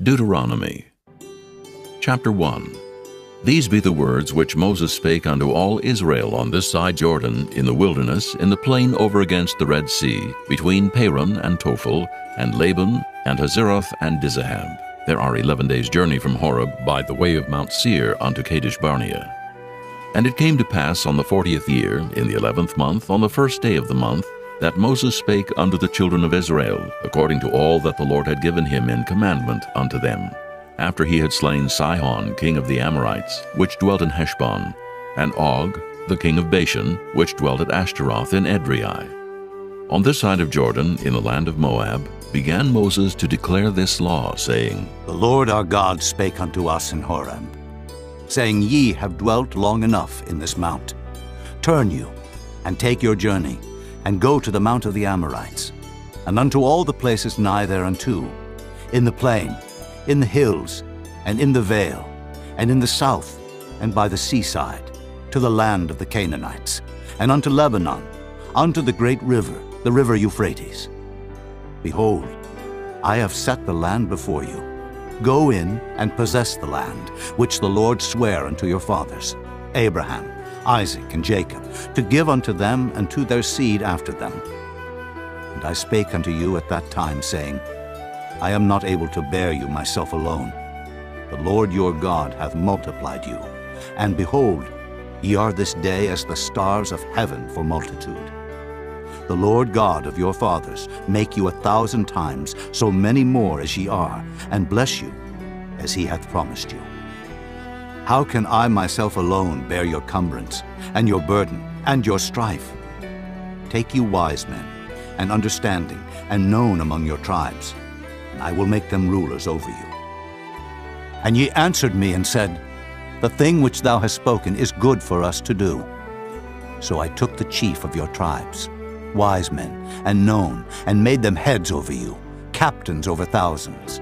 Deuteronomy. Chapter 1. These be the words which Moses spake unto all Israel on this side Jordan, in the wilderness, in the plain over against the Red Sea, between Paran and Tophel, and Laban, and Hazeroth, and Dizahab. There are 11 days' journey from Horeb by the way of Mount Seir unto Kadesh Barnea. And it came to pass on the 40th year, in the 11th month, on the first day of the month, that Moses spake unto the children of Israel, according to all that the Lord had given him in commandment unto them, after he had slain Sihon king of the Amorites, which dwelt in Heshbon, and Og the king of Bashan, which dwelt at Ashtaroth in Edrei. On this side of Jordan, in the land of Moab, began Moses to declare this law, saying, The Lord our God spake unto us in Horeb, saying, Ye have dwelt long enough in this mount. Turn you, and take your journey, and go to the mount of the Amorites, and unto all the places nigh thereunto, in the plain, in the hills, and in the vale, and in the south, and by the seaside, to the land of the Canaanites, and unto Lebanon, unto the great river, the river Euphrates. Behold, I have set the land before you. Go in and possess the land, which the Lord sware unto your fathers, Abraham, Isaac, and Jacob, to give unto them and to their seed after them. And I spake unto you at that time, saying, I am not able to bear you myself alone. The Lord your God hath multiplied you, and behold, ye are this day as the stars of heaven for multitude. The Lord God of your fathers make you 1,000 times so many more as ye are, and bless you as he hath promised you. How can I myself alone bear your cumbrance, and your burden, and your strife? Take you wise men, and understanding, and known among your tribes, and I will make them rulers over you. And ye answered me and said, The thing which thou hast spoken is good for us to do. So I took the chief of your tribes, wise men, and known, and made them heads over you, captains over thousands,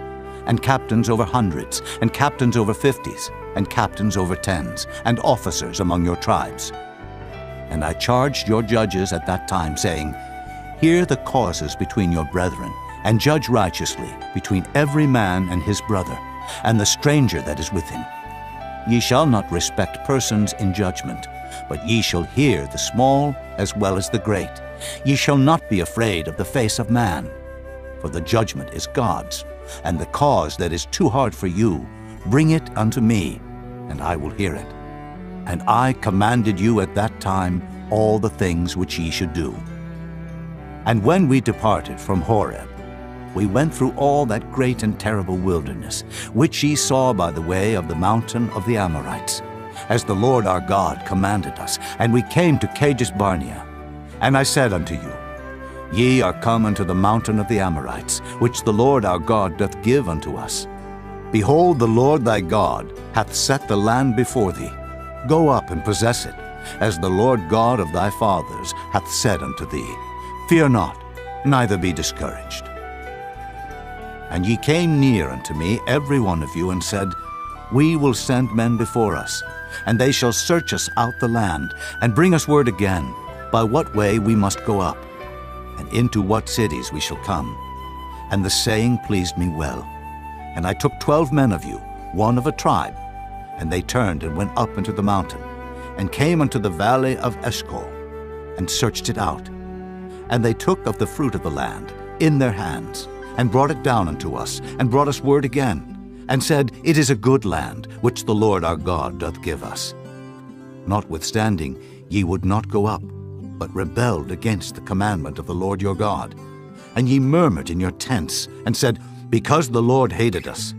and captains over hundreds, and captains over 50s, and captains over 10s, and officers among your tribes. And I charged your judges at that time, saying, Hear the causes between your brethren, and judge righteously between every man and his brother, and the stranger that is with him. Ye shall not respect persons in judgment, but ye shall hear the small as well as the great. Ye shall not be afraid of the face of man, for the judgment is God's, and the cause that is too hard for you, bring it unto me, and I will hear it. And I commanded you at that time all the things which ye should do. And when we departed from Horeb, we went through all that great and terrible wilderness, which ye saw by the way of the mountain of the Amorites, as the Lord our God commanded us, and we came to Kadesh Barnea. And I said unto you, Ye are come unto the mountain of the Amorites, which the Lord our God doth give unto us. Behold, the Lord thy God hath set the land before thee. Go up and possess it, as the Lord God of thy fathers hath said unto thee. Fear not, neither be discouraged. And ye came near unto me, every one of you, and said, We will send men before us, and they shall search us out the land, and bring us word again, by what way we must go up, and into what cities we shall come. And the saying pleased me well. And I took 12 men of you, one of a tribe, and they turned and went up into the mountain, and came unto the valley of Eshcol, and searched it out. And they took of the fruit of the land in their hands, and brought it down unto us, and brought us word again, and said, It is a good land, which the Lord our God doth give us. Notwithstanding, ye would not go up, but rebelled against the commandment of the Lord your God. And ye murmured in your tents, and said, Because the Lord hated us,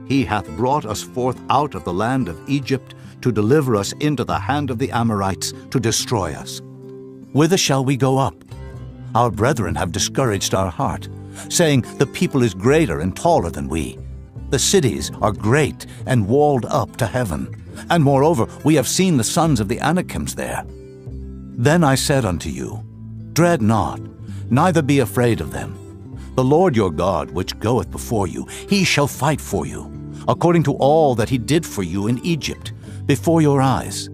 he hath brought us forth out of the land of Egypt, to deliver us into the hand of the Amorites, to destroy us. Whither shall we go up? Our brethren have discouraged our heart, saying, The people is greater and taller than we. The cities are great and walled up to heaven. And moreover, we have seen the sons of the Anakims there. Then I said unto you, Dread not, neither be afraid of them. The Lord your God, which goeth before you, he shall fight for you, according to all that he did for you in Egypt, before your eyes,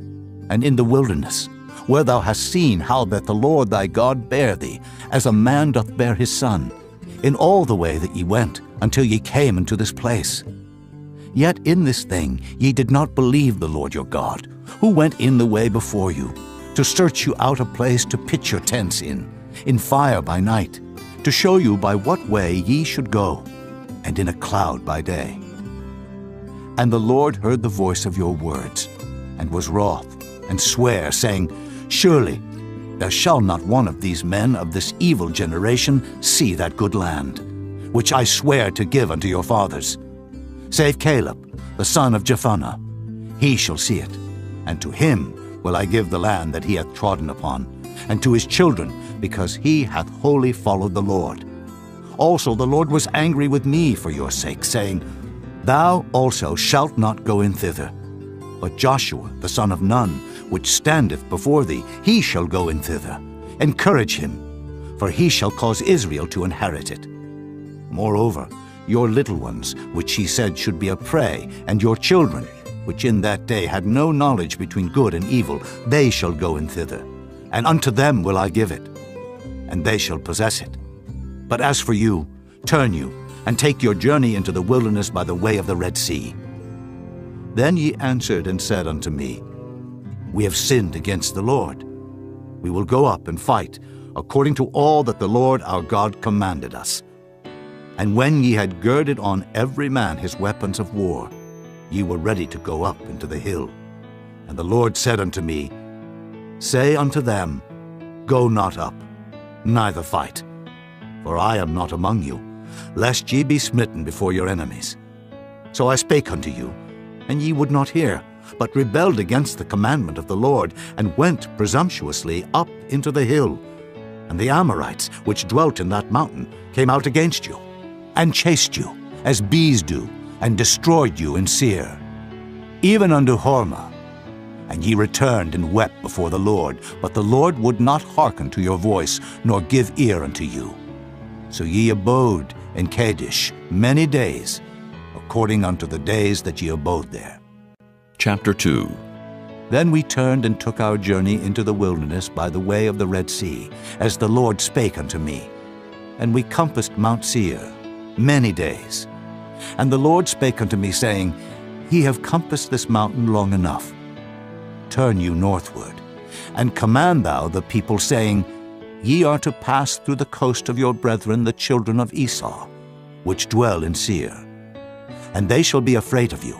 and in the wilderness, where thou hast seen how that the Lord thy God bare thee, as a man doth bear his son. in all the way that ye went, until ye came into this place. Yet in this thing ye did not believe the Lord your God, who went in the way before you, to search you out a place to pitch your tents in fire by night, to show you by what way ye should go, and in a cloud by day. And the Lord heard the voice of your words, and was wroth, and sware, saying, Surely there shall not one of these men of this evil generation see that good land, which I swear to give unto your fathers, save Caleb, the son of Jephunneh. He shall see it, and to him will I give the land that he hath trodden upon, and to his children, because he hath wholly followed the Lord. Also the Lord was angry with me for your sake, saying, Thou also shalt not go in thither. But Joshua the son of Nun, which standeth before thee, he shall go in thither. Encourage him, for he shall cause Israel to inherit it. Moreover, your little ones, which he said should be a prey, and your children, which in that day had no knowledge between good and evil, they shall go in thither, and unto them will I give it, and they shall possess it. But as for you, turn you, and take your journey into the wilderness by the way of the Red Sea. Then ye answered and said unto me, We have sinned against the Lord. We will go up and fight, according to all that the Lord our God commanded us. And when ye had girded on every man his weapons of war, ye were ready to go up into the hill. And the Lord said unto me, Say unto them, Go not up, neither fight. For I am not among you, lest ye be smitten before your enemies. So I spake unto you, and ye would not hear, but rebelled against the commandment of the Lord, and went presumptuously up into the hill. And the Amorites, which dwelt in that mountain, came out against you, and chased you, as bees do, and destroyed you in Seir, even unto Hormah. And ye returned and wept before the Lord, but the Lord would not hearken to your voice, nor give ear unto you. So ye abode in Kadesh many days, according unto the days that ye abode there. Chapter 2. Then we turned and took our journey into the wilderness by the way of the Red Sea, as the Lord spake unto me. And we compassed Mount Seir many days. And the Lord spake unto me, saying, Ye have compassed this mountain long enough. Turn you northward, and command thou the people, saying, Ye are to pass through the coast of your brethren the children of Esau, which dwell in Seir, and they shall be afraid of you.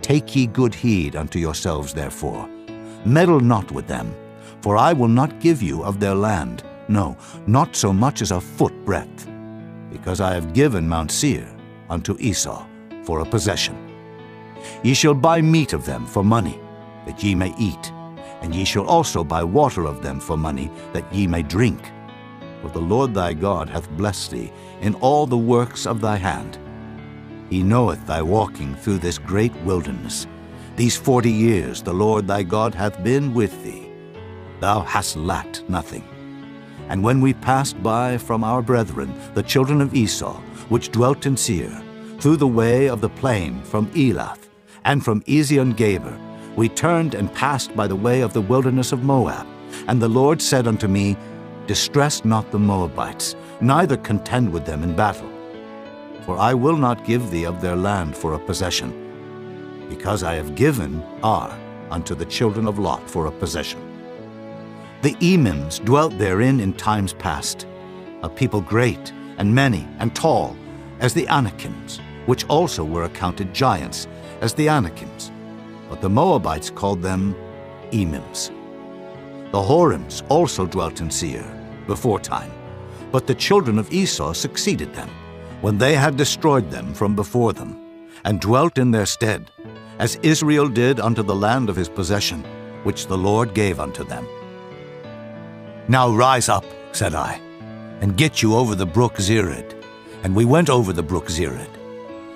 Take ye good heed unto yourselves, therefore. Meddle not with them, for I will not give you of their land, no, not so much as a foot breadth, because I have given Mount Seir unto Esau for a possession. Ye shall buy meat of them for money, that ye may eat, and ye shall also buy water of them for money, that ye may drink. For the Lord thy God hath blessed thee in all the works of thy hand. He knoweth thy walking through this great wilderness. These 40 years the Lord thy God hath been with thee. Thou hast lacked nothing. And when we passed by from our brethren, the children of Esau, which dwelt in Seir, through the way of the plain from Elath, and from Ezion-Geber, we turned and passed by the way of the wilderness of Moab. And the Lord said unto me, Distress not the Moabites, neither contend with them in battle. For I will not give thee of their land for a possession, because I have given Ar unto the children of Lot for a possession. The Emims dwelt therein in times past, a people great and many and tall, as the Anakims, which also were accounted giants, as the Anakims. But the Moabites called them Emims. The Horims also dwelt in Seir before time, but the children of Esau succeeded them, when they had destroyed them from before them, and dwelt in their stead, as Israel did unto the land of his possession, which the Lord gave unto them. Now rise up, said I, and get you over the brook Zered. And we went over the brook Zered,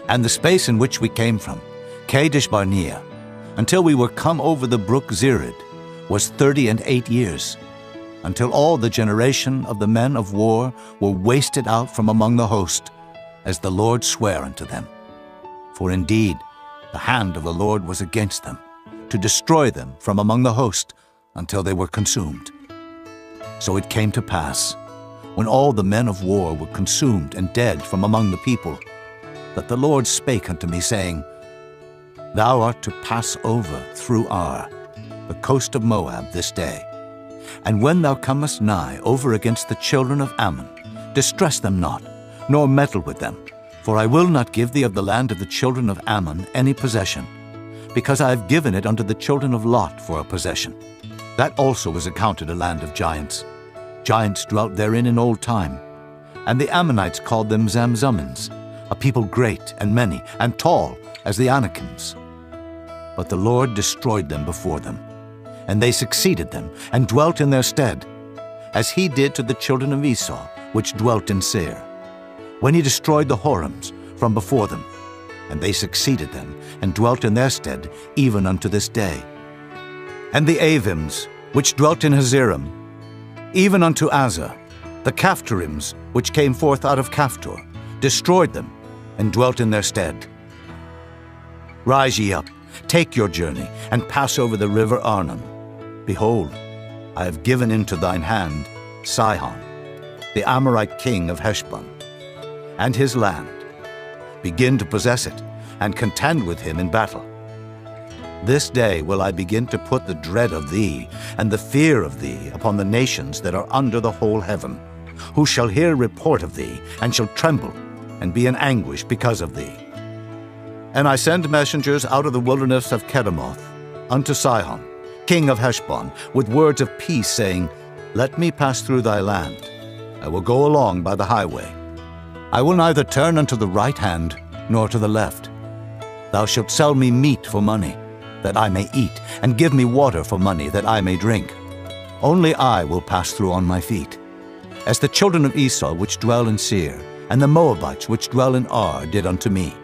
and the space in which we came from, Kadesh Barnea, until we were come over the brook Zered, was 38 years, until all the generation of the men of war were wasted out from among the host, as the Lord sware unto them. For indeed the hand of the Lord was against them, to destroy them from among the host, until they were consumed. So it came to pass, when all the men of war were consumed and dead from among the people, that the Lord spake unto me, saying, Thou art to pass over through Ar, the coast of Moab, this day. And when thou comest nigh over against the children of Ammon, distress them not, nor meddle with them, for I will not give thee of the land of the children of Ammon any possession, because I have given it unto the children of Lot for a possession. That also was accounted a land of giants. Giants dwelt therein in old time. And the Ammonites called them Zamzummins, a people great and many, and tall as the Anakims. But the Lord destroyed them before them, and they succeeded them, and dwelt in their stead, as he did to the children of Esau, which dwelt in Seir, when he destroyed the Horims from before them, and they succeeded them, and dwelt in their stead, even unto this day. And the Avims, which dwelt in Hazerim, even unto Azza, the Caphtorims, which came forth out of Caphtor, destroyed them, and dwelt in their stead. Rise ye up, take your journey, and pass over the river Arnon. Behold, I have given into thine hand Sihon, the Amorite king of Heshbon, and his land. Begin to possess it, and contend with him in battle. This day will I begin to put the dread of thee and the fear of thee upon the nations that are under the whole heaven, who shall hear report of thee, and shall tremble, and be in anguish because of thee. And I send messengers out of the wilderness of Kedemoth unto Sihon, king of Heshbon, with words of peace, saying, Let me pass through thy land. I will go along by the highway. I will neither turn unto the right hand, nor to the left. Thou shalt sell me meat for money, that I may eat, and give me water for money, that I may drink. Only I will pass through on my feet, as the children of Esau which dwell in Seir, and the Moabites which dwell in Ar did unto me,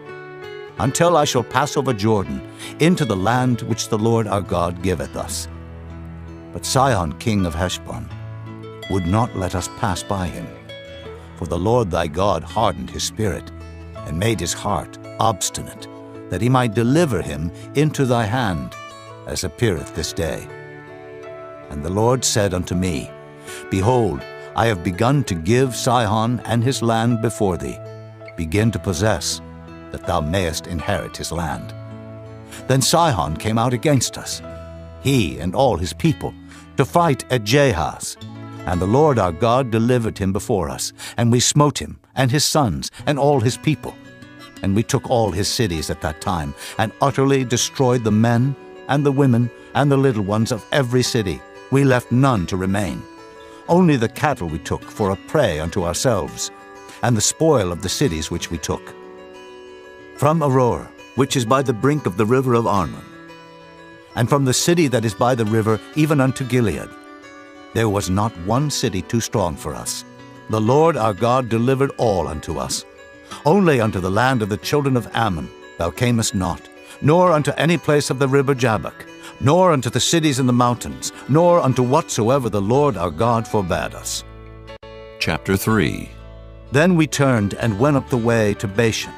until I shall pass over Jordan into the land which the Lord our God giveth us. But Sihon king of Heshbon would not let us pass by him, for the Lord thy God hardened his spirit, and made his heart obstinate, that he might deliver him into thy hand, as appeareth this day. And the Lord said unto me, Behold, I have begun to give Sihon and his land before thee. Begin to possess, that thou mayest inherit his land. Then Sihon came out against us, he and all his people, to fight at Jahaz. And the Lord our God delivered him before us, and we smote him, and his sons, and all his people. And we took all his cities at that time, and utterly destroyed the men, and the women, and the little ones of every city. We left none to remain. Only the cattle we took for a prey unto ourselves, and the spoil of the cities which we took. From Aroer, which is by the brink of the river of Arnon, and from the city that is by the river even unto Gilead, there was not one city too strong for us. The Lord our God delivered all unto us. Only unto the land of the children of Ammon thou camest not, nor unto any place of the river Jabbok, nor unto the cities in the mountains, nor unto whatsoever the Lord our God forbade us. Chapter 3. Then we turned and went up the way to Bashan,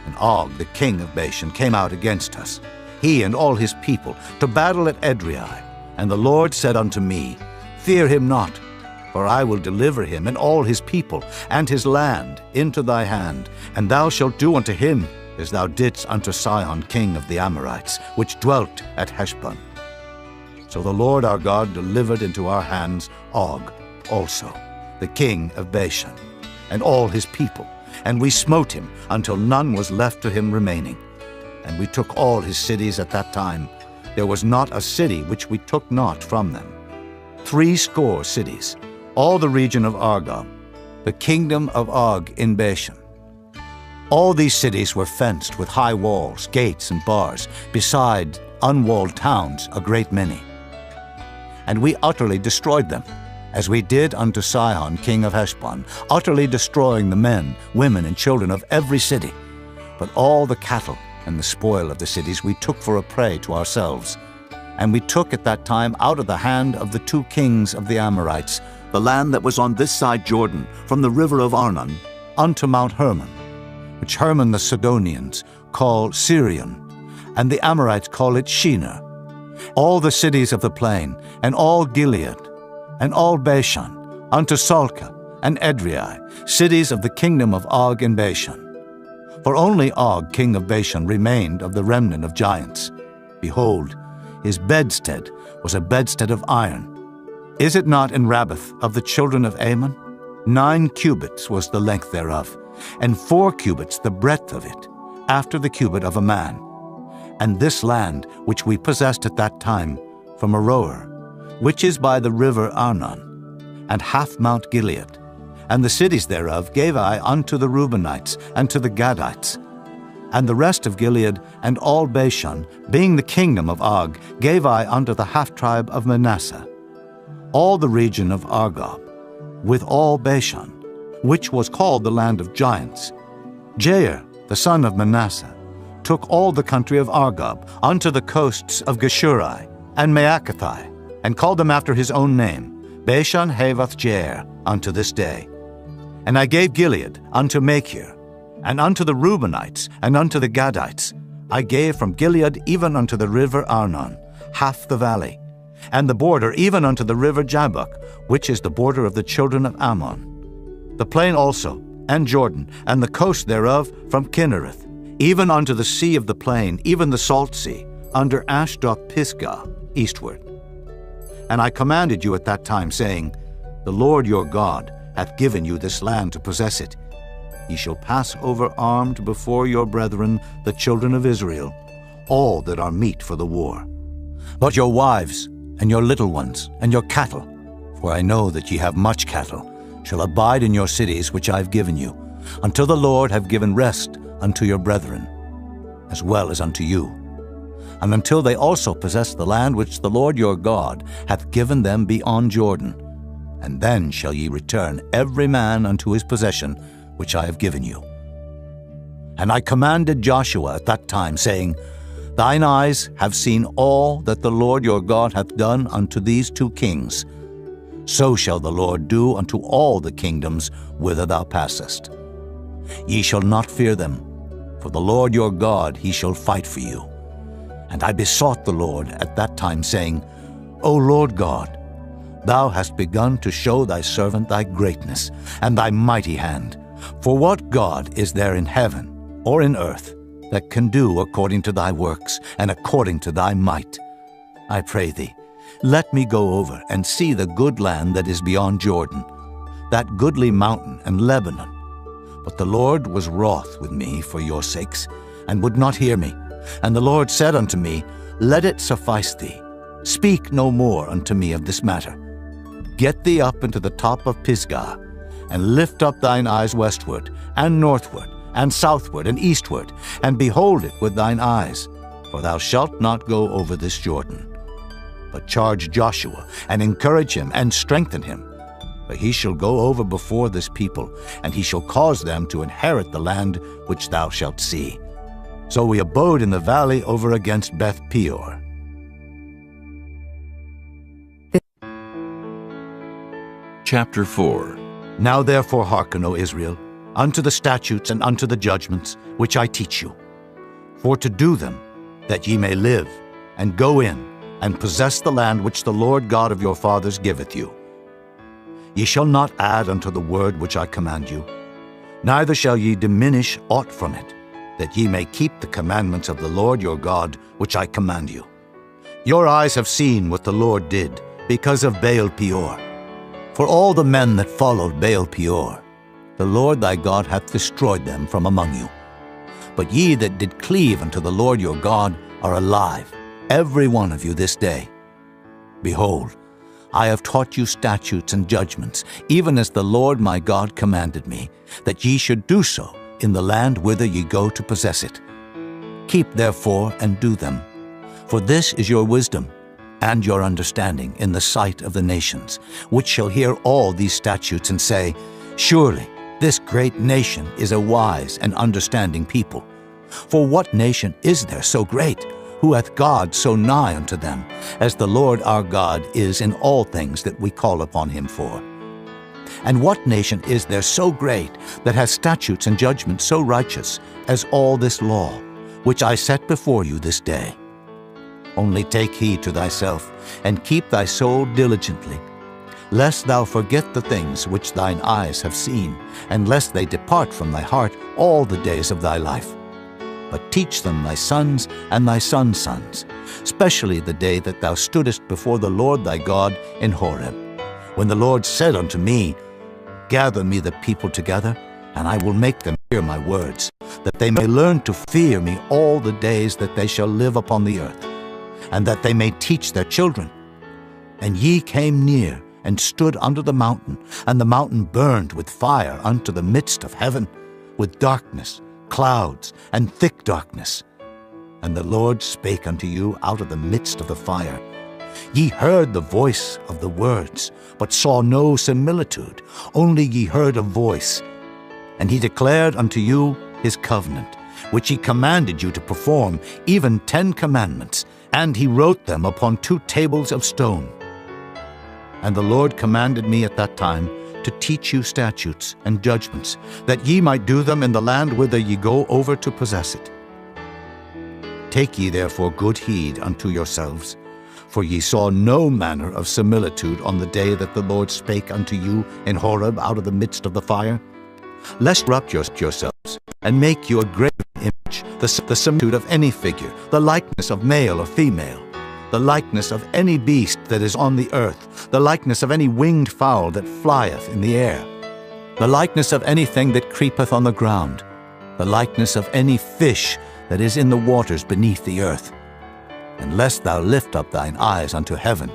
and Og the king of Bashan came out against us, he and all his people, to battle at Edrei. And the Lord said unto me, Fear him not, for I will deliver him and all his people and his land into thy hand, and thou shalt do unto him as thou didst unto Sihon king of the Amorites, which dwelt at Heshbon. So the Lord our God delivered into our hands Og also, the king of Bashan, and all his people, and we smote him until none was left to him remaining. And we took all his cities at that time. There was not a city which we took not from them. 80 cities, all the region of Argob, the kingdom of Og in Bashan. All these cities were fenced with high walls, gates, and bars, beside unwalled towns a great many. And we utterly destroyed them, as we did unto Sihon king of Heshbon, utterly destroying the men, women, and children of every city. But all the cattle and the spoil of the cities we took for a prey to ourselves. And we took at that time out of the hand of the 2 kings of the Amorites the land that was on this side Jordan, from the river of Arnon unto Mount Hermon, which Hermon the Sidonians call Sirion, and the Amorites call it Shinar, all the cities of the plain, and all Gilead, and all Bashan, unto Salcah, and Edrei, cities of the kingdom of Og in Bashan. For only Og, king of Bashan, remained of the remnant of giants. Behold, his bedstead was a bedstead of iron. Is it not in Rabbath of the children of Ammon? 9 cubits was the length thereof, and 4 cubits the breadth of it, after the cubit of a man. And this land which we possessed at that time from Aroer, which is by the river Arnon, and half Mount Gilead, and the cities thereof gave I unto the Reubenites and to the Gadites. And the rest of Gilead and all Bashan, being the kingdom of Og, gave I unto the half-tribe of Manasseh. All the region of Argob, with all Bashan, which was called the land of giants. Jair, the son of Manasseh, took all the country of Argob unto the coasts of Geshuri and Maacathai, and called them after his own name, Bashan Havoth Jair, unto this day. And I gave Gilead unto Machir, and unto the Reubenites, and unto the Gadites. I gave from Gilead even unto the river Arnon, half the valley, and the border even unto the river Jabbok, which is the border of the children of Ammon. The plain also, and Jordan, and the coast thereof from Kinnereth, even unto the sea of the plain, even the salt sea, under Ashdod Pisgah, eastward. And I commanded you at that time, saying, The Lord your God hath given you this land to possess it. Ye shall pass over armed before your brethren, the children of Israel, all that are meet for the war. But your wives, and your little ones, and your cattle, for I know that ye have much cattle, shall abide in your cities which I have given you, until the Lord have given rest unto your brethren, as well as unto you, and until they also possess the land which the Lord your God hath given them beyond Jordan. And then shall ye return every man unto his possession which I have given you. And I commanded Joshua at that time, saying, Thine eyes have seen all that the Lord your God hath done unto these 2 kings. So shall the Lord do unto all the kingdoms whither thou passest. Ye shall not fear them, for the Lord your God, he shall fight for you. And I besought the Lord at that time, saying, O Lord God, thou hast begun to show thy servant thy greatness, and thy mighty hand. For what God is there in heaven or in earth that can do according to thy works, and according to thy might? I pray thee, let me go over and see the good land that is beyond Jordan, that goodly mountain and Lebanon. But the Lord was wroth with me for your sakes, and would not hear me. And the Lord said unto me, Let it suffice thee. Speak no more unto me of this matter. Get thee up into the top of Pisgah, and lift up thine eyes westward, and northward, and southward, and eastward, and behold it with thine eyes, for thou shalt not go over this Jordan. But charge Joshua, and encourage him, and strengthen him. For he shall go over before this people, and he shall cause them to inherit the land which thou shalt see. So we abode in the valley over against Beth Peor. Chapter 4. Now therefore hearken, O Israel, unto the statutes and unto the judgments which I teach you, for to do them, that ye may live, and go in, and possess the land which the Lord God of your fathers giveth you. Ye shall not add unto the word which I command you, neither shall ye diminish aught from it, that ye may keep the commandments of the Lord your God which I command you. Your eyes have seen what the Lord did because of Baal Peor. For all the men that followed Baal Peor, the Lord thy God hath destroyed them from among you. But ye that did cleave unto the Lord your God are alive, every one of you this day. Behold, I have taught you statutes and judgments, even as the Lord my God commanded me, that ye should do so in the land whither ye go to possess it. Keep therefore and do them, for this is your wisdom and your understanding in the sight of the nations, which shall hear all these statutes and say, Surely this great nation is a wise and understanding people. For what nation is there so great, who hath God so nigh unto them, as the Lord our God is in all things that we call upon him for? And what nation is there so great, that has statutes and judgments so righteous, as all this law, which I set before you this day? Only take heed to thyself, and keep thy soul diligently, lest thou forget the things which thine eyes have seen, and lest they depart from thy heart all the days of thy life. But teach them thy sons and thy sons' sons, especially the day that thou stoodest before the Lord thy God in Horeb, when the Lord said unto me, Gather me the people together, and I will make them hear my words, that they may learn to fear me all the days that they shall live upon the earth, and that they may teach their children. And ye came near, and stood under the mountain, and the mountain burned with fire unto the midst of heaven, with darkness, clouds, and thick darkness. And the Lord spake unto you out of the midst of the fire. Ye heard the voice of the words, but saw no similitude, only ye heard a voice. And he declared unto you his covenant, which he commanded you to perform, even 10 commandments, and he wrote them upon 2 tables of stone. And the Lord commanded me at that time to teach you statutes and judgments, that ye might do them in the land whither ye go over to possess it. Take ye therefore good heed unto yourselves, for ye saw no manner of similitude on the day that the Lord spake unto you in Horeb out of the midst of the fire, lest corrupt yourselves, and make you a graven image, the similitude of any figure, the likeness of male or female, the likeness of any beast that is on the earth, the likeness of any winged fowl that flieth in the air, the likeness of anything that creepeth on the ground, the likeness of any fish that is in the waters beneath the earth. And lest thou lift up thine eyes unto heaven,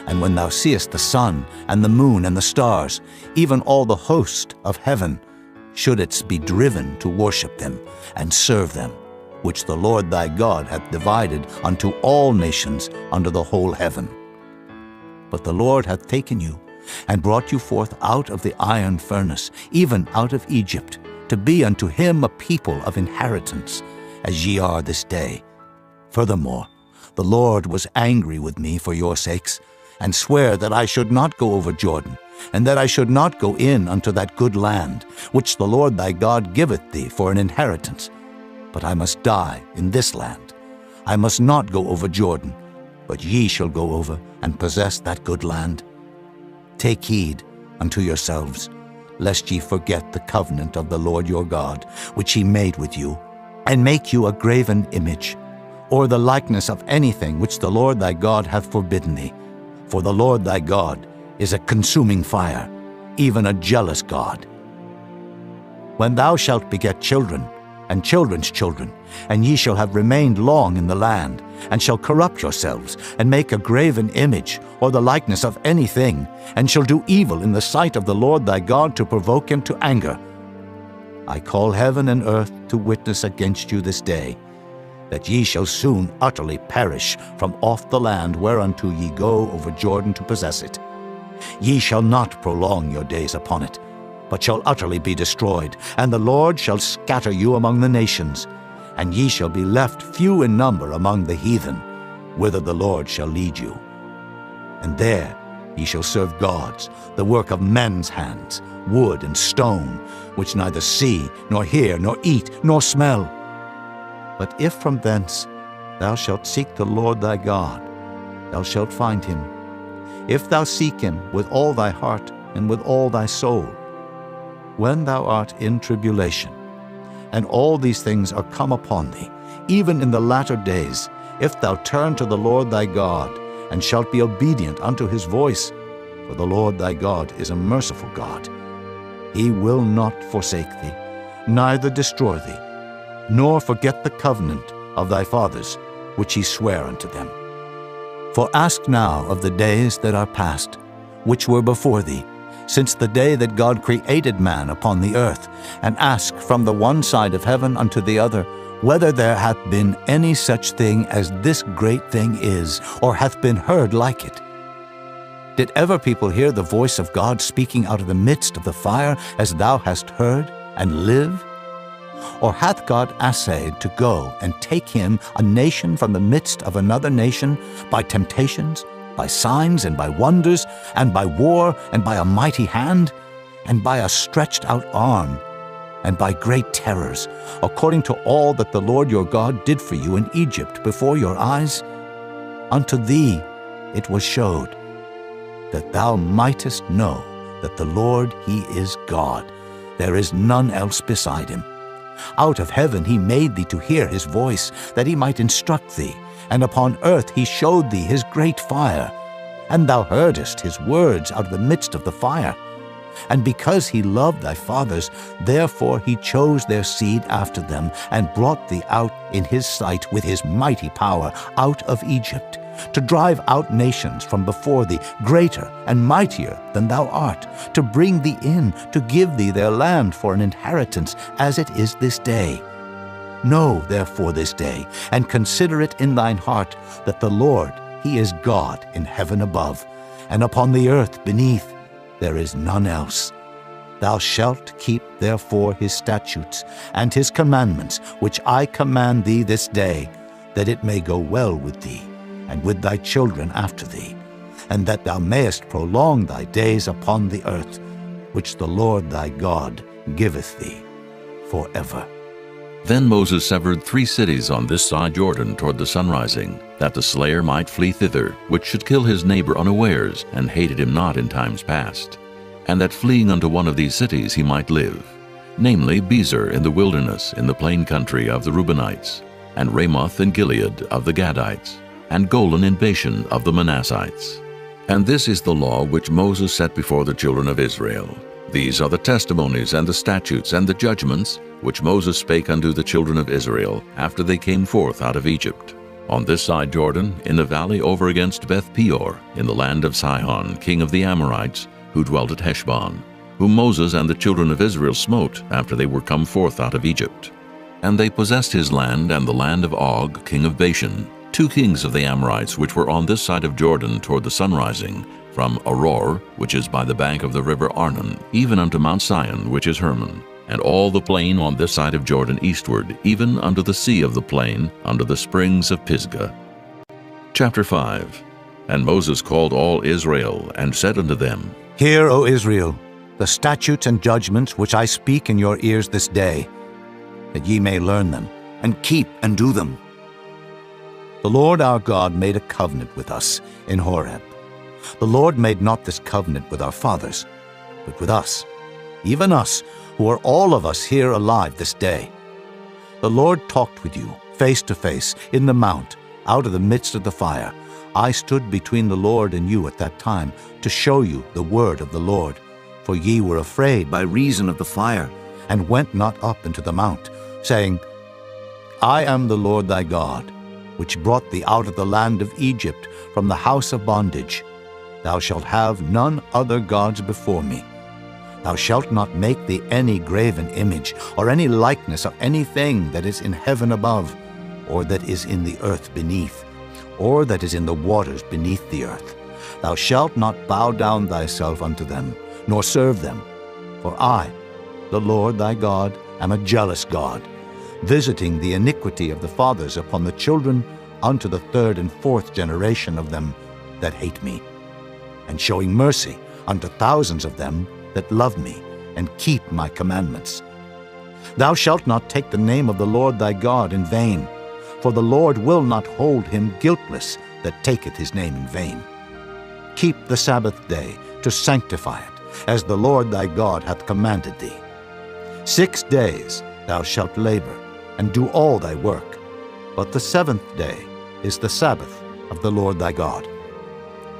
and when thou seest the sun and the moon and the stars, even all the host of heaven, shouldest be driven to worship them and serve them, which the Lord thy God hath divided unto all nations under the whole heaven. But the Lord hath taken you, and brought you forth out of the iron furnace, even out of Egypt, to be unto him a people of inheritance, as ye are this day. Furthermore, the Lord was angry with me for your sakes, and sware that I should not go over Jordan, and that I should not go in unto that good land, which the Lord thy God giveth thee for an inheritance. But I must die in this land. I must not go over Jordan, but ye shall go over and possess that good land. Take heed unto yourselves, lest ye forget the covenant of the Lord your God, which he made with you, and make you a graven image, or the likeness of anything which the Lord thy God hath forbidden thee. For the Lord thy God is a consuming fire, even a jealous God. When thou shalt beget children, and children's children, and ye shall have remained long in the land, and shall corrupt yourselves, and make a graven image, or the likeness of anything, and shall do evil in the sight of the Lord thy God to provoke him to anger, I call heaven and earth to witness against you this day, that ye shall soon utterly perish from off the land whereunto ye go over Jordan to possess it. Ye shall not prolong your days upon it, but shall utterly be destroyed, and the Lord shall scatter you among the nations, and ye shall be left few in number among the heathen, whither the Lord shall lead you. And there ye shall serve gods, the work of men's hands, wood and stone, which neither see, nor hear, nor eat, nor smell. But if from thence thou shalt seek the Lord thy God, thou shalt find him, if thou seek him with all thy heart and with all thy soul. When thou art in tribulation, and all these things are come upon thee, even in the latter days, if thou turn to the Lord thy God, and shalt be obedient unto his voice, for the Lord thy God is a merciful God. He will not forsake thee, neither destroy thee, nor forget the covenant of thy fathers, which he sware unto them. For ask now of the days that are past, which were before thee, since the day that God created man upon the earth, and ask from the one side of heaven unto the other, whether there hath been any such thing as this great thing is, or hath been heard like it. Did ever people hear the voice of God speaking out of the midst of the fire, as thou hast heard, and live? Or hath God assayed to go and take him, a nation from the midst of another nation, by temptations, by signs and by wonders, and by war, and by a mighty hand, and by a stretched out arm, and by great terrors, according to all that the Lord your God did for you in Egypt before your eyes? Unto thee it was showed. that thou mightest know that the Lord, he is God. There is none else beside him. Out of heaven he made thee to hear his voice, that he might instruct thee, and upon earth he showed thee his great fire. And thou heardest his words out of the midst of the fire. And because he loved thy fathers, therefore he chose their seed after them, and brought thee out in his sight with his mighty power out of Egypt, to drive out nations from before thee, greater and mightier than thou art, to bring thee in, to give thee their land for an inheritance, as it is this day. Know therefore this day, and consider it in thine heart, that the Lord, he is God in heaven above, and upon the earth beneath. There is none else. Thou shalt keep therefore his statutes and his commandments, which I command thee this day, that it may go well with thee, and with thy children after thee, and that thou mayest prolong thy days upon the earth, which the Lord thy God giveth thee forever. Then Moses severed 3 cities on this side Jordan toward the sunrising, that the slayer might flee thither, which should kill his neighbor unawares, and hated him not in times past, and that fleeing unto one of these cities he might live, namely Bezer in the wilderness in the plain country of the Reubenites, and Ramoth in Gilead of the Gadites, and Golan in Bashan of the Manassites. And this is the law which Moses set before the children of Israel. These are the testimonies and the statutes and the judgments which Moses spake unto the children of Israel after they came forth out of Egypt, on this side Jordan, in the valley over against Beth Peor, in the land of Sihon, king of the Amorites, who dwelt at Heshbon, whom Moses and the children of Israel smote after they were come forth out of Egypt. And they possessed his land and the land of Og, king of Bashan, 2 kings of the Amorites which were on this side of Jordan toward the sunrising, from Aror, which is by the bank of the river Arnon, even unto Mount Sion, which is Hermon, and all the plain on this side of Jordan eastward, even unto the sea of the plain, under the springs of Pisgah. Chapter 5. And Moses called all Israel, and said unto them, Hear, O Israel, the statutes and judgments which I speak in your ears this day, that ye may learn them, and keep and do them. The Lord our God made a covenant with us in Horeb. The Lord made not this covenant with our fathers, but with us, even us, who are all of us here alive this day. The Lord talked with you face to face in the mount, out of the midst of the fire. I stood between the Lord and you at that time, to show you the word of the Lord. For ye were afraid by reason of the fire, and went not up into the mount, saying, I am the Lord thy God, which brought thee out of the land of Egypt, from the house of bondage. Thou shalt have none other gods before me. Thou shalt not make thee any graven image, or any likeness of anything that is in heaven above, or that is in the earth beneath, or that is in the waters beneath the earth. Thou shalt not bow down thyself unto them, nor serve them. For I, the Lord thy God, am a jealous God, visiting the iniquity of the fathers upon the children unto the 3rd and 4th generation of them that hate me, and showing mercy unto thousands of them that love me, and keep my commandments. Thou shalt not take the name of the Lord thy God in vain, for the Lord will not hold him guiltless that taketh his name in vain. Keep the Sabbath day to sanctify it, as the Lord thy God hath commanded thee. 6 days thou shalt labor, and do all thy work, but the 7th day is the Sabbath of the Lord thy God.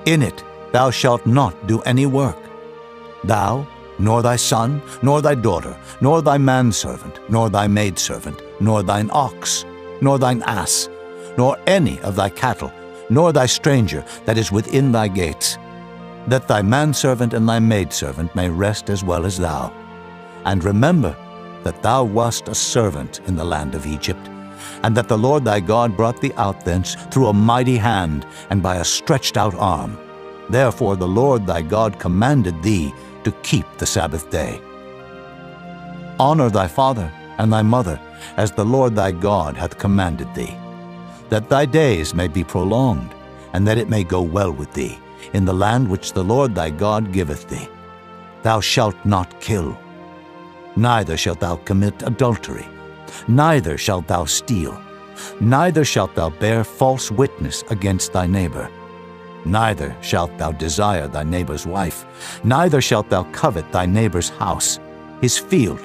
In it thou shalt not do any work, thou, nor thy son, nor thy daughter, nor thy manservant, nor thy maidservant, nor thine ox, nor thine ass, nor any of thy cattle, nor thy stranger that is within thy gates, that thy manservant and thy maidservant may rest as well as thou. And remember that thou wast a servant in the land of Egypt, and that the Lord thy God brought thee out thence through a mighty hand and by a stretched out arm. Therefore the Lord thy God commanded thee to keep the Sabbath day. Honor thy father and thy mother, as the Lord thy God hath commanded thee, that thy days may be prolonged, and that it may go well with thee, in the land which the Lord thy God giveth thee. Thou shalt not kill, neither shalt thou commit adultery, neither shalt thou steal, neither shalt thou bear false witness against thy neighbor. Neither shalt thou desire thy neighbor's wife, neither shalt thou covet thy neighbor's house, his field,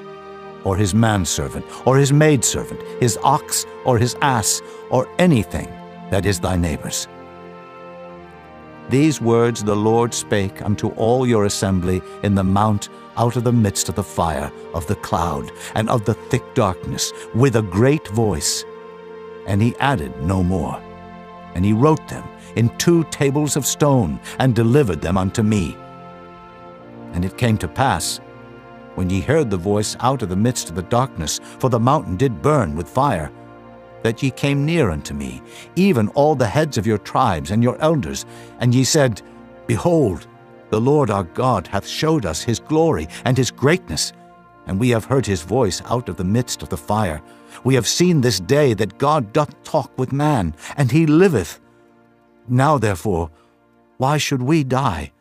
or his manservant, or his maidservant, his ox, or his ass, or anything that is thy neighbor's. These words the Lord spake unto all your assembly in the mount out of the midst of the fire, of the cloud, and of the thick darkness, with a great voice. And he added no more. And he wrote them in 2 tables of stone, and delivered them unto me. And it came to pass, when ye heard the voice out of the midst of the darkness, for the mountain did burn with fire, that ye came near unto me, even all the heads of your tribes and your elders, and ye said, Behold, the Lord our God hath showed us his glory and his greatness, and we have heard his voice out of the midst of the fire. We have seen this day that God doth talk with man, and he liveth. Now therefore, why should we die?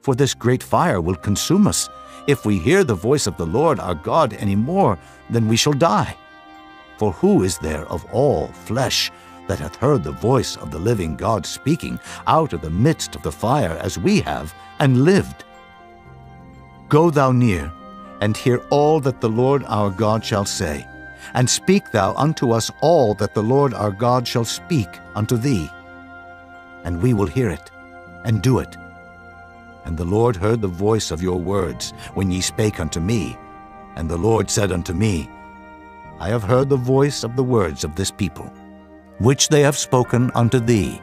For this great fire will consume us. If we hear the voice of the Lord our God any more, then we shall die. For who is there of all flesh that hath heard the voice of the living God speaking out of the midst of the fire as we have, and lived? Go thou near, and hear all that the Lord our God shall say, and speak thou unto us all that the Lord our God shall speak unto thee. And we will hear it, and do it. And the Lord heard the voice of your words when ye spake unto me. And the Lord said unto me, I have heard the voice of the words of this people, which they have spoken unto thee.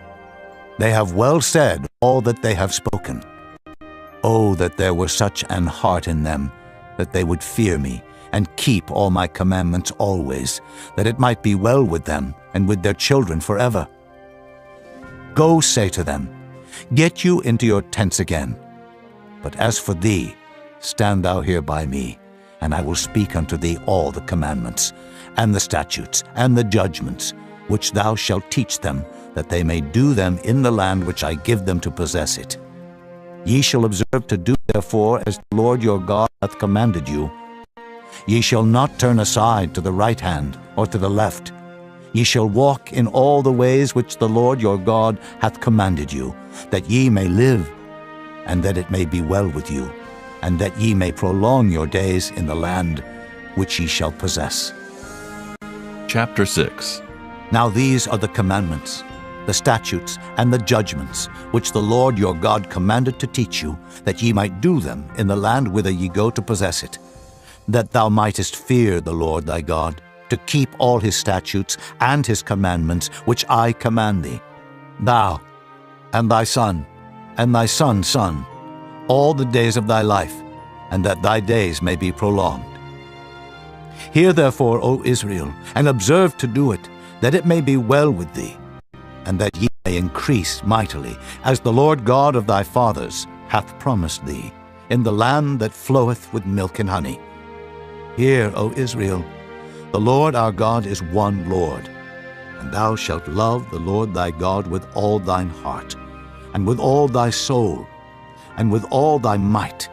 They have well said all that they have spoken. Oh, that there were such an heart in them, that they would fear me, and keep all my commandments always, that it might be well with them, and with their children forever. Go say to them, Get you into your tents again. But as for thee, stand thou here by me, and I will speak unto thee all the commandments, and the statutes, and the judgments, which thou shalt teach them, that they may do them in the land which I give them to possess it. Ye shall observe to do therefore as the Lord your God hath commanded you. Ye shall not turn aside to the right hand or to the left. Ye shall walk in all the ways which the Lord your God hath commanded you, that ye may live, and that it may be well with you, and that ye may prolong your days in the land which ye shall possess. Chapter 6. Now these are the commandments, the statutes, and the judgments, which the Lord your God commanded to teach you, that ye might do them in the land whither ye go to possess it, that thou mightest fear the Lord thy God, to keep all his statutes and his commandments, which I command thee, thou, and thy son, and thy son's son, all the days of thy life, and that thy days may be prolonged. Hear therefore, O Israel, and observe to do it, that it may be well with thee, and that ye may increase mightily, as the Lord God of thy fathers hath promised thee, in the land that floweth with milk and honey. Hear, O Israel, the Lord our God is one Lord, and thou shalt love the Lord thy God with all thine heart, and with all thy soul, and with all thy might.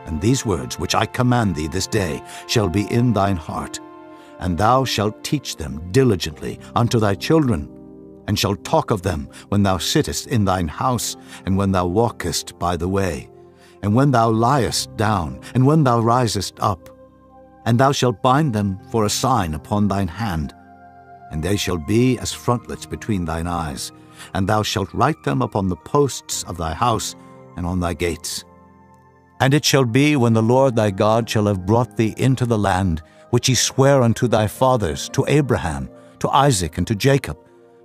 And these words which I command thee this day shall be in thine heart, and thou shalt teach them diligently unto thy children, and shalt talk of them when thou sittest in thine house, and when thou walkest by the way, and when thou liest down, and when thou risest up. And thou shalt bind them for a sign upon thine hand, and they shall be as frontlets between thine eyes, and thou shalt write them upon the posts of thy house and on thy gates. And it shall be, when the Lord thy God shall have brought thee into the land which he sware unto thy fathers, to Abraham, to Isaac, and to Jacob,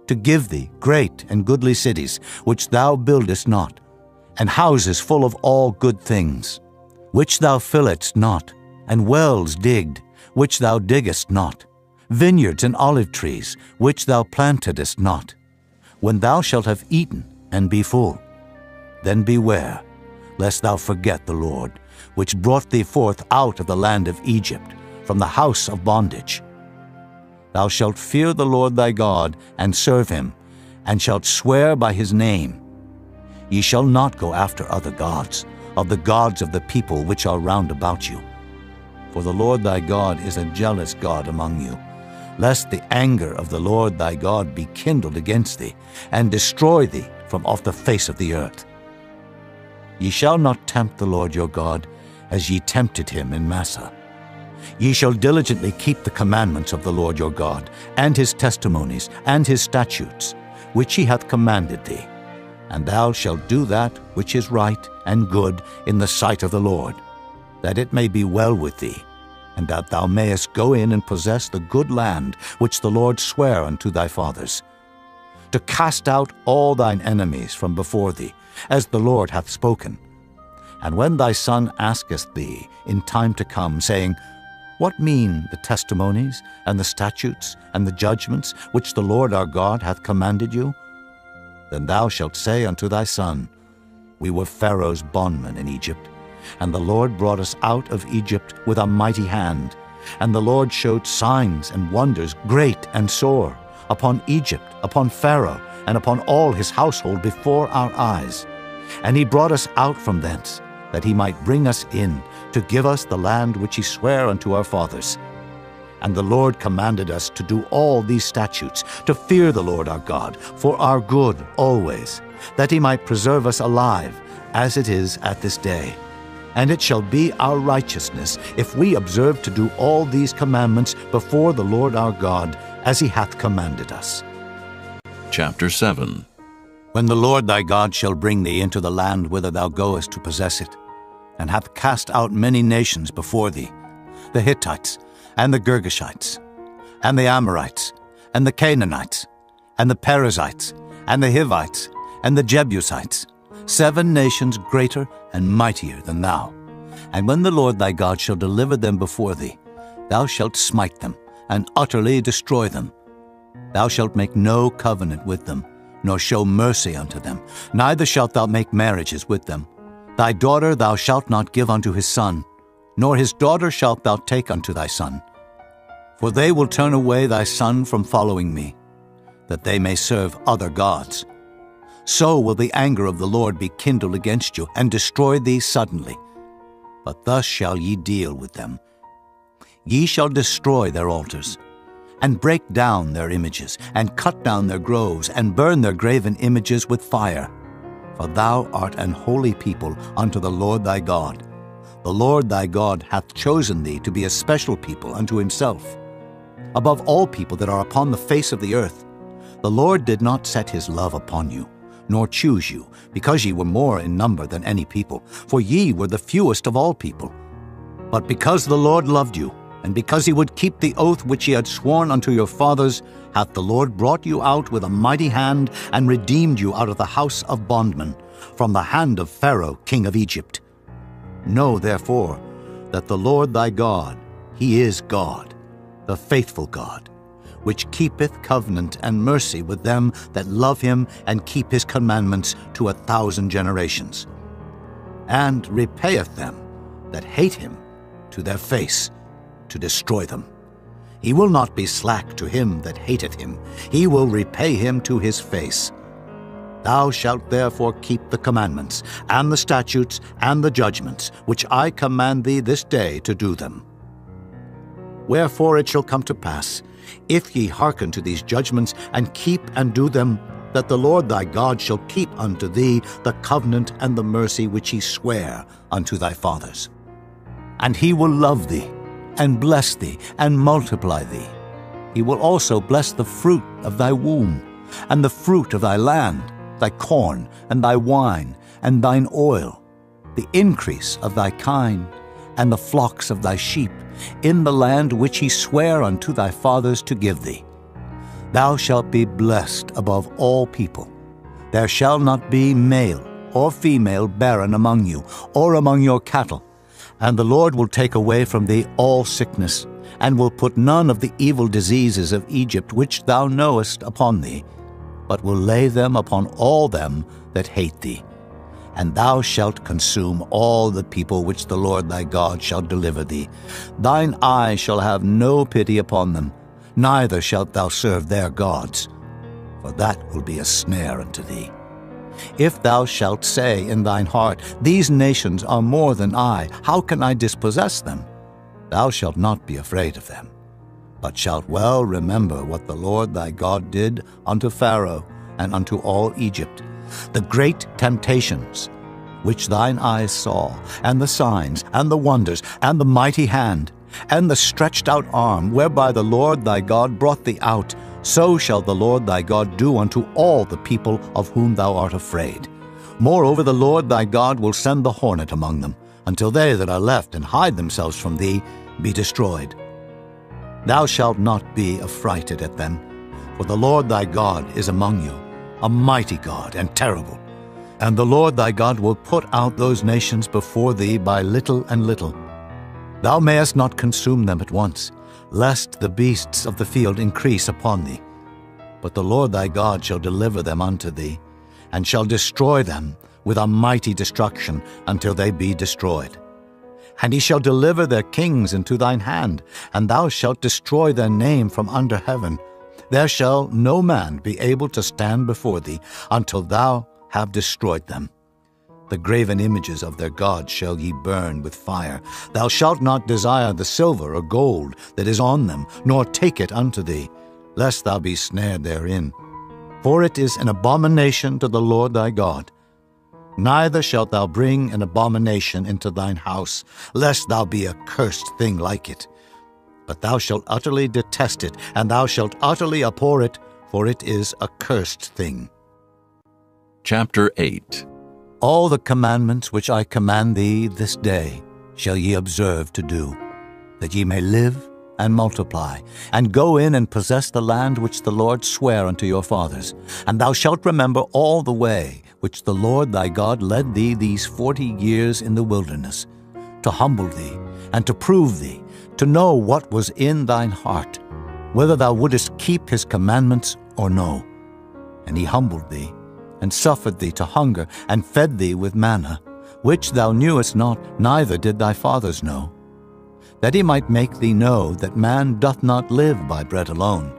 to give thee great and goodly cities, which thou buildest not, and houses full of all good things, which thou filledst not, and wells digged, which thou diggest not, vineyards and olive trees, which thou plantedest not. When thou shalt have eaten and be full, then beware, lest thou forget the Lord, which brought thee forth out of the land of Egypt, from the house of bondage. Thou shalt fear the Lord thy God, and serve him, and shalt swear by his name. Ye shall not go after other gods, of the gods of the people which are round about you. For the Lord thy God is a jealous God among you, lest the anger of the Lord thy God be kindled against thee, and destroy thee from off the face of the earth. Ye shall not tempt the Lord your God, as ye tempted him in Massah. Ye shall diligently keep the commandments of the Lord your God, and his testimonies, and his statutes, which he hath commanded thee. And thou shalt do that which is right and good in the sight of the Lord, that it may be well with thee, and that thou mayest go in and possess the good land which the Lord sware unto thy fathers, to cast out all thine enemies from before thee, as the Lord hath spoken. And when thy son asketh thee in time to come, saying, What mean the testimonies, and the statutes, and the judgments, which the Lord our God hath commanded you? Then thou shalt say unto thy son, We were Pharaoh's bondmen in Egypt, and the Lord brought us out of Egypt with a mighty hand. And the Lord showed signs and wonders great and sore upon Egypt, upon Pharaoh, and upon all his household before our eyes. And he brought us out from thence, that he might bring us in, to give us the land which he sware unto our fathers. And the Lord commanded us to do all these statutes, to fear the Lord our God, for our good always, that he might preserve us alive, as it is at this day. And it shall be our righteousness, if we observe to do all these commandments before the Lord our God, as he hath commanded us. Chapter 7. When the Lord thy God shall bring thee into the land whither thou goest to possess it, and hath cast out many nations before thee, the Hittites, and the Girgashites, and the Amorites, and the Canaanites, and the Perizzites, and the Hivites, and the Jebusites, 7 nations greater and mightier than thou. And when the Lord thy God shall deliver them before thee, thou shalt smite them, and utterly destroy them. Thou shalt make no covenant with them, nor show mercy unto them, neither shalt thou make marriages with them. Thy daughter thou shalt not give unto his son, nor his daughter shalt thou take unto thy son. For they will turn away thy son from following me, that they may serve other gods. So will the anger of the Lord be kindled against you, and destroy thee suddenly. But thus shall ye deal with them. Ye shall destroy their altars, and break down their images, and cut down their groves, and burn their graven images with fire. For thou art an holy people unto the Lord thy God. The Lord thy God hath chosen thee to be a special people unto himself, above all people that are upon the face of the earth. The Lord did not set his love upon you, nor choose you, because ye were more in number than any people, for ye were the fewest of all people. But because the Lord loved you, and because he would keep the oath which he had sworn unto your fathers, hath the Lord brought you out with a mighty hand, and redeemed you out of the house of bondmen, from the hand of Pharaoh king of Egypt. Know therefore that the Lord thy God, he is God, the faithful God, which keepeth covenant and mercy with them that love him and keep his commandments to 1,000 generations, and repayeth them that hate him to their face, to destroy them. He will not be slack to him that hateth him. He will repay him to his face. Thou shalt therefore keep the commandments, and the statutes, and the judgments, which I command thee this day to do them. Wherefore it shall come to pass, if ye hearken to these judgments, and keep and do them, that the Lord thy God shall keep unto thee the covenant and the mercy which he sware unto thy fathers. And he will love thee, and bless thee, and multiply thee. He will also bless the fruit of thy womb, and the fruit of thy land, thy corn, and thy wine, and thine oil, the increase of thy kine, and the flocks of thy sheep, in the land which he sware unto thy fathers to give thee. Thou shalt be blessed above all people. There shall not be male or female barren among you, or among your cattle. And the Lord will take away from thee all sickness, and will put none of the evil diseases of Egypt which thou knowest upon thee, but will lay them upon all them that hate thee. And thou shalt consume all the people which the Lord thy God shall deliver thee. Thine eye shall have no pity upon them, neither shalt thou serve their gods, for that will be a snare unto thee. If thou shalt say in thine heart, These nations are more than I, how can I dispossess them? Thou shalt not be afraid of them, but shalt well remember what the Lord thy God did unto Pharaoh and unto all Egypt, the great temptations which thine eyes saw, and the signs, and the wonders, and the mighty hand, and the stretched out arm, whereby the Lord thy God brought thee out, so shall the Lord thy God do unto all the people of whom thou art afraid. Moreover, the Lord thy God will send the hornet among them, until they that are left and hide themselves from thee be destroyed. Thou shalt not be affrighted at them, for the Lord thy God is among you, a mighty God and terrible. And the Lord thy God will put out those nations before thee by little and little. Thou mayest not consume them at once, lest the beasts of the field increase upon thee. But the Lord thy God shall deliver them unto thee, and shall destroy them with a mighty destruction until they be destroyed. And he shall deliver their kings into thine hand, and thou shalt destroy their name from under heaven. There shall no man be able to stand before thee until thou have destroyed them. The graven images of their gods shall ye burn with fire. Thou shalt not desire the silver or gold that is on them, nor take it unto thee, lest thou be snared therein. For it is an abomination to the Lord thy God. Neither shalt thou bring an abomination into thine house, lest thou be a cursed thing like it. But thou shalt utterly detest it, and thou shalt utterly abhor it, for it is a cursed thing. Chapter 8. All the commandments which I command thee this day shall ye observe to do, that ye may live and multiply, and go in and possess the land which the Lord sware unto your fathers. And thou shalt remember all the way which the Lord thy God led thee these 40 years in the wilderness, to humble thee, and to prove thee, to know what was in thine heart, whether thou wouldest keep his commandments or no. And he humbled thee, and suffered thee to hunger, and fed thee with manna, which thou knewest not, neither did thy fathers know, that he might make thee know that man doth not live by bread alone,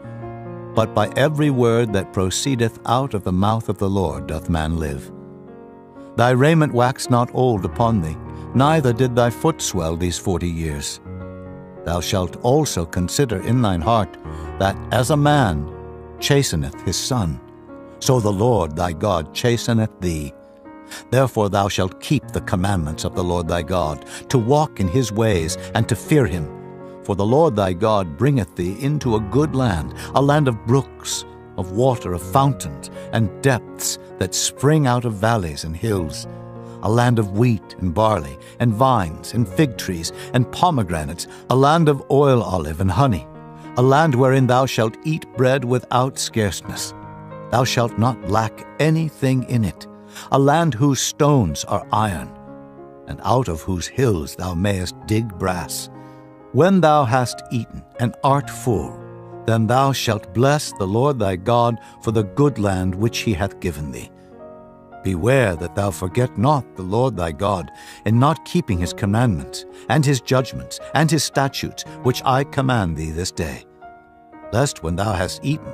but by every word that proceedeth out of the mouth of the Lord doth man live. Thy raiment waxed not old upon thee, neither did thy foot swell these 40 years. Thou shalt also consider in thine heart that as a man chasteneth his son, so the Lord thy God chasteneth thee. Therefore thou shalt keep the commandments of the Lord thy God, to walk in his ways, and to fear him. For the Lord thy God bringeth thee into a good land, a land of brooks, of water, of fountains, and depths that spring out of valleys and hills, a land of wheat and barley, and vines, and fig trees, and pomegranates, a land of oil olive and honey, a land wherein thou shalt eat bread without scarceness. Thou shalt not lack anything in it, a land whose stones are iron, and out of whose hills thou mayest dig brass. When thou hast eaten and art full, then thou shalt bless the Lord thy God for the good land which he hath given thee. Beware that thou forget not the Lord thy God in not keeping his commandments, and his judgments, and his statutes, which I command thee this day. Lest when thou hast eaten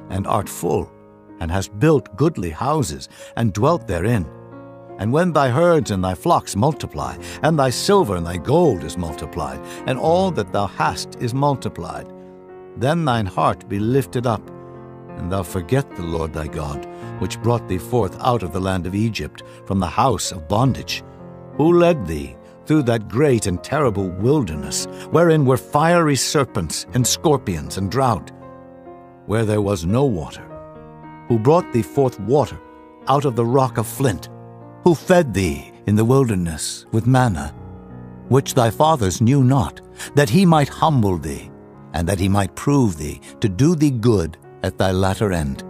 and art full, and hast built goodly houses, and dwelt therein, and when thy herds and thy flocks multiply, and thy silver and thy gold is multiplied, and all that thou hast is multiplied, then thine heart be lifted up, and thou forget the Lord thy God, which brought thee forth out of the land of Egypt, from the house of bondage, who led thee through that great and terrible wilderness, wherein were fiery serpents and scorpions and drought, where there was no water, who brought thee forth water out of the rock of flint, who fed thee in the wilderness with manna, which thy fathers knew not, that he might humble thee, and that he might prove thee, to do thee good at thy latter end.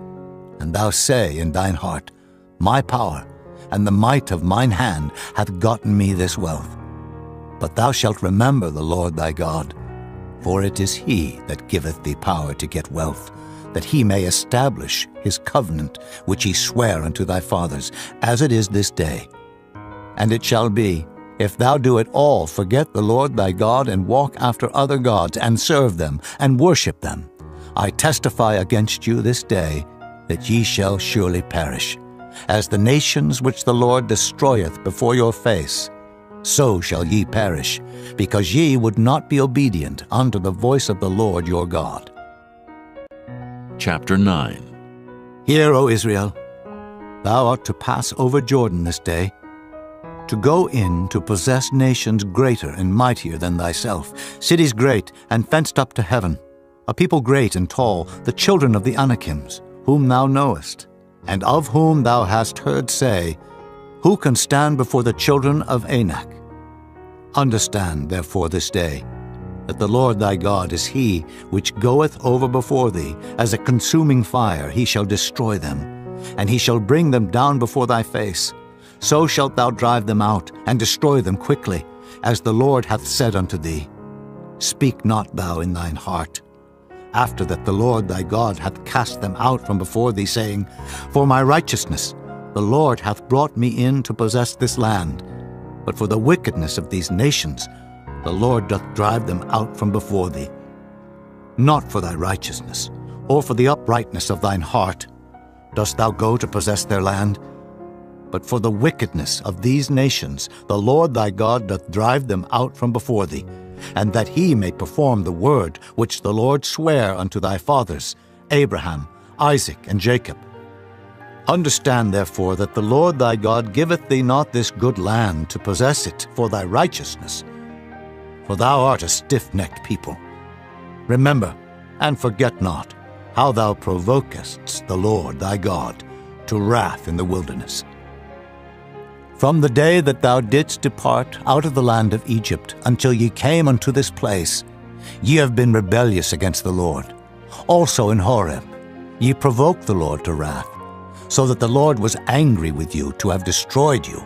And thou say in thine heart, My power and the might of mine hand hath gotten me this wealth. But thou shalt remember the Lord thy God, for it is he that giveth thee power to get wealth, that he may establish his covenant which he sware unto thy fathers, as it is this day. And it shall be, if thou do at all forget the Lord thy God, and walk after other gods, and serve them, and worship them, I testify against you this day that ye shall surely perish. As the nations which the Lord destroyeth before your face, so shall ye perish, because ye would not be obedient unto the voice of the Lord your God. Chapter 9. Hear, O Israel, Thou art to pass over Jordan this day, to go in to possess nations greater and mightier than thyself, cities great and fenced up to heaven, a people great and tall, the children of the Anakims, whom thou knowest, and of whom thou hast heard say, Who can stand before the children of Anak? Understand, therefore, this day, that the Lord thy God is he which goeth over before thee, as a consuming fire he shall destroy them, and he shall bring them down before thy face. So shalt thou drive them out, and destroy them quickly, as the Lord hath said unto thee. Speak not thou in thine heart, after that the Lord thy God hath cast them out from before thee, saying, For my righteousness the Lord hath brought me in to possess this land. But for the wickedness of these nations the Lord doth drive them out from before thee. Not for thy righteousness, or for the uprightness of thine heart, dost thou go to possess their land, but for the wickedness of these nations the Lord thy God doth drive them out from before thee, and that he may perform the word which the Lord sware unto thy fathers, Abraham, Isaac, and Jacob. Understand therefore that the Lord thy God giveth thee not this good land to possess it for thy righteousness, for thou art a stiff-necked people. Remember, and forget not, how thou provokest the Lord thy God to wrath in the wilderness. From the day that thou didst depart out of the land of Egypt until ye came unto this place, ye have been rebellious against the Lord. Also in Horeb ye provoked the Lord to wrath, so that the Lord was angry with you to have destroyed you.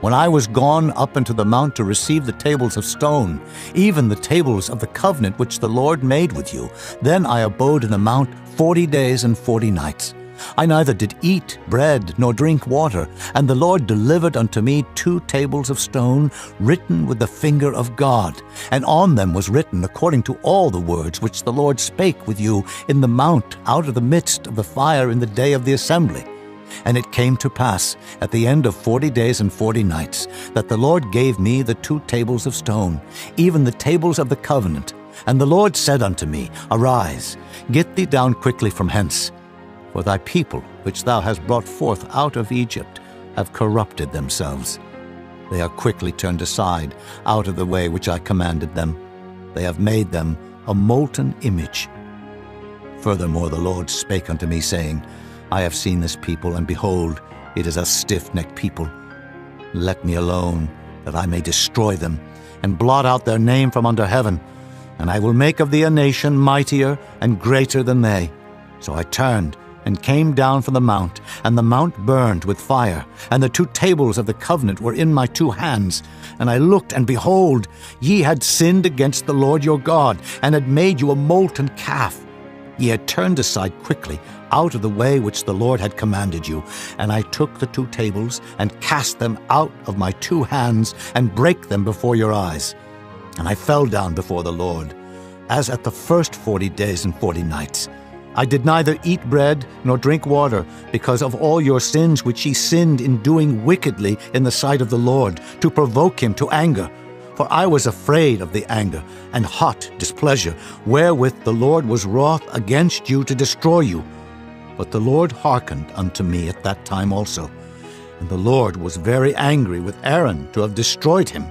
When I was gone up into the mount to receive the tables of stone, even the tables of the covenant which the Lord made with you, then I abode in the mount 40 days and 40 nights. I neither did eat bread nor drink water, and the Lord delivered unto me 2 tables of stone, written with the finger of God, and on them was written according to all the words which the Lord spake with you in the mount out of the midst of the fire in the day of the assembly. And it came to pass, at the end of 40 days and 40 nights, that the Lord gave me the 2 tables of stone, even the tables of the covenant. And the Lord said unto me, Arise, get thee down quickly from hence. For thy people, which thou hast brought forth out of Egypt, have corrupted themselves. They are quickly turned aside out of the way which I commanded them. They have made them a molten image. Furthermore the Lord spake unto me, saying, I have seen this people, and behold, it is a stiff-necked people. Let me alone, that I may destroy them, and blot out their name from under heaven. And I will make of thee a nation mightier and greater than they. So I turned, and came down from the mount, and the mount burned with fire, and the 2 tables of the covenant were in my 2 hands. And I looked, and behold, ye had sinned against the Lord your God, and had made you a molten calf. Ye had turned aside quickly out of the way which the Lord had commanded you. And I took the 2 tables, and cast them out of my 2 hands, and brake them before your eyes. And I fell down before the Lord, as at the first 40 days and 40 nights. I did neither eat bread nor drink water, because of all your sins which ye sinned in doing wickedly in the sight of the Lord, to provoke him to anger. For I was afraid of the anger and hot displeasure, wherewith the Lord was wroth against you to destroy you. But the Lord hearkened unto me at that time also. And the Lord was very angry with Aaron to have destroyed him.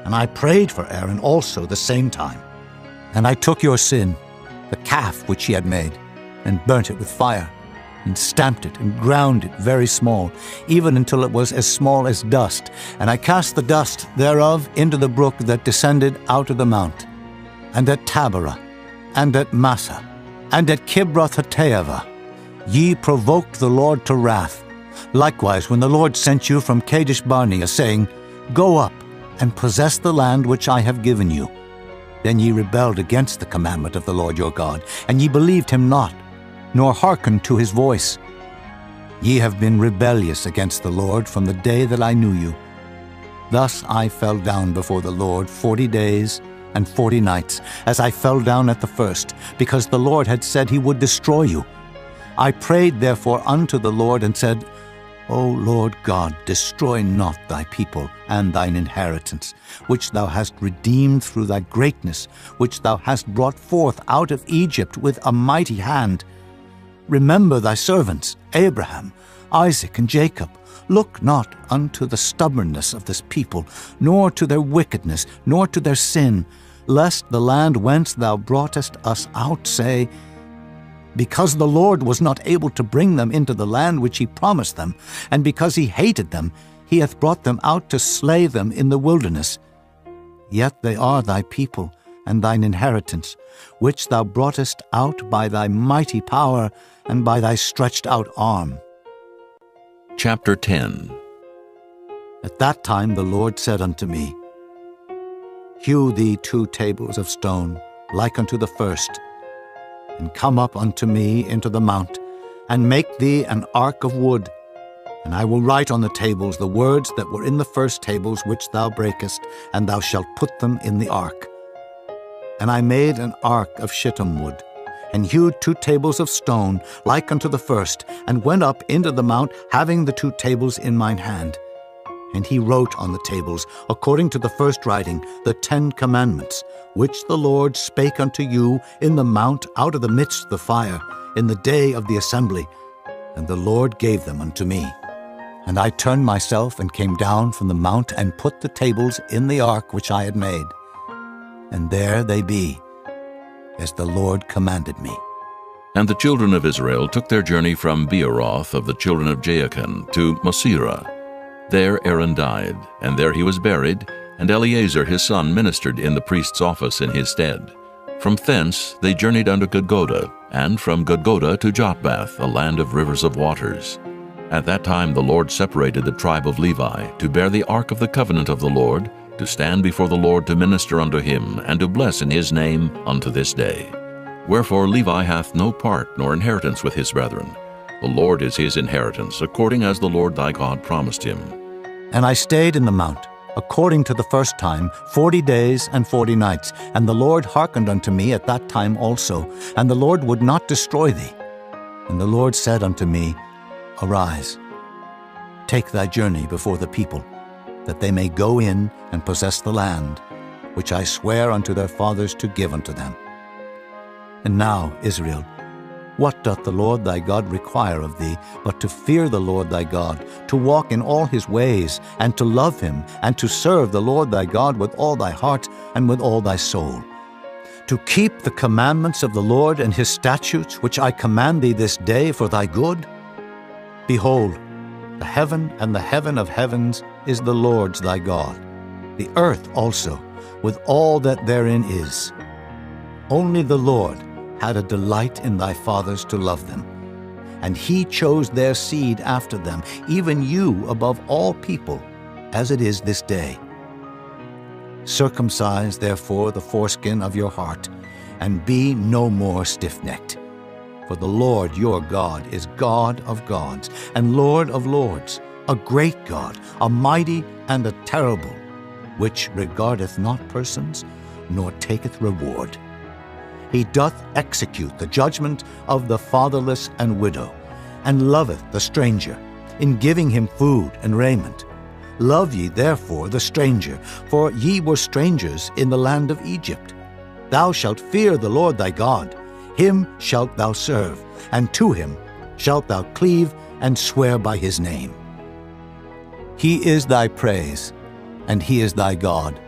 And I prayed for Aaron also the same time. And I took your sin, the calf which ye had made, and burnt it with fire, and stamped it, and ground it very small, even until it was as small as dust. And I cast the dust thereof into the brook that descended out of the mount. And at Taberah, and at Massa, and at Kibroth-hattaavah, ye provoked the Lord to wrath. Likewise, when the Lord sent you from Kadesh-barnea, saying, Go up, and possess the land which I have given you. Then ye rebelled against the commandment of the Lord your God, and ye believed him not, nor hearkened to his voice. Ye have been rebellious against the Lord from the day that I knew you. Thus I fell down before the Lord 40 days and 40 nights, as I fell down at the first, because the Lord had said he would destroy you. I prayed therefore unto the Lord, and said, O Lord God, destroy not thy people and thine inheritance, which thou hast redeemed through thy greatness, which thou hast brought forth out of Egypt with a mighty hand. Remember thy servants, Abraham, Isaac, and Jacob. Look not unto the stubbornness of this people, nor to their wickedness, nor to their sin, lest the land whence thou broughtest us out say, because the Lord was not able to bring them into the land which he promised them, and because he hated them, he hath brought them out to slay them in the wilderness. Yet they are thy people, and thine inheritance, which thou broughtest out by thy mighty power and by thy stretched out arm. Chapter 10. At that time the Lord said unto me, Hew thee 2 tables of stone, like unto the first, and come up unto me into the mount, and make thee an ark of wood. And I will write on the tables the words that were in the first tables which thou breakest, and thou shalt put them in the ark. And I made an ark of shittim wood, and hewed 2 tables of stone, like unto the first, and went up into the mount, having the 2 tables in mine hand. And he wrote on the tables, according to the first writing, the 10 commandments, which the Lord spake unto you in the mount out of the midst of the fire, in the day of the assembly. And the Lord gave them unto me. And I turned myself and came down from the mount, and put the tables in the ark which I had made. And there they be, as the Lord commanded me. And the children of Israel took their journey from Beeroth of the children of Jaakan to Mosera. There Aaron died, and there he was buried, and Eleazar his son ministered in the priest's office in his stead. From thence they journeyed unto Gudgoda, and from Gudgoda to Jotbath, a land of rivers of waters. At that time the Lord separated the tribe of Levi, to bear the ark of the covenant of the Lord, to stand before the Lord to minister unto him, and to bless in his name unto this day. Wherefore Levi hath no part nor inheritance with his brethren. The Lord is his inheritance, according as the Lord thy God promised him. And I stayed in the mount, according to the first time, 40 days and 40 nights. And the Lord hearkened unto me at that time also, and the Lord would not destroy thee. And the Lord said unto me, Arise, take thy journey before the people, that they may go in and possess the land, which I swear unto their fathers to give unto them. And now, Israel, what doth the Lord thy God require of thee, but to fear the Lord thy God, to walk in all his ways, and to love him, and to serve the Lord thy God with all thy heart and with all thy soul, to keep the commandments of the Lord and his statutes, which I command thee this day for thy good? Behold, the heaven and the heaven of heavens is the Lord's thy God, the earth also, with all that therein is. Only the Lord had a delight in thy fathers to love them, and he chose their seed after them, even you above all people, as it is this day. Circumcise therefore the foreskin of your heart, and be no more stiff-necked. For the Lord your God is God of gods, and Lord of lords, a great God, a mighty and a terrible, which regardeth not persons, nor taketh reward. He doth execute the judgment of the fatherless and widow, and loveth the stranger, in giving him food and raiment. Love ye therefore the stranger, for ye were strangers in the land of Egypt. Thou shalt fear the Lord thy God, him shalt thou serve, and to him shalt thou cleave and swear by his name. He is thy praise, and he is thy God,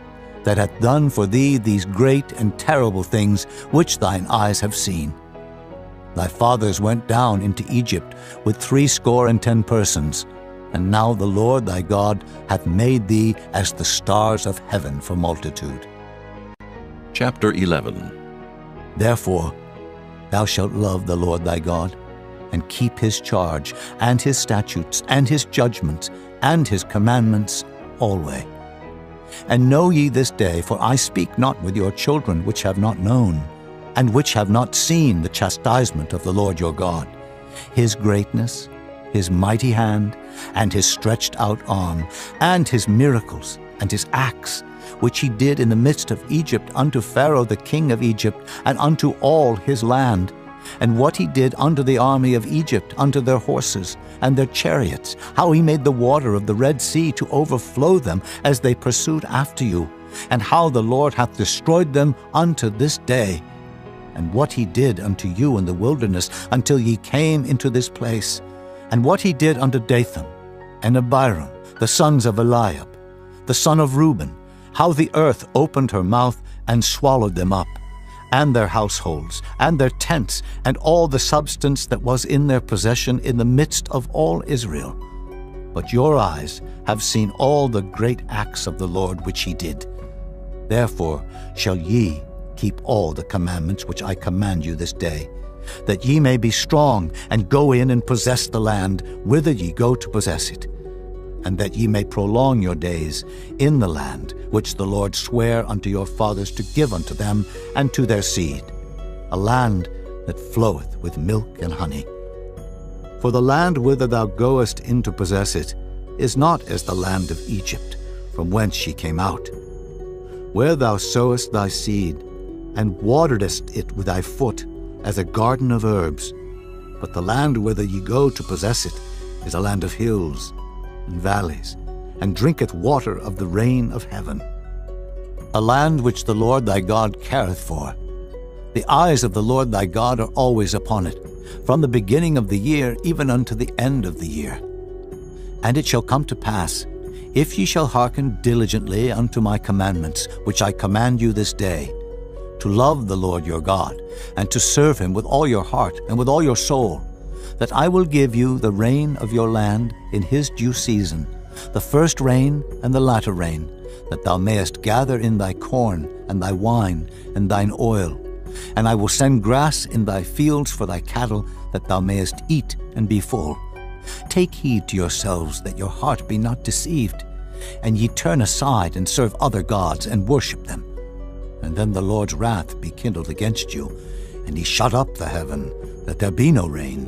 that hath done for thee these great and terrible things which thine eyes have seen. Thy fathers went down into Egypt with 70 persons, and now the Lord thy God hath made thee as the stars of heaven for multitude. Chapter 11. Therefore thou shalt love the Lord thy God, and keep his charge, and his statutes, and his judgments, and his commandments always. And know ye this day, for I speak not with your children which have not known, and which have not seen the chastisement of the Lord your God, his greatness, his mighty hand, and his stretched out arm, and his miracles, and his acts, which he did in the midst of Egypt unto Pharaoh the king of Egypt, and unto all his land, and what he did unto the army of Egypt, unto their horses and their chariots, how he made the water of the Red Sea to overflow them as they pursued after you, and how the Lord hath destroyed them unto this day. and what he did unto you in the wilderness until ye came into this place, and what he did unto Dathan and Abiram, the sons of Eliab, the son of Reuben, how the earth opened her mouth and swallowed them up, and their households, and their tents, and all the substance that was in their possession in the midst of all Israel. But your eyes have seen all the great acts of the Lord which he did. Therefore shall ye keep all the commandments which I command you this day, that ye may be strong, and go in and possess the land whither ye go to possess it, and that ye may prolong your days in the land which the Lord sware unto your fathers to give unto them and to their seed, a land that floweth with milk and honey. For the land whither thou goest in to possess it is not as the land of Egypt, from whence ye came out, where thou sowest thy seed, and wateredest it with thy foot, as a garden of herbs. But the land whither ye go to possess it is a land of hills and valleys, and drinketh water of the rain of heaven, a land which the Lord thy God careth for. The eyes of the Lord thy God are always upon it, from the beginning of the year even unto the end of the year. And it shall come to pass, if ye shall hearken diligently unto my commandments, which I command you this day, to love the Lord your God, and to serve him with all your heart and with all your soul, that I will give you the rain of your land in his due season, the first rain and the latter rain, that thou mayest gather in thy corn and thy wine and thine oil. And I will send grass in thy fields for thy cattle, that thou mayest eat and be full. Take heed to yourselves that your heart be not deceived, and ye turn aside and serve other gods and worship them. And then the Lord's wrath be kindled against you, and he shut up the heaven, that there be no rain,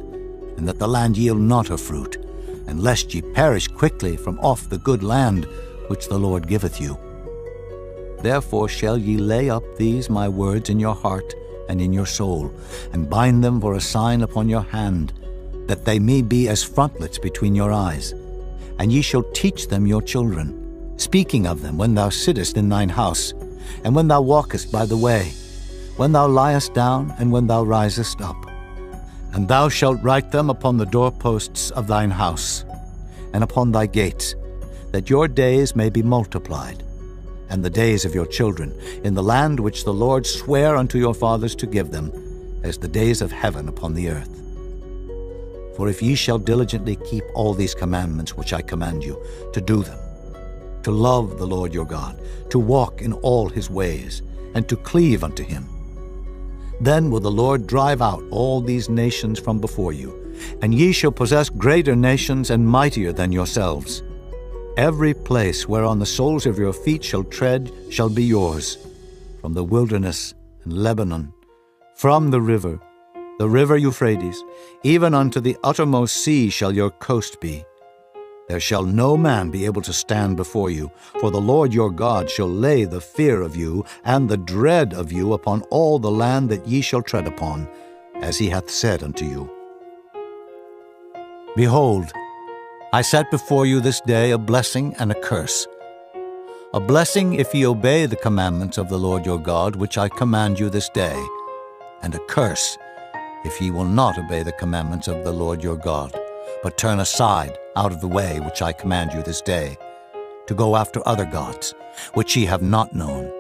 and that the land yield not her fruit, and lest ye perish quickly from off the good land which the Lord giveth you. Therefore shall ye lay up these my words in your heart and in your soul, and bind them for a sign upon your hand, that they may be as frontlets between your eyes. And ye shall teach them your children, speaking of them when thou sittest in thine house, and when thou walkest by the way, when thou liest down, and when thou risest up. And thou shalt write them upon the doorposts of thine house, and upon thy gates, that your days may be multiplied, and the days of your children, in the land which the Lord sware unto your fathers to give them, as the days of heaven upon the earth. For if ye shall diligently keep all these commandments which I command you, to do them, to love the Lord your God, to walk in all his ways, and to cleave unto him, then will the Lord drive out all these nations from before you, and ye shall possess greater nations and mightier than yourselves. Every place whereon the soles of your feet shall tread shall be yours, from the wilderness and Lebanon, from the river Euphrates, even unto the uttermost sea shall your coast be. There shall no man be able to stand before you, for the Lord your God shall lay the fear of you and the dread of you upon all the land that ye shall tread upon, as he hath said unto you. Behold, I set before you this day a blessing and a curse. A blessing if ye obey the commandments of the Lord your God, which I command you this day, and a curse if ye will not obey the commandments of the Lord your God, but turn aside out of the way which I command you this day, to go after other gods, which ye have not known.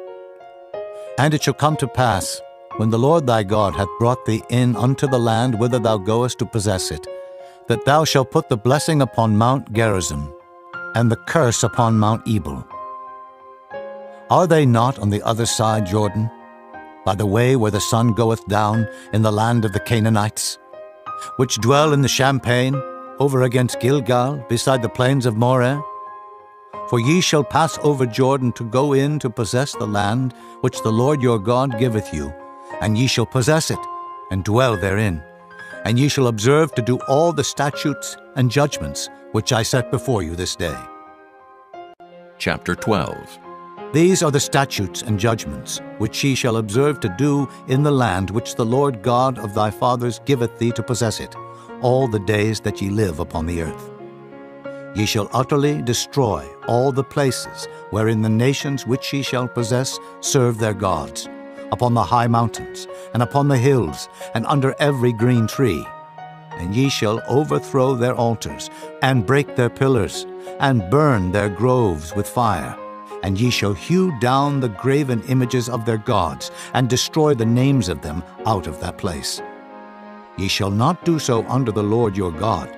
And it shall come to pass, when the Lord thy God hath brought thee in unto the land whither thou goest to possess it, that thou shalt put the blessing upon Mount Gerizim, and the curse upon Mount Ebal. Are they not on the other side Jordan, by the way where the sun goeth down, in the land of the Canaanites, which dwell in the champaign, over against Gilgal, beside the plains of Moreh? For ye shall pass over Jordan to go in to possess the land which the Lord your God giveth you, and ye shall possess it, and dwell therein. And ye shall observe to do all the statutes and judgments which I set before you this day. Chapter 12. These are the statutes and judgments which ye shall observe to do in the land which the Lord God of thy fathers giveth thee to possess it, all the days that ye live upon the earth. Ye shall utterly destroy all the places wherein the nations which ye shall possess serve their gods, upon the high mountains, and upon the hills, and under every green tree. And ye shall overthrow their altars, and break their pillars, and burn their groves with fire. And ye shall hew down the graven images of their gods, and destroy the names of them out of that place. Ye shall not do so unto the Lord your God,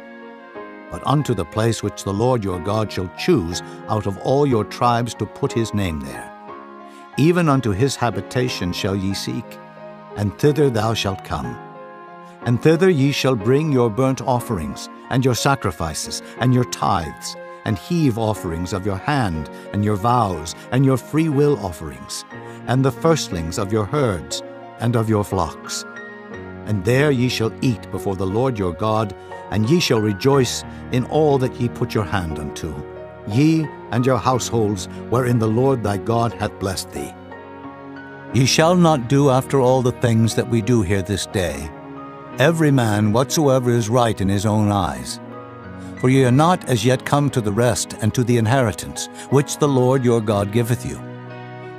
but unto the place which the Lord your God shall choose out of all your tribes to put his name there. Even unto his habitation shall ye seek, and thither thou shalt come. And thither ye shall bring your burnt offerings, and your sacrifices, and your tithes, and heave offerings of your hand, and your vows, and your freewill offerings, and the firstlings of your herds, and of your flocks. And there ye shall eat before the Lord your God, and ye shall rejoice in all that ye put your hand unto, ye and your households, wherein the Lord thy God hath blessed thee. Ye shall not do after all the things that we do here this day, every man whatsoever is right in his own eyes. For ye are not as yet come to the rest and to the inheritance, which the Lord your God giveth you.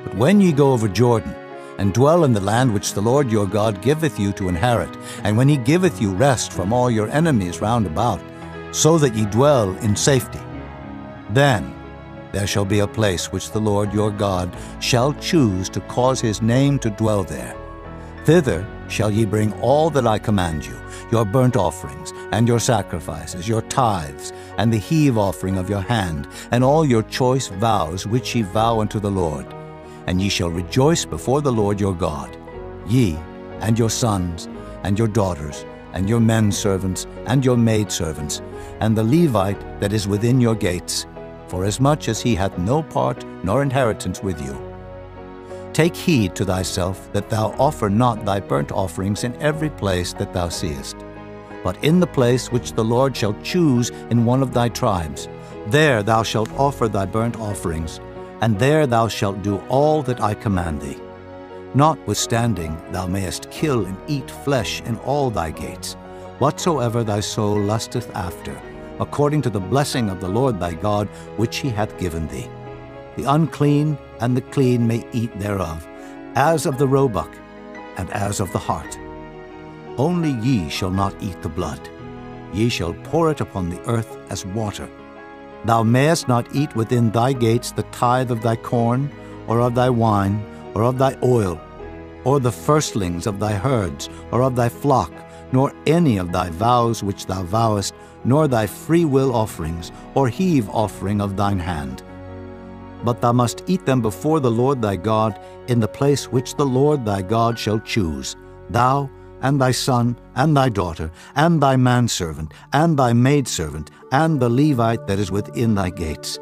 But when ye go over Jordan, and dwell in the land which the Lord your God giveth you to inherit, and when he giveth you rest from all your enemies round about, so that ye dwell in safety, then there shall be a place which the Lord your God shall choose to cause his name to dwell there. Thither shall ye bring all that I command you, your burnt offerings, and your sacrifices, your tithes, and the heave offering of your hand, and all your choice vows which ye vow unto the Lord. And ye shall rejoice before the Lord your God, ye, and your sons, and your daughters, and your men servants, and your maidservants, and the Levite that is within your gates, forasmuch as he hath no part nor inheritance with you. Take heed to thyself that thou offer not thy burnt offerings in every place that thou seest, but in the place which the Lord shall choose in one of thy tribes, there thou shalt offer thy burnt offerings, and there thou shalt do all that I command thee. Notwithstanding, thou mayest kill and eat flesh in all thy gates, whatsoever thy soul lusteth after, according to the blessing of the Lord thy God, which he hath given thee. The unclean and the clean may eat thereof, as of the roebuck, and as of the hart. Only ye shall not eat the blood. Ye shall pour it upon the earth as water. Thou mayest not eat within thy gates the tithe of thy corn, or of thy wine, or of thy oil, or the firstlings of thy herds, or of thy flock, nor any of thy vows which thou vowest, nor thy freewill offerings, or heave offering of thine hand. But thou must eat them before the Lord thy God in the place which the Lord thy God shall choose, thou, and thy son, and thy daughter, and thy manservant, and thy maidservant, and the Levite that is within thy gates.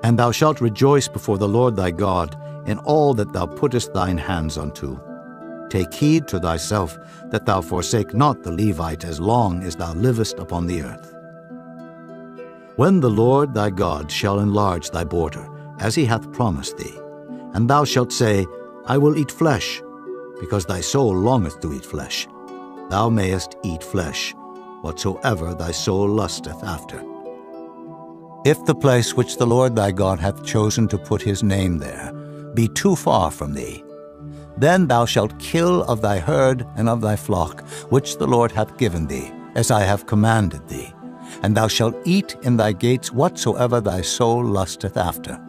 And thou shalt rejoice before the Lord thy God in all that thou puttest thine hands unto. Take heed to thyself that thou forsake not the Levite as long as thou livest upon the earth. When the Lord thy God shall enlarge thy border, as he hath promised thee, and thou shalt say, I will eat flesh, because thy soul longeth to eat flesh, thou mayest eat flesh, whatsoever thy soul lusteth after. If the place which the Lord thy God hath chosen to put his name there be too far from thee, then thou shalt kill of thy herd and of thy flock, which the Lord hath given thee, as I have commanded thee, and thou shalt eat in thy gates whatsoever thy soul lusteth after.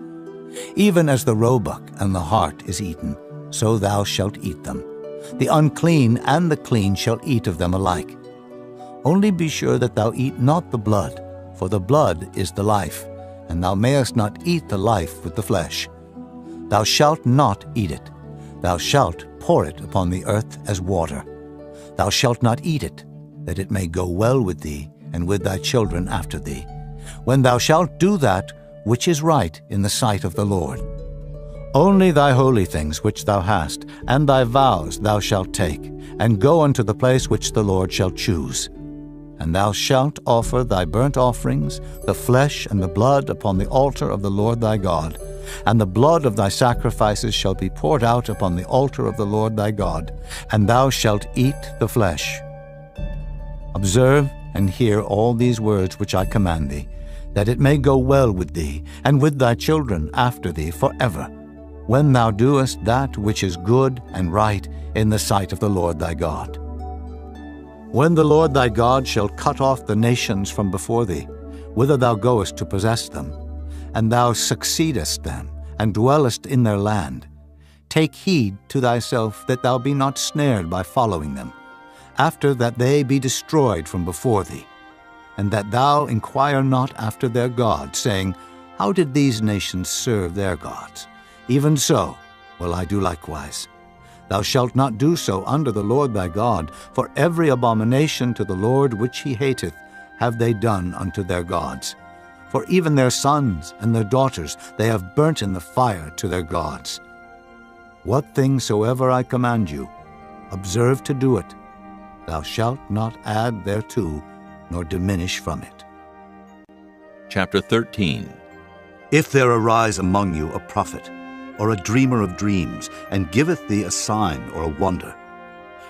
Even as the roebuck and the hart is eaten, so thou shalt eat them. The unclean and the clean shall eat of them alike. Only be sure that thou eat not the blood, for the blood is the life, and thou mayest not eat the life with the flesh. Thou shalt not eat it. Thou shalt pour it upon the earth as water. Thou shalt not eat it, that it may go well with thee and with thy children after thee, when thou shalt do that which is right in the sight of the Lord. Only thy holy things which thou hast, and thy vows thou shalt take, and go unto the place which the Lord shall choose. And thou shalt offer thy burnt offerings, the flesh and the blood upon the altar of the Lord thy God, and the blood of thy sacrifices shall be poured out upon the altar of the Lord thy God, and thou shalt eat the flesh. Observe and hear all these words which I command thee, that it may go well with thee, and with thy children after thee forever, when thou doest that which is good and right in the sight of the Lord thy God. When the Lord thy God shall cut off the nations from before thee, whither thou goest to possess them, and thou succeedest them, and dwellest in their land, take heed to thyself that thou be not snared by following them, after that they be destroyed from before thee, and that thou inquire not after their gods, saying, How did these nations serve their gods? Even so will I do likewise. Thou shalt not do so unto the Lord thy God, for every abomination to the Lord which he hateth have they done unto their gods. For even their sons and their daughters they have burnt in the fire to their gods. What thing soever I command you, observe to do it. Thou shalt not add thereto, nor diminish from it. Chapter 13. If there arise among you a prophet, or a dreamer of dreams, and giveth thee a sign or a wonder,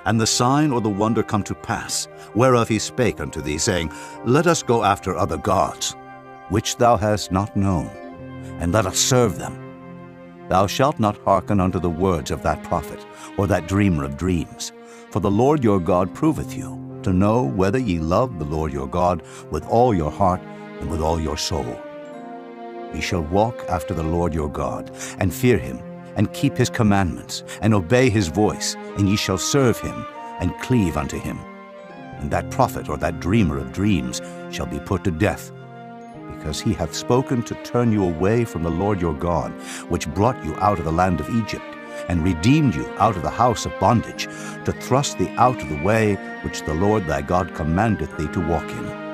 and the sign or the wonder come to pass, whereof he spake unto thee, saying, Let us go after other gods, which thou hast not known, and let us serve them. Thou shalt not hearken unto the words of that prophet, or that dreamer of dreams. For the Lord your God proveth you, to know whether ye love the Lord your God with all your heart and with all your soul. Ye shall walk after the Lord your God, and fear him, and keep his commandments, and obey his voice, and ye shall serve him, and cleave unto him. And that prophet or that dreamer of dreams shall be put to death, because he hath spoken to turn you away from the Lord your God, which brought you out of the land of Egypt, and redeemed you out of the house of bondage, to thrust thee out of the way which the Lord thy God commandeth thee to walk in.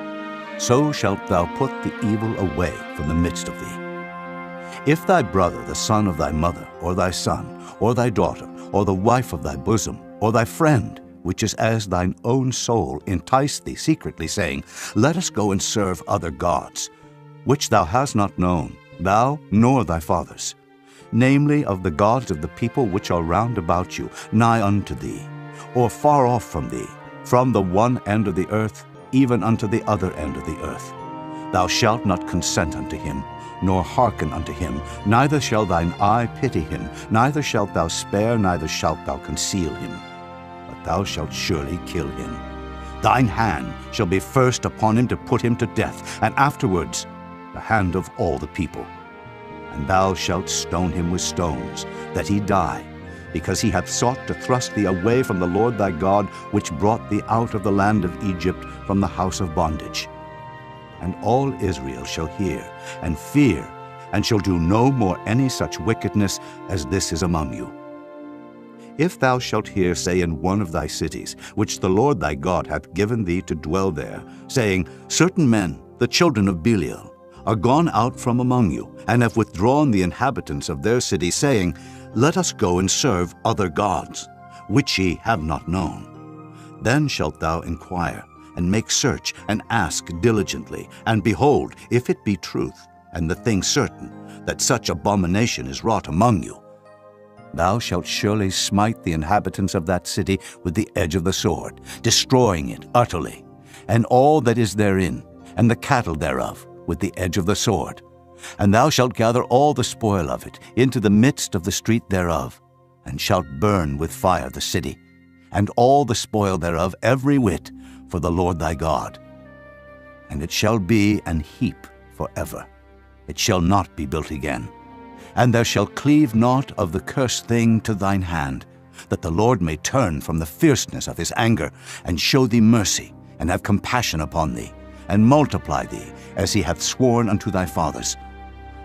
So shalt thou put the evil away from the midst of thee. If thy brother, the son of thy mother, or thy son, or thy daughter, or the wife of thy bosom, or thy friend, which is as thine own soul, entice thee secretly, saying, Let us go and serve other gods, which thou hast not known, thou nor thy fathers, namely of the gods of the people which are round about you, nigh unto thee, or far off from thee, from the one end of the earth even unto the other end of the earth. Thou shalt not consent unto him, nor hearken unto him, neither shall thine eye pity him, neither shalt thou spare, neither shalt thou conceal him, but thou shalt surely kill him. Thine hand shall be first upon him to put him to death, and afterwards the hand of all the people. And thou shalt stone him with stones, that he die, because he hath sought to thrust thee away from the Lord thy God, which brought thee out of the land of Egypt from the house of bondage. And all Israel shall hear and fear, and shall do no more any such wickedness as this is among you. If thou shalt hear say in one of thy cities, which the Lord thy God hath given thee to dwell there, saying, Certain men, the children of Belial, are gone out from among you, and have withdrawn the inhabitants of their city, saying, Let us go and serve other gods, which ye have not known. Then shalt thou inquire, and make search, and ask diligently, and behold, if it be truth, and the thing certain, that such abomination is wrought among you, thou shalt surely smite the inhabitants of that city with the edge of the sword, destroying it utterly, and all that is therein, and the cattle thereof, with the edge of the sword. And thou shalt gather all the spoil of it into the midst of the street thereof, and shalt burn with fire the city, and all the spoil thereof every whit, for the Lord thy God. And it shall be an heap forever. It shall not be built again. And there shall cleave naught of the cursed thing to thine hand, that the Lord may turn from the fierceness of his anger, and show thee mercy, and have compassion upon thee, and multiply thee, as he hath sworn unto thy fathers,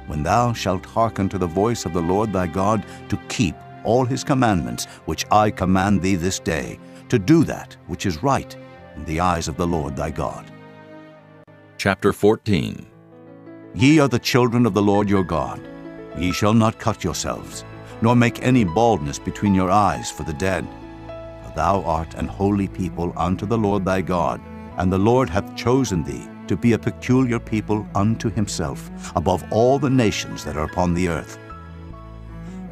when thou shalt hearken to the voice of the Lord thy God, to keep all his commandments which I command thee this day, to do that which is right in the eyes of the Lord thy God. Chapter 14. Ye are the children of the Lord your God. Ye shall not cut yourselves, nor make any baldness between your eyes for the dead. For thou art an holy people unto the Lord thy God, and the Lord hath chosen thee to be a peculiar people unto himself, above all the nations that are upon the earth.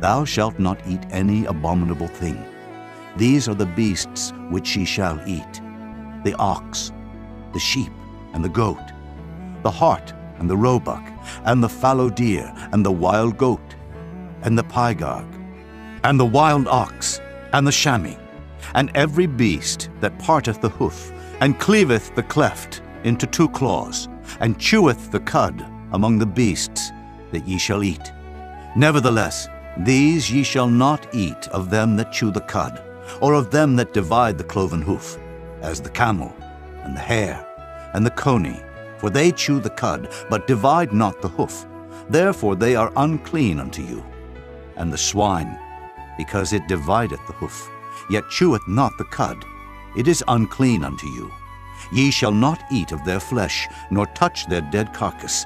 Thou shalt not eat any abominable thing. These are the beasts which ye shall eat: the ox, the sheep, and the goat, the hart, and the roebuck, and the fallow deer, and the wild goat, and the pygarg, and the wild ox, and the chamois, and every beast that parteth the hoof, and cleaveth the cleft into 2 claws, and cheweth the cud among the beasts that ye shall eat. Nevertheless, these ye shall not eat of them that chew the cud, or of them that divide the cloven hoof, as the camel, and the hare, and the coney, for they chew the cud, but divide not the hoof. Therefore they are unclean unto you. And the swine, because it divideth the hoof, yet cheweth not the cud, it is unclean unto you. Ye shall not eat of their flesh, nor touch their dead carcass.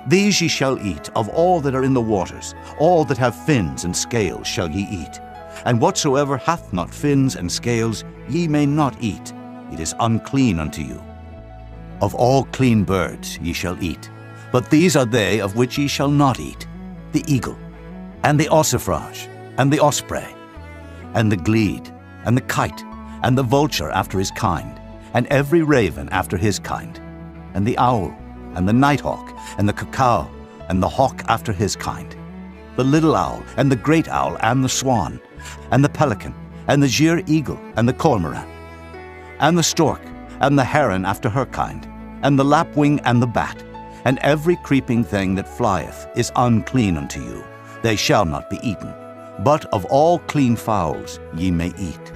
These ye shall eat of all that are in the waters, all that have fins and scales shall ye eat. And whatsoever hath not fins and scales ye may not eat, it is unclean unto you. Of all clean birds ye shall eat, but these are they of which ye shall not eat: the eagle, and the ossifrage, and the osprey, and the glede, and the kite, and the vulture after his kind, and every raven after his kind, and the owl, and the nighthawk, and the cuckoo, and the hawk after his kind, the little owl, and the great owl, and the swan, and the pelican, and the gier eagle, and the cormorant, and the stork, and the heron after her kind, and the lapwing, and the bat, and every creeping thing that flieth is unclean unto you. They shall not be eaten. But of all clean fowls ye may eat.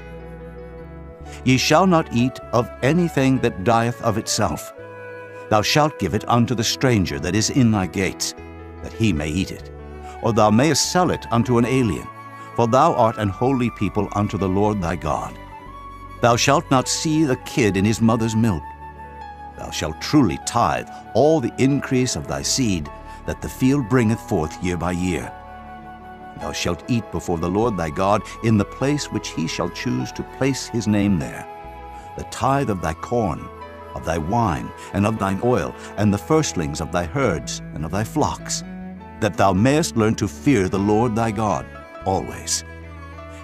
Ye shall not eat of anything that dieth of itself. Thou shalt give it unto the stranger that is in thy gates, that he may eat it. Or thou mayest sell it unto an alien, for thou art an holy people unto the Lord thy God. Thou shalt not see the kid in his mother's milk. Thou shalt truly tithe all the increase of thy seed that the field bringeth forth year by year. Thou shalt eat before the Lord thy God in the place which he shall choose to place his name there. The tithe of thy corn, of thy wine, and of thine oil, and the firstlings of thy herds and of thy flocks, that thou mayest learn to fear the Lord thy God always.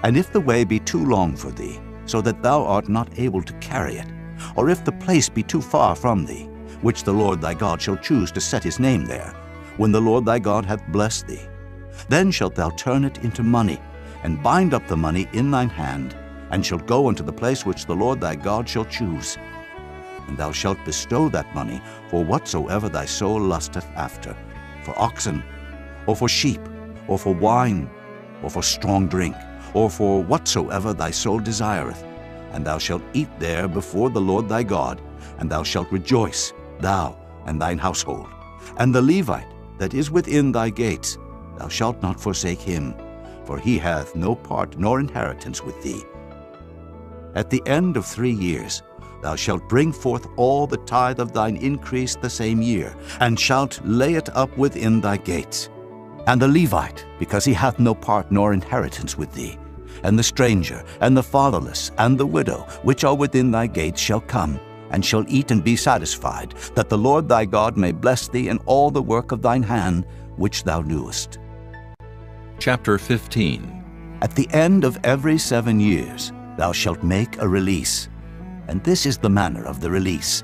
And if the way be too long for thee, so that thou art not able to carry it, or if the place be too far from thee, which the Lord thy God shall choose to set his name there, when the Lord thy God hath blessed thee, then shalt thou turn it into money, and bind up the money in thine hand, and shalt go unto the place which the Lord thy God shall choose. And thou shalt bestow that money for whatsoever thy soul lusteth after, for oxen, or for sheep, or for wine, or for strong drink, or for whatsoever thy soul desireth. And thou shalt eat there before the Lord thy God, and thou shalt rejoice, thou and thine household. And the Levite that is within thy gates, thou shalt not forsake him, for he hath no part nor inheritance with thee. At the end of 3 years thou shalt bring forth all the tithe of thine increase the same year, and shalt lay it up within thy gates. And the Levite, because he hath no part nor inheritance with thee, and the stranger, and the fatherless, and the widow, which are within thy gates, shall come, and shall eat and be satisfied, that the Lord thy God may bless thee in all the work of thine hand, which thou doest. Chapter 15. At the end of every 7 years thou shalt make a release, and this is the manner of the release.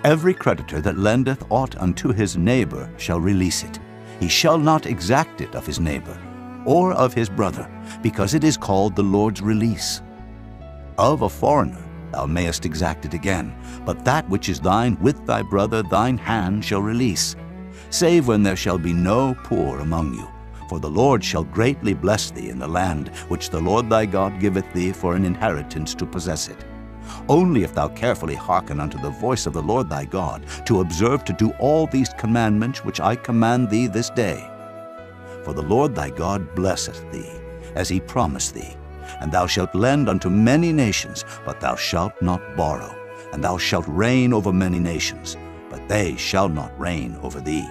Every creditor that lendeth aught unto his neighbor shall release it. He shall not exact it of his neighbor, or of his brother, because it is called the Lord's release. Of a foreigner thou mayest exact it again, but that which is thine with thy brother thine hand shall release, save when there shall be no poor among you. For the Lord shall greatly bless thee in the land which the Lord thy God giveth thee for an inheritance to possess it. Only if thou carefully hearken unto the voice of the Lord thy God, to observe to do all these commandments which I command thee this day. For the Lord thy God blesseth thee, as he promised thee. And thou shalt lend unto many nations, but thou shalt not borrow. And thou shalt reign over many nations, but they shall not reign over thee.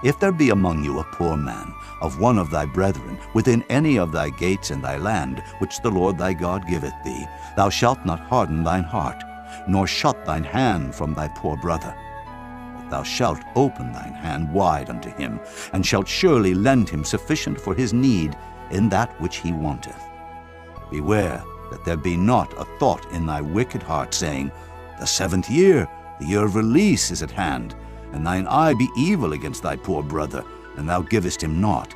If there be among you a poor man, of one of thy brethren, within any of thy gates in thy land, which the Lord thy God giveth thee, thou shalt not harden thine heart, nor shut thine hand from thy poor brother. But thou shalt open thine hand wide unto him, and shalt surely lend him sufficient for his need in that which he wanteth. Beware that there be not a thought in thy wicked heart, saying, The 7th year, the year of release, is at hand, and thine eye be evil against thy poor brother, and thou givest him naught,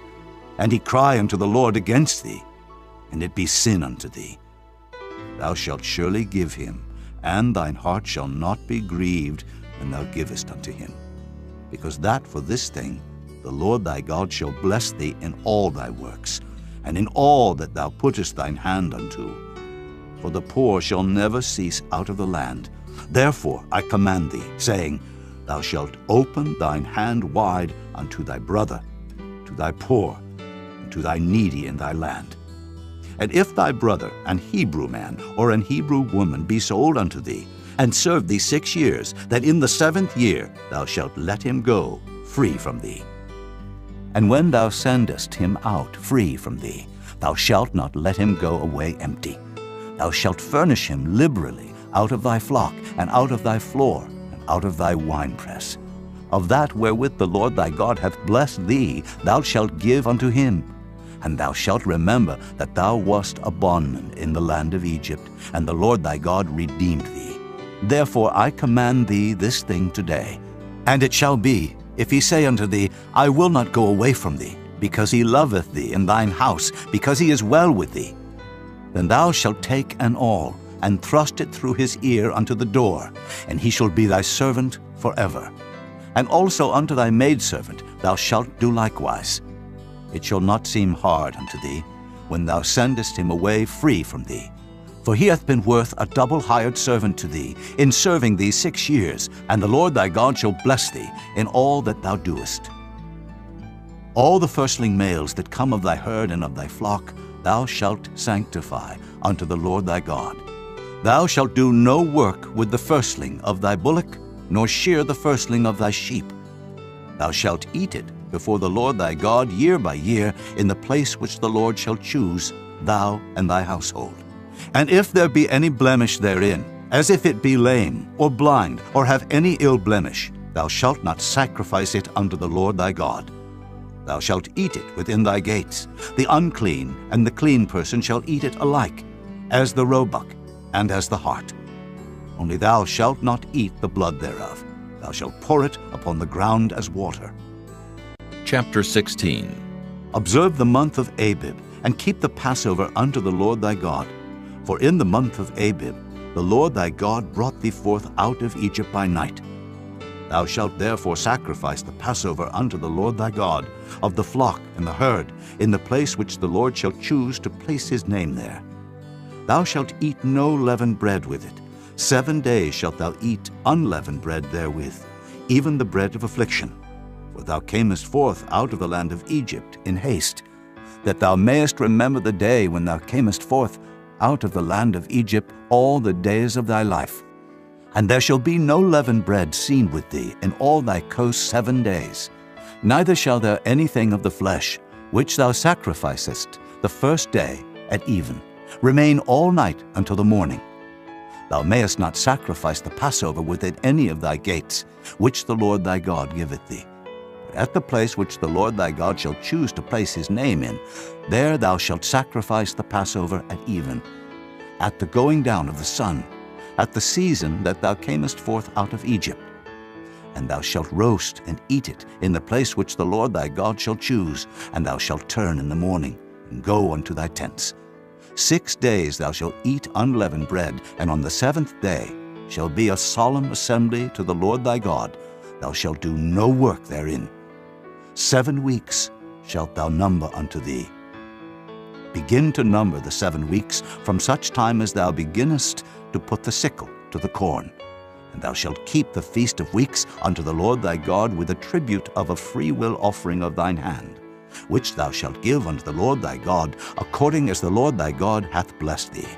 and he cry unto the Lord against thee, and it be sin unto thee, thou shalt surely give him, and thine heart shall not be grieved when thou givest unto him. Because that for this thing the Lord thy God shall bless thee in all thy works, and in all that thou puttest thine hand unto. For the poor shall never cease out of the land. Therefore I command thee, saying, Thou shalt open thine hand wide unto thy brother, to thy poor, and to thy needy in thy land. And if thy brother, an Hebrew man or an Hebrew woman, be sold unto thee, and serve thee 6 years, that in the 7th year thou shalt let him go free from thee. And when thou sendest him out free from thee, thou shalt not let him go away empty. Thou shalt furnish him liberally out of thy flock, and out of thy floor, and out of thy winepress. Of that wherewith the Lord thy God hath blessed thee, thou shalt give unto him. And thou shalt remember that thou wast a bondman in the land of Egypt, and the Lord thy God redeemed thee. Therefore I command thee this thing today. And it shall be, if he say unto thee, I will not go away from thee, because he loveth thee in thine house, because he is well with thee, then thou shalt take an awl, and thrust it through his ear unto the door, and he shall be thy servant forever. And also unto thy maidservant thou shalt do likewise. It shall not seem hard unto thee, when thou sendest him away free from thee. For he hath been worth a double hired servant to thee, in serving thee 6 years, and the Lord thy God shall bless thee in all that thou doest. All the firstling males that come of thy herd and of thy flock thou shalt sanctify unto the Lord thy God. Thou shalt do no work with the firstling of thy bullock, nor shear the firstling of thy sheep. Thou shalt eat it before the Lord thy God year by year in the place which the Lord shall choose, thou and thy household. And if there be any blemish therein, as if it be lame, or blind, or have any ill blemish, thou shalt not sacrifice it unto the Lord thy God. Thou shalt eat it within thy gates. The unclean and the clean person shall eat it alike, as the roebuck and as the hart. Only thou shalt not eat the blood thereof. Thou shalt pour it upon the ground as water. Chapter 16. Observe the month of Abib, and keep the Passover unto the Lord thy God. For in the month of Abib the Lord thy God brought thee forth out of Egypt by night. Thou shalt therefore sacrifice the Passover unto the Lord thy God, of the flock and the herd, in the place which the Lord shall choose to place his name there. Thou shalt eat no leavened bread with it. 7 days shalt thou eat unleavened bread therewith, even the bread of affliction. For thou camest forth out of the land of Egypt in haste, that thou mayest remember the day when thou camest forth out of the land of Egypt all the days of thy life. And there shall be no leavened bread seen with thee in all thy coasts 7 days. Neither shall there anything of the flesh, which thou sacrificest the first day at even, remain all night until the morning. Thou mayest not sacrifice the Passover within any of thy gates, which the Lord thy God giveth thee. But at the place which the Lord thy God shall choose to place his name in, there thou shalt sacrifice the Passover at even, at the going down of the sun, at the season that thou camest forth out of Egypt. And thou shalt roast and eat it in the place which the Lord thy God shall choose, and thou shalt turn in the morning, and go unto thy tents. 6 days thou shalt eat unleavened bread, and on the 7th day shall be a solemn assembly to the Lord thy God. Thou shalt do no work therein. 7 weeks shalt thou number unto thee. Begin to number the 7 weeks from such time as thou beginnest to put the sickle to the corn. And thou shalt keep the feast of weeks unto the Lord thy God with a tribute of a freewill offering of thine hand, which thou shalt give unto the Lord thy God, according as the Lord thy God hath blessed thee.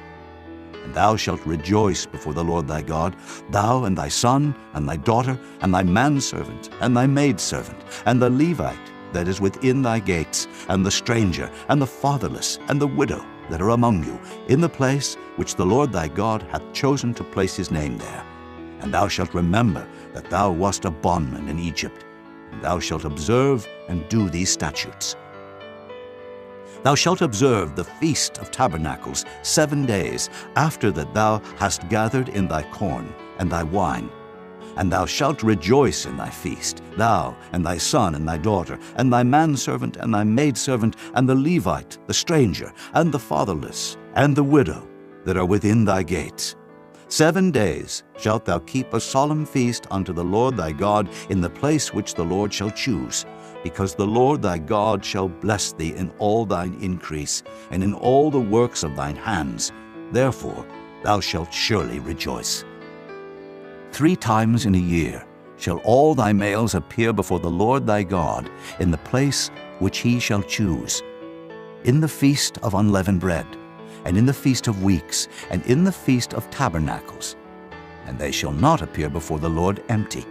And thou shalt rejoice before the Lord thy God, thou and thy son, and thy daughter, and thy manservant, and thy maidservant, and the Levite that is within thy gates, and the stranger, and the fatherless, and the widow that are among you, in the place which the Lord thy God hath chosen to place his name there. And thou shalt remember that thou wast a bondman in Egypt, and thou shalt observe and do these statutes. Thou shalt observe the Feast of Tabernacles 7 days after that thou hast gathered in thy corn and thy wine. And thou shalt rejoice in thy feast, thou, and thy son, and thy daughter, and thy manservant, and thy maidservant, and the Levite, the stranger, and the fatherless, and the widow, that are within thy gates. 7 days shalt thou keep a solemn feast unto the Lord thy God in the place which the Lord shall choose, because the Lord thy God shall bless thee in all thine increase, and in all the works of thine hands. Therefore thou shalt surely rejoice. 3 times in a year shall all thy males appear before the Lord thy God in the place which he shall choose, in the feast of unleavened bread, and in the feast of weeks, and in the feast of tabernacles. And they shall not appear before the Lord empty.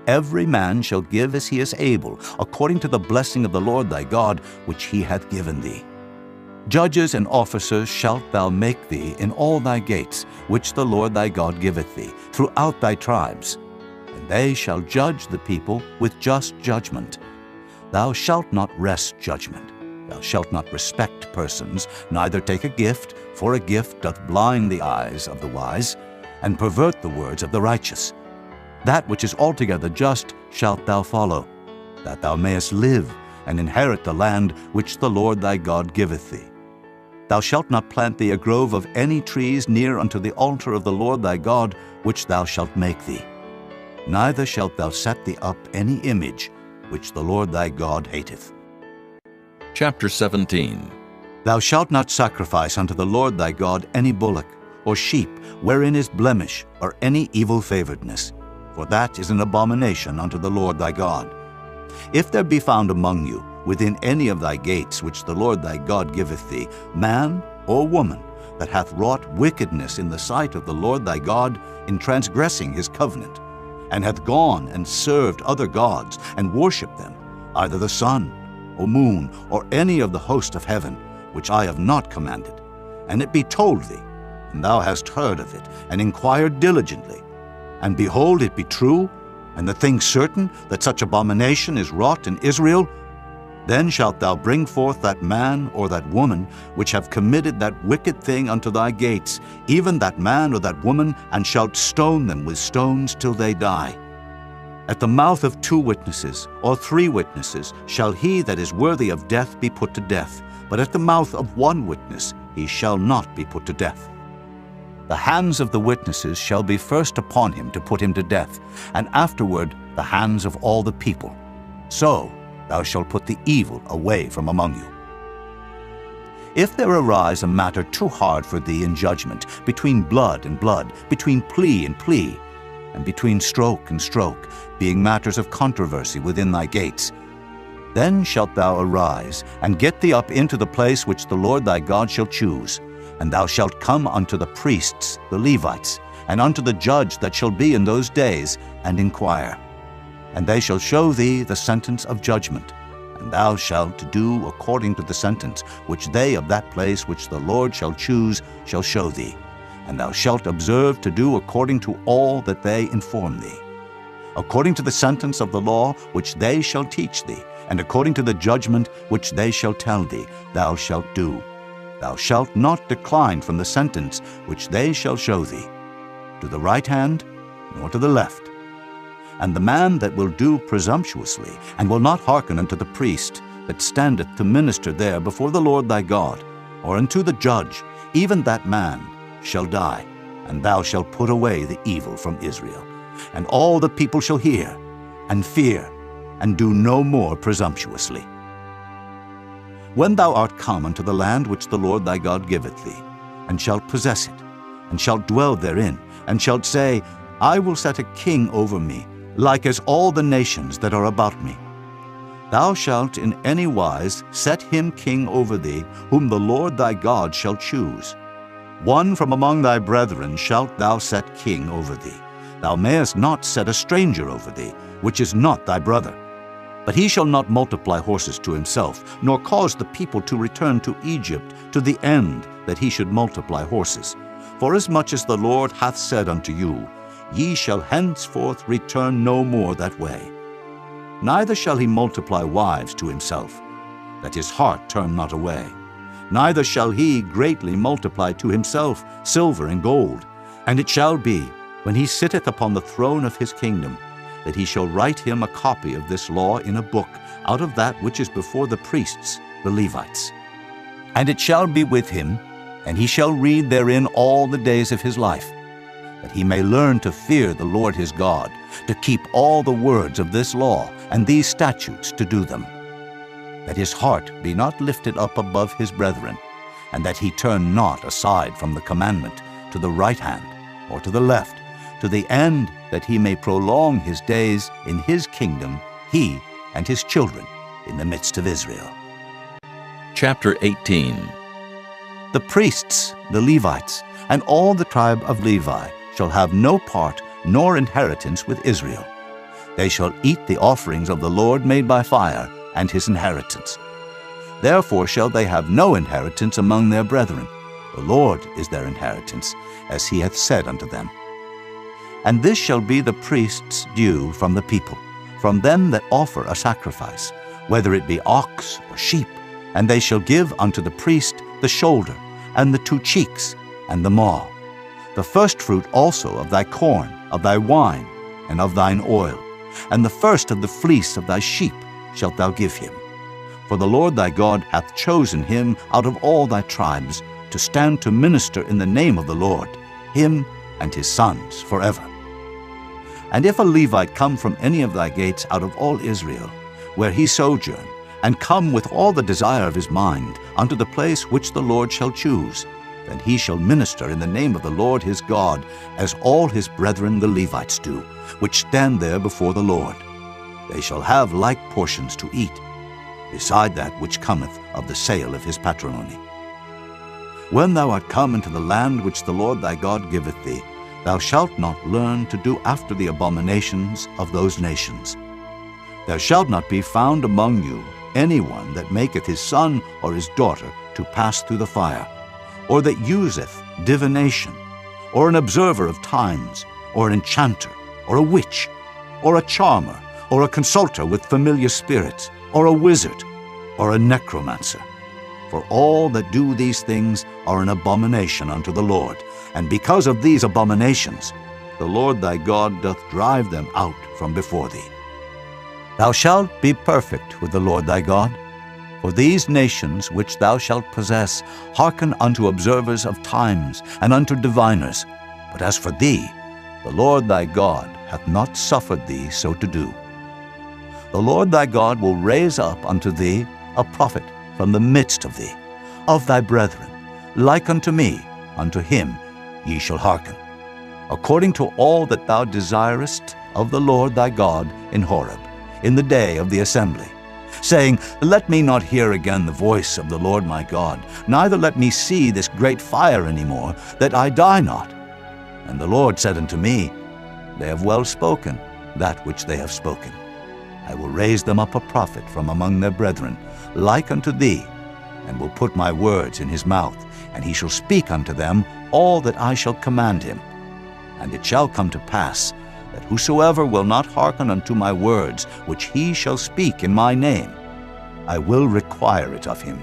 Every man shall give as he is able, according to the blessing of the Lord thy God, which he hath given thee. Judges and officers shalt thou make thee in all thy gates, which the Lord thy God giveth thee, throughout thy tribes. And they shall judge the people with just judgment. Thou shalt not wrest judgment. Thou shalt not respect persons, neither take a gift, for a gift doth blind the eyes of the wise, and pervert the words of the righteous. That which is altogether just shalt thou follow, that thou mayest live, and inherit the land which the Lord thy God giveth thee. Thou shalt not plant thee a grove of any trees near unto the altar of the Lord thy God, which thou shalt make thee. Neither shalt thou set thee up any image, which the Lord thy God hateth. Chapter 17. Thou shalt not sacrifice unto the Lord thy God any bullock, or sheep, wherein is blemish, or any evil favoredness, for that is an abomination unto the Lord thy God. If there be found among you, within any of thy gates which the Lord thy God giveth thee, man or woman, that hath wrought wickedness in the sight of the Lord thy God, in transgressing his covenant, and hath gone and served other gods, and worshipped them, either the sun, or moon, or any of the host of heaven, which I have not commanded, and it be told thee, and thou hast heard of it, and inquired diligently, and behold, it be true, and the thing certain, that such abomination is wrought in Israel, then shalt thou bring forth that man or that woman which have committed that wicked thing unto thy gates, even that man or that woman, and shalt stone them with stones till they die. At the mouth of 2 witnesses or 3 witnesses shall he that is worthy of death be put to death, but at the mouth of 1 witness he shall not be put to death. The hands of the witnesses shall be first upon him to put him to death, and afterward the hands of all the people. So thou shalt put the evil away from among you. If there arise a matter too hard for thee in judgment, between blood and blood, between plea and plea, and between stroke and stroke, being matters of controversy within thy gates, then shalt thou arise, and get thee up into the place which the Lord thy God shall choose, and thou shalt come unto the priests, the Levites, and unto the judge that shall be in those days, and inquire. And they shall show thee the sentence of judgment, and thou shalt do according to the sentence which they of that place which the Lord shall choose shall show thee, and thou shalt observe to do according to all that they inform thee. According to the sentence of the law which they shall teach thee, and according to the judgment which they shall tell thee, thou shalt do. Thou shalt not decline from the sentence which they shall show thee, to the right hand, nor to the left. And the man that will do presumptuously, and will not hearken unto the priest that standeth to minister there before the Lord thy God, or unto the judge, even that man shall die, and thou shalt put away the evil from Israel. And all the people shall hear, and fear, and do no more presumptuously. When thou art come unto the land which the Lord thy God giveth thee, and shalt possess it, and shalt dwell therein, and shalt say, I will set a king over me, like as all the nations that are about me. Thou shalt in any wise set him king over thee, whom the Lord thy God shall choose. One from among thy brethren shalt thou set king over thee. Thou mayest not set a stranger over thee, which is not thy brother. But he shall not multiply horses to himself, nor cause the people to return to Egypt, to the end that he should multiply horses. Forasmuch as the Lord hath said unto you, Ye shall henceforth return no more that way. Neither shall he multiply wives to himself, that his heart turn not away. Neither shall he greatly multiply to himself silver and gold. And it shall be, when he sitteth upon the throne of his kingdom, that he shall write him a copy of this law in a book, out of that which is before the priests, the Levites. And it shall be with him, and he shall read therein all the days of his life, that he may learn to fear the Lord his God, to keep all the words of this law and these statutes to do them, that his heart be not lifted up above his brethren, and that he turn not aside from the commandment to the right hand or to the left, to the end that he may prolong his days in his kingdom, he and his children in the midst of Israel. Chapter 18. The priests, the Levites, and all the tribe of Levi shall have no part nor inheritance with Israel. They shall eat the offerings of the Lord made by fire, and his inheritance. Therefore shall they have no inheritance among their brethren. The Lord is their inheritance, as he hath said unto them. And this shall be the priest's due from the people, from them that offer a sacrifice, whether it be ox or sheep, and they shall give unto the priest the shoulder, and the 2 cheeks, and the maw, the firstfruit also of thy corn, of thy wine, and of thine oil, and the first of the fleece of thy sheep shalt thou give him. For the Lord thy God hath chosen him out of all thy tribes, to stand to minister in the name of the Lord, him and his sons forever. And if a Levite come from any of thy gates out of all Israel, where he sojourn, and come with all the desire of his mind unto the place which the Lord shall choose, then he shall minister in the name of the Lord his God, as all his brethren the Levites do, which stand there before the Lord. They shall have like portions to eat, beside that which cometh of the sale of his patrimony. When thou art come into the land which the Lord thy God giveth thee, thou shalt not learn to do after the abominations of those nations. There shall not be found among you any one that maketh his son or his daughter to pass through the fire, or that useth divination, or an observer of times, or an enchanter, or a witch, or a charmer, or a consulter with familiar spirits, or a wizard, or a necromancer. For all that do these things are an abomination unto the Lord, and because of these abominations the Lord thy God doth drive them out from before thee. Thou shalt be perfect with the Lord thy God, for these nations which thou shalt possess hearken unto observers of times and unto diviners. But as for thee, the Lord thy God hath not suffered thee so to do. The Lord thy God will raise up unto thee a prophet from the midst of thee, of thy brethren, like unto me, unto him ye shall hearken, according to all that thou desirest of the Lord thy God in Horeb, in the day of the assembly, saying, Let me not hear again the voice of the Lord my God, neither let me see this great fire any more, that I die not. And the Lord said unto me, They have well spoken that which they have spoken. I will raise them up a prophet from among their brethren, like unto thee, and will put my words in his mouth, and he shall speak unto them all that I shall command him. And it shall come to pass, that whosoever will not hearken unto my words, which he shall speak in my name, I will require it of him.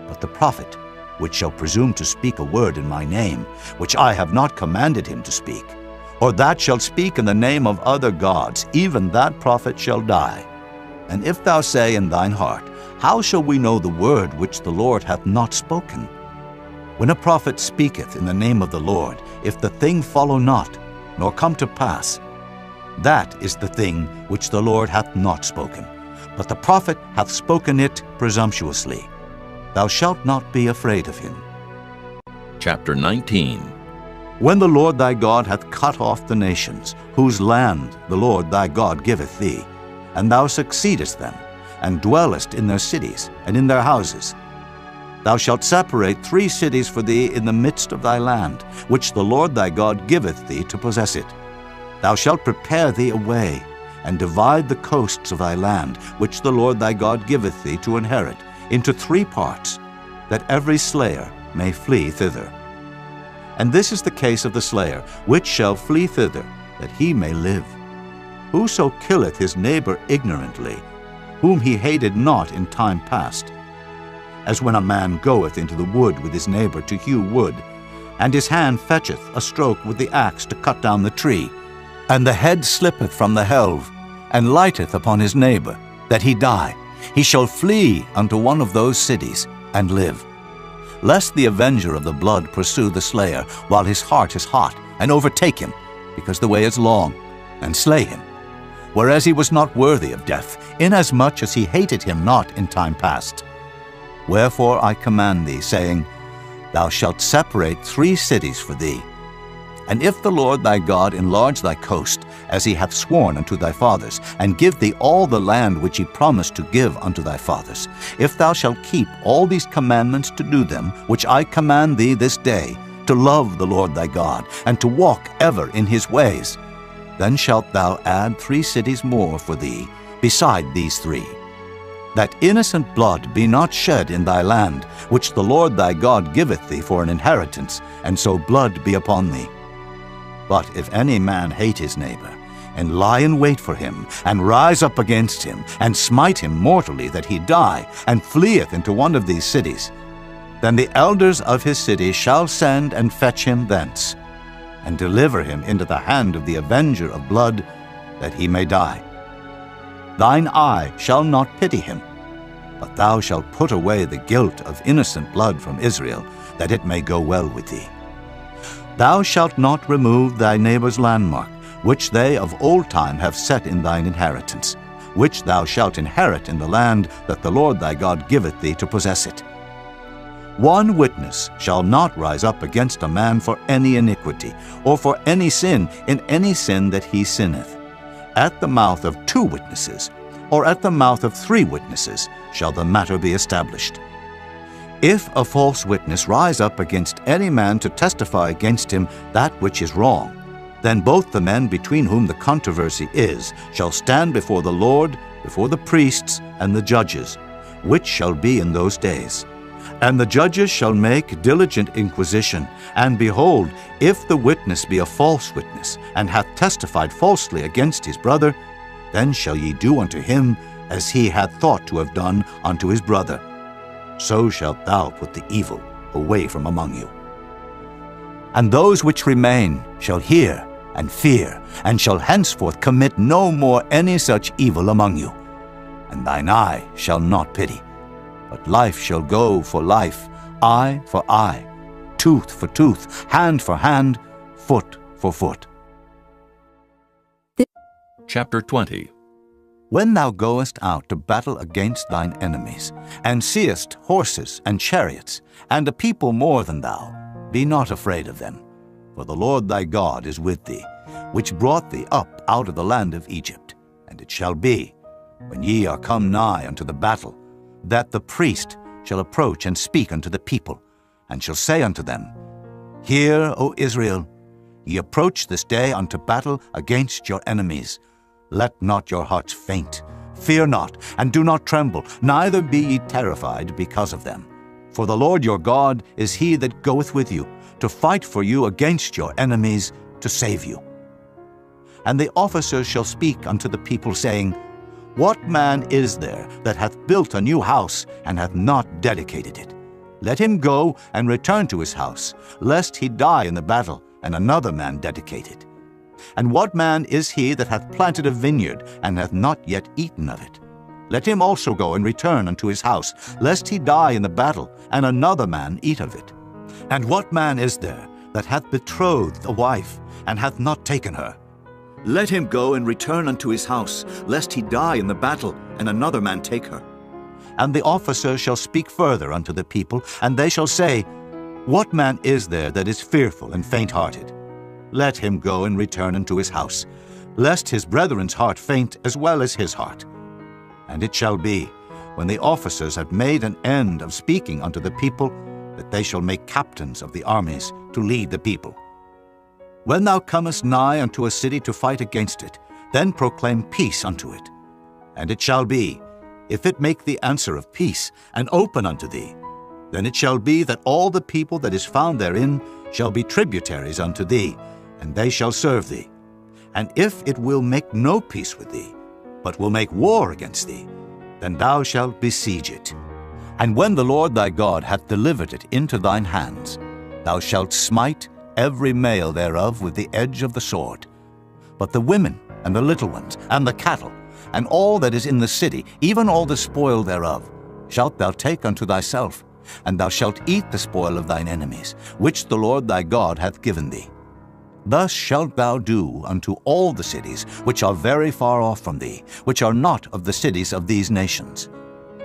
But the prophet, which shall presume to speak a word in my name, which I have not commanded him to speak, or that shall speak in the name of other gods, even that prophet shall die. And if thou say in thine heart, How shall we know the word which the Lord hath not spoken? When a prophet speaketh in the name of the Lord, if the thing follow not, nor come to pass, that is the thing which the Lord hath not spoken. But the prophet hath spoken it presumptuously. Thou shalt not be afraid of him. Chapter 19. When the Lord thy God hath cut off the nations, whose land the Lord thy God giveth thee, and thou succeedest them, and dwellest in their cities and in their houses, thou shalt separate 3 cities for thee in the midst of thy land, which the Lord thy God giveth thee to possess it. Thou shalt prepare thee a way, and divide the coasts of thy land, which the Lord thy God giveth thee to inherit, into 3 parts, that every slayer may flee thither. And this is the case of the slayer, which shall flee thither, that he may live. Whoso killeth his neighbor ignorantly, whom he hated not in time past, as when a man goeth into the wood with his neighbor to hew wood, and his hand fetcheth a stroke with the axe to cut down the tree, and the head slippeth from the helve, and lighteth upon his neighbor, that he die, he shall flee unto one of those cities, and live. Lest the avenger of the blood pursue the slayer while his heart is hot, and overtake him, because the way is long, and slay him, whereas he was not worthy of death, inasmuch as he hated him not in time past. Wherefore I command thee, saying, Thou shalt separate 3 cities for thee. And if the Lord thy God enlarge thy coast, as he hath sworn unto thy fathers, and give thee all the land which he promised to give unto thy fathers, if thou shalt keep all these commandments to do them, which I command thee this day, to love the Lord thy God, and to walk ever in his ways, then shalt thou add 3 cities more for thee, beside these 3, that innocent blood be not shed in thy land, which the Lord thy God giveth thee for an inheritance, and so blood be upon thee. But if any man hate his neighbor, and lie in wait for him, and rise up against him, and smite him mortally that he die, and fleeth into one of these cities, then the elders of his city shall send and fetch him thence, and deliver him into the hand of the avenger of blood, that he may die. Thine eye shall not pity him, but thou shalt put away the guilt of innocent blood from Israel, that it may go well with thee. Thou shalt not remove thy neighbor's landmark, which they of old time have set in thine inheritance, which thou shalt inherit in the land that the Lord thy God giveth thee to possess it. One witness shall not rise up against a man for any iniquity, or for any sin in any sin that he sinneth. At the mouth of 2 witnesses, or at the mouth of 3 witnesses, shall the matter be established. If a false witness rise up against any man to testify against him that which is wrong, then both the men between whom the controversy is shall stand before the Lord, before the priests and the judges, which shall be in those days. And the judges shall make diligent inquisition, and behold, if the witness be a false witness, and hath testified falsely against his brother, then shall ye do unto him as he hath thought to have done unto his brother. So shalt thou put the evil away from among you. And those which remain shall hear and fear, and shall henceforth commit no more any such evil among you. And thine eye shall not pity, but life shall go for life, eye for eye, tooth for tooth, hand for hand, foot for foot. Chapter 20. When thou goest out to battle against thine enemies, and seest horses and chariots, and a people more than thou, be not afraid of them, for the Lord thy God is with thee, which brought thee up out of the land of Egypt. And it shall be, when ye are come nigh unto the battle, that the priest shall approach and speak unto the people, and shall say unto them, Hear, O Israel, ye approach this day unto battle against your enemies. Let not your hearts faint, fear not, and do not tremble, neither be ye terrified because of them. For the Lord your God is he that goeth with you, to fight for you against your enemies, to save you. And the officers shall speak unto the people, saying, What man is there that hath built a new house, and hath not dedicated it? Let him go and return to his house, lest he die in the battle, and another man dedicate it. And what man is he that hath planted a vineyard, and hath not yet eaten of it? Let him also go and return unto his house, lest he die in the battle, and another man eat of it. And what man is there that hath betrothed a wife, and hath not taken her? Let him go and return unto his house, lest he die in the battle, and another man take her. And the officer shall speak further unto the people, and they shall say, What man is there that is fearful and faint-hearted? Let him go and return unto his house, lest his brethren's heart faint as well as his heart. And it shall be, when the officers have made an end of speaking unto the people, that they shall make captains of the armies to lead the people. When thou comest nigh unto a city to fight against it, then proclaim peace unto it. And it shall be, if it make the answer of peace, and open unto thee, then it shall be that all the people that is found therein shall be tributaries unto thee, and they shall serve thee. And if it will make no peace with thee, but will make war against thee, then thou shalt besiege it. And when the Lord thy God hath delivered it into thine hands, Thou shalt smite every male thereof with the edge of the sword. But the women, and the little ones, and the cattle, and all that is in the city, even all the spoil thereof, shalt thou take unto thyself, and thou shalt eat the spoil of thine enemies, which the Lord thy God hath given thee. Thus shalt thou do unto all the cities which are very far off from thee, which are not of the cities of these nations.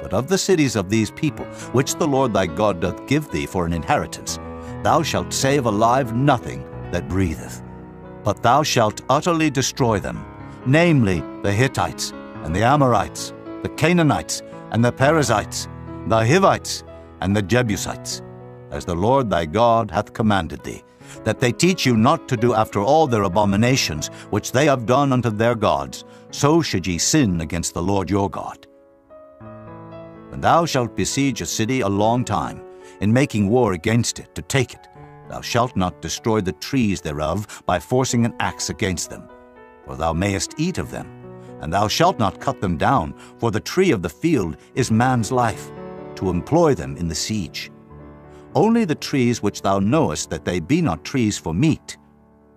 But of the cities of these people, which the Lord thy God doth give thee for an inheritance, thou shalt save alive nothing that breatheth. But thou shalt utterly destroy them, namely the Hittites, and the Amorites, the Canaanites, and the Perizzites, the Hivites, and the Jebusites, as the Lord thy God hath commanded thee, that they teach you not to do after all their abominations which they have done unto their gods, so should ye sin against the Lord your God. When thou shalt besiege a city a long time, in making war against it to take it, thou shalt not destroy the trees thereof by forcing an axe against them, for thou mayest eat of them. And thou shalt not cut them down, for the tree of the field is man's life, to employ them in the siege. Only the trees which thou knowest that they be not trees for meat,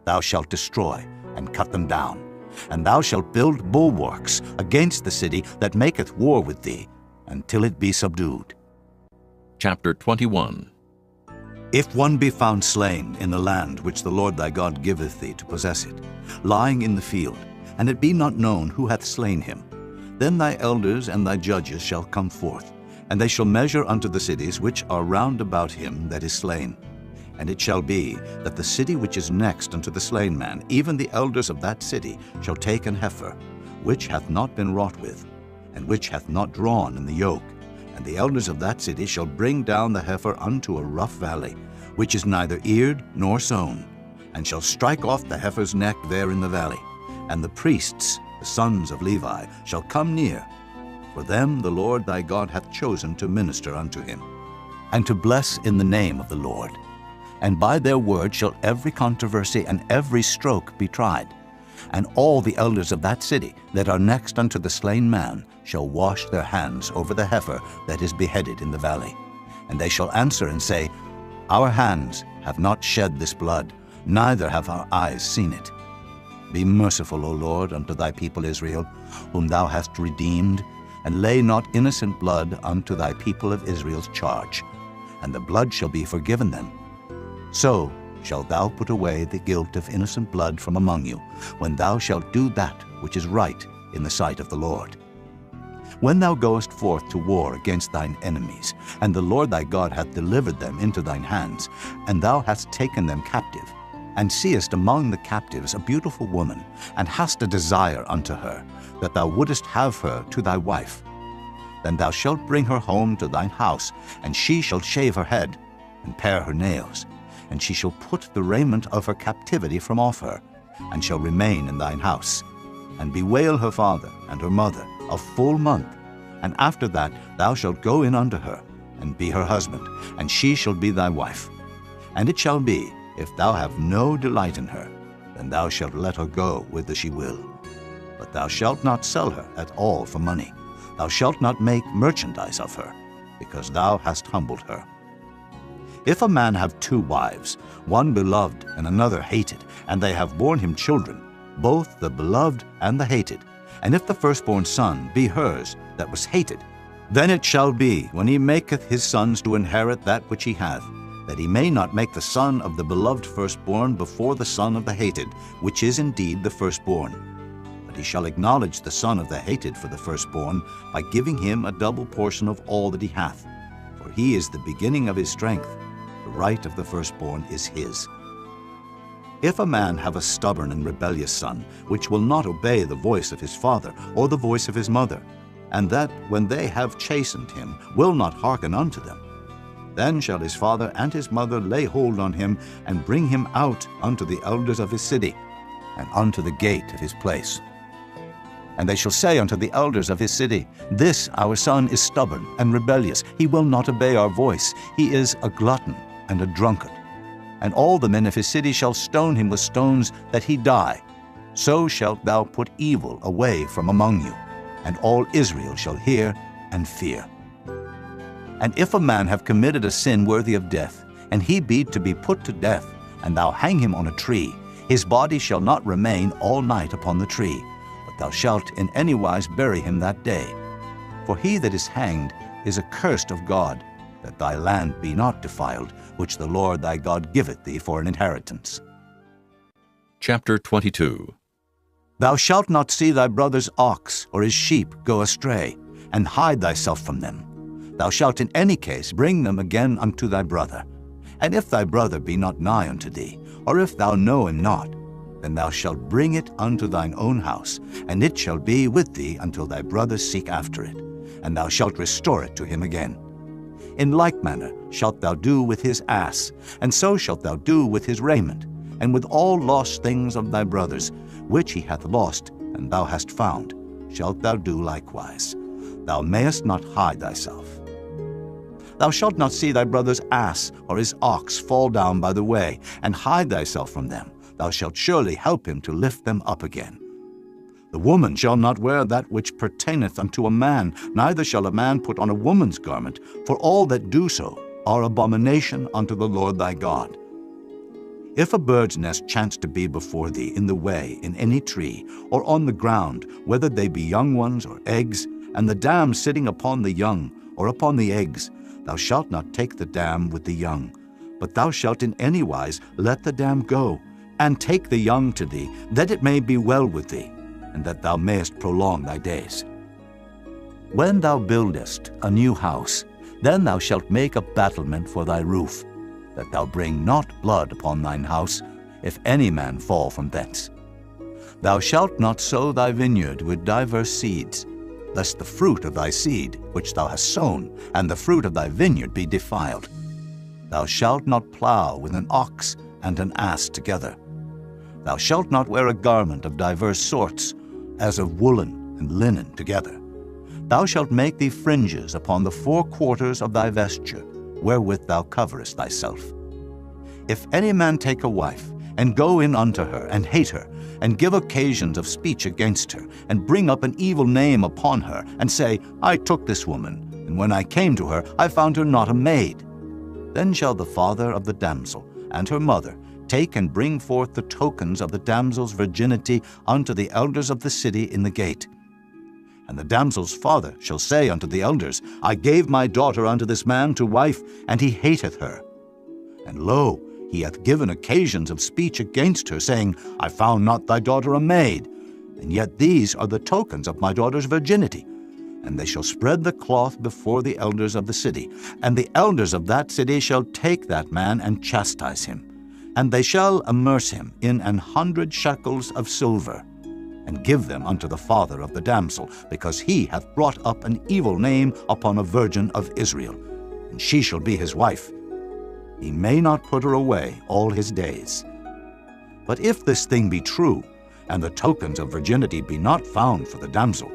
thou shalt destroy and cut them down. And thou shalt build bulwarks against the city that maketh war with thee, until it be subdued. Chapter 21. If one be found slain in the land which the Lord thy God giveth thee to possess it, lying in the field, and it be not known who hath slain him, then thy elders and thy judges shall come forth, and they shall measure unto the cities which are round about him that is slain. And it shall be that the city which is next unto the slain man, even the elders of that city, shall take an heifer, which hath not been wrought with, and which hath not drawn in the yoke. And the elders of that city shall bring down the heifer unto a rough valley, which is neither eared nor sown, and shall strike off the heifer's neck there in the valley. And the priests, the sons of Levi, shall come near, for them the Lord thy God hath chosen to minister unto him, and to bless in the name of the Lord. And by their word shall every controversy and every stroke be tried. And all the elders of that city that are next unto the slain man shall wash their hands over the heifer that is beheaded in the valley. And they shall answer and say, Our hands have not shed this blood, neither have our eyes seen it. Be merciful, O Lord, unto thy people Israel, whom thou hast redeemed, and lay not innocent blood unto thy people of Israel's charge, and the blood shall be forgiven them. So shalt thou put away the guilt of innocent blood from among you, when thou shalt do that which is right in the sight of the Lord. When thou goest forth to war against thine enemies, and the Lord thy God hath delivered them into thine hands, and thou hast taken them captive, and seest among the captives a beautiful woman, and hast a desire unto her, that thou wouldest have her to thy wife, then thou shalt bring her home to thine house, and she shall shave her head, and pare her nails, and she shall put the raiment of her captivity from off her, and shall remain in thine house, and bewail her father and her mother a full month. And after that thou shalt go in unto her, and be her husband, and she shall be thy wife. And it shall be, if thou have no delight in her, then thou shalt let her go whither she will. But thou shalt not sell her at all for money. Thou shalt not make merchandise of her, because thou hast humbled her. If a man have 2 wives, one beloved and another hated, and they have borne him children, both the beloved and the hated, and if the firstborn son be hers that was hated, then it shall be, when he maketh his sons to inherit that which he hath, that he may not make the son of the beloved firstborn before the son of the hated, which is indeed the firstborn. But he shall acknowledge the son of the hated for the firstborn, by giving him a double portion of all that he hath. For he is the beginning of his strength, the right of the firstborn is his. If a man have a stubborn and rebellious son, which will not obey the voice of his father or the voice of his mother, and that, when they have chastened him, will not hearken unto them, then shall his father and his mother lay hold on him, and bring him out unto the elders of his city, and unto the gate of his place. And they shall say unto the elders of his city, This our son is stubborn and rebellious. He will not obey our voice. He is a glutton and a drunkard. And all the men of his city shall stone him with stones, that he die. So shalt thou put evil away from among you, and all Israel shall hear and fear. And if a man have committed a sin worthy of death, and he be to be put to death, and thou hang him on a tree, his body shall not remain all night upon the tree, but thou shalt in any wise bury him that day. For he that is hanged is accursed of God, that thy land be not defiled, which the Lord thy God giveth thee for an inheritance. Chapter 22. Thou shalt not see thy brother's ox or his sheep go astray, and hide thyself from them. Thou shalt in any case bring them again unto thy brother. And if thy brother be not nigh unto thee, or if thou know him not, then thou shalt bring it unto thine own house, and it shall be with thee until thy brother seek after it, and thou shalt restore it to him again. In like manner shalt thou do with his ass, and so shalt thou do with his raiment, and with all lost things of thy brothers, which he hath lost, and thou hast found, shalt thou do likewise. Thou mayest not hide thyself. Thou shalt not see thy brother's ass or his ox fall down by the way, and hide thyself from them. Thou shalt surely help him to lift them up again. The woman shall not wear that which pertaineth unto a man, neither shall a man put on a woman's garment, for all that do so are abomination unto the Lord thy God. If a bird's nest chance to be before thee in the way, in any tree, or on the ground, whether they be young ones or eggs, and the dam sitting upon the young, or upon the eggs, thou shalt not take the dam with the young, but thou shalt in any wise let the dam go, and take the young to thee, that it may be well with thee, and that thou mayest prolong thy days. When thou buildest a new house, then thou shalt make a battlement for thy roof, that thou bring not blood upon thine house, if any man fall from thence. Thou shalt not sow thy vineyard with divers seeds, lest the fruit of thy seed which thou hast sown, and the fruit of thy vineyard be defiled. Thou shalt not plow with an ox and an ass together. Thou shalt not wear a garment of divers sorts, as of woolen and linen together. Thou shalt make thee fringes upon the four quarters of thy vesture, wherewith thou coverest thyself. If any man take a wife, and go in unto her, and hate her, and give occasions of speech against her, and bring up an evil name upon her, and say, I took this woman, and when I came to her, I found her not a maid, then shall the father of the damsel and her mother take and bring forth the tokens of the damsel's virginity unto the elders of the city in the gate. And the damsel's father shall say unto the elders, I gave my daughter unto this man to wife, and he hateth her. And lo, he hath given occasions of speech against her, saying, I found not thy daughter a maid, and yet these are the tokens of my daughter's virginity. And they shall spread the cloth before the elders of the city, and the elders of that city shall take that man and chastise him. And they shall amerce him in 100 shekels of silver, and give them unto the father of the damsel, because he hath brought up an evil name upon a virgin of Israel, and she shall be his wife. He may not put her away all his days. But if this thing be true, and the tokens of virginity be not found for the damsel,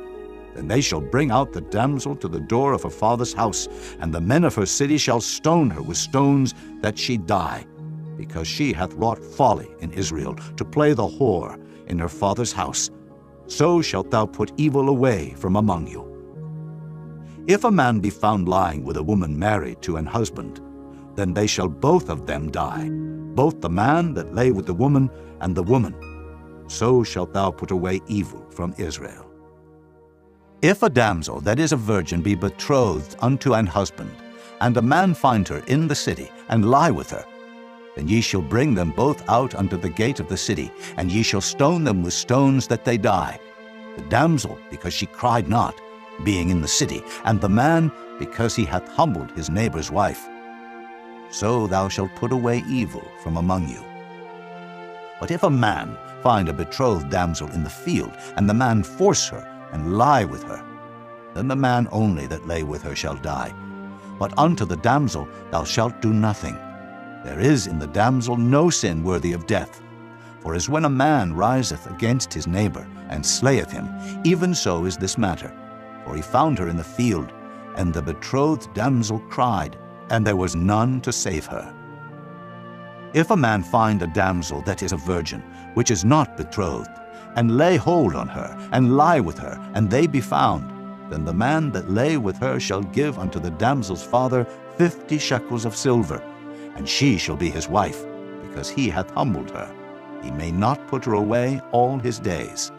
then they shall bring out the damsel to the door of her father's house, and the men of her city shall stone her with stones, that she die, because she hath wrought folly in Israel, to play the whore in her father's house. So shalt thou put evil away from among you. If a man be found lying with a woman married to an husband, then they shall both of them die, both the man that lay with the woman, and the woman. So shalt thou put away evil from Israel. If a damsel that is a virgin be betrothed unto an husband, and a man find her in the city, and lie with her, then ye shall bring them both out unto the gate of the city, and ye shall stone them with stones that they die, the damsel because she cried not, being in the city, and the man because he hath humbled his neighbor's wife. So thou shalt put away evil from among you. But if a man find a betrothed damsel in the field, and the man force her, and lie with her, then the man only that lay with her shall die. But unto the damsel thou shalt do nothing. There is in the damsel no sin worthy of death. For as when a man riseth against his neighbor, and slayeth him, even so is this matter. For he found her in the field, and the betrothed damsel cried, and there was none to save her. If a man find a damsel that is a virgin, which is not betrothed, and lay hold on her, and lie with her, and they be found, then the man that lay with her shall give unto the damsel's father 50 shekels of silver, and she shall be his wife, because he hath humbled her. He may not put her away all his days.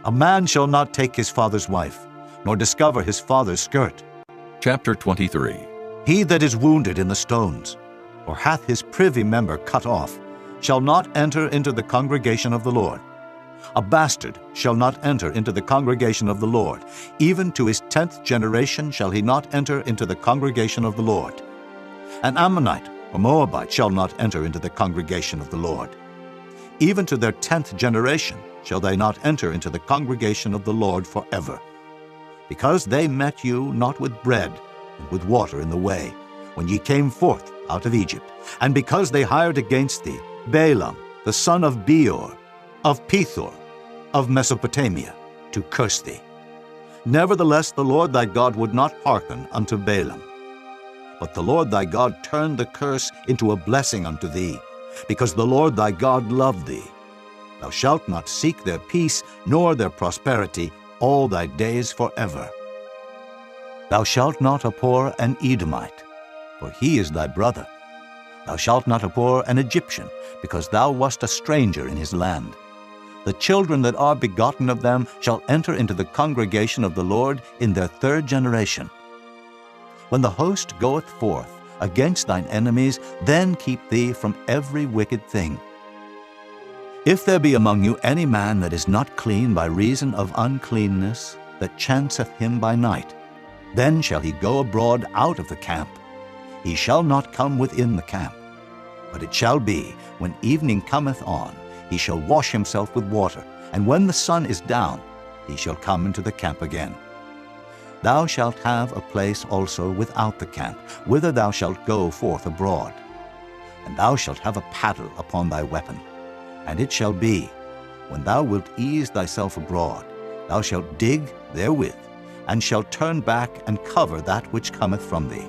A man shall not take his father's wife, nor discover his father's skirt. Chapter 23. He that is wounded in the stones, or hath his privy member cut off, shall not enter into the congregation of the Lord. A bastard shall not enter into the congregation of the Lord. Even to his 10th generation shall he not enter into the congregation of the Lord. An Ammonite or Moabite shall not enter into the congregation of the Lord. Even to their 10th generation shall they not enter into the congregation of the Lord forever. Because they met you not with bread and with water in the way, when ye came forth out of Egypt, and because they hired against thee Balaam, the son of Beor, of Pethor, of Mesopotamia, to curse thee. Nevertheless the Lord thy God would not hearken unto Balaam. But the Lord thy God turned the curse into a blessing unto thee, because the Lord thy God loved thee. Thou shalt not seek their peace, nor their prosperity, all thy days forever. Thou shalt not abhor an Edomite, for he is thy brother. Thou shalt not abhor an Egyptian, because thou wast a stranger in his land. The children that are begotten of them shall enter into the congregation of the Lord in their 3rd generation. When the host goeth forth against thine enemies, then keep thee from every wicked thing. If there be among you any man that is not clean by reason of uncleanness, that chanceth him by night, then shall he go abroad out of the camp. He shall not come within the camp. But it shall be, when evening cometh on, he shall wash himself with water, and when the sun is down, he shall come into the camp again. Thou shalt have a place also without the camp, whither thou shalt go forth abroad. And thou shalt have a paddle upon thy weapon. And it shall be, when thou wilt ease thyself abroad, thou shalt dig therewith, and shalt turn back and cover that which cometh from thee.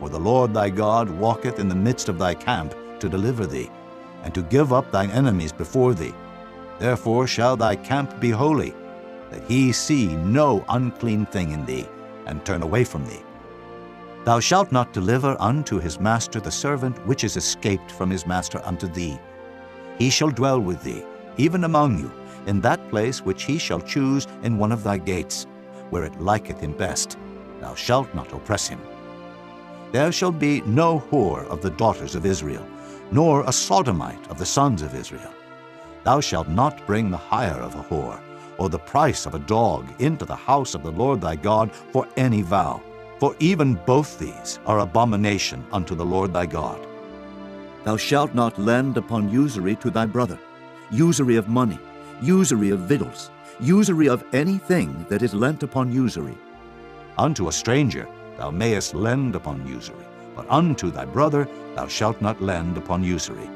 For the Lord thy God walketh in the midst of thy camp to deliver thee, and to give up thine enemies before thee. Therefore shall thy camp be holy, that he see no unclean thing in thee, and turn away from thee. Thou shalt not deliver unto his master the servant which is escaped from his master unto thee. He shall dwell with thee, even among you, in that place which he shall choose in one of thy gates, where it liketh him best. Thou shalt not oppress him. There shall be no whore of the daughters of Israel, nor a sodomite of the sons of Israel. Thou shalt not bring the hire of a whore, or the price of a dog into the house of the Lord thy God for any vow, for even both these are abomination unto the Lord thy God. Thou shalt not lend upon usury to thy brother, usury of money, usury of victuals, usury of anything that is lent upon usury. Unto a stranger thou mayest lend upon usury, but unto thy brother thou shalt not lend upon usury,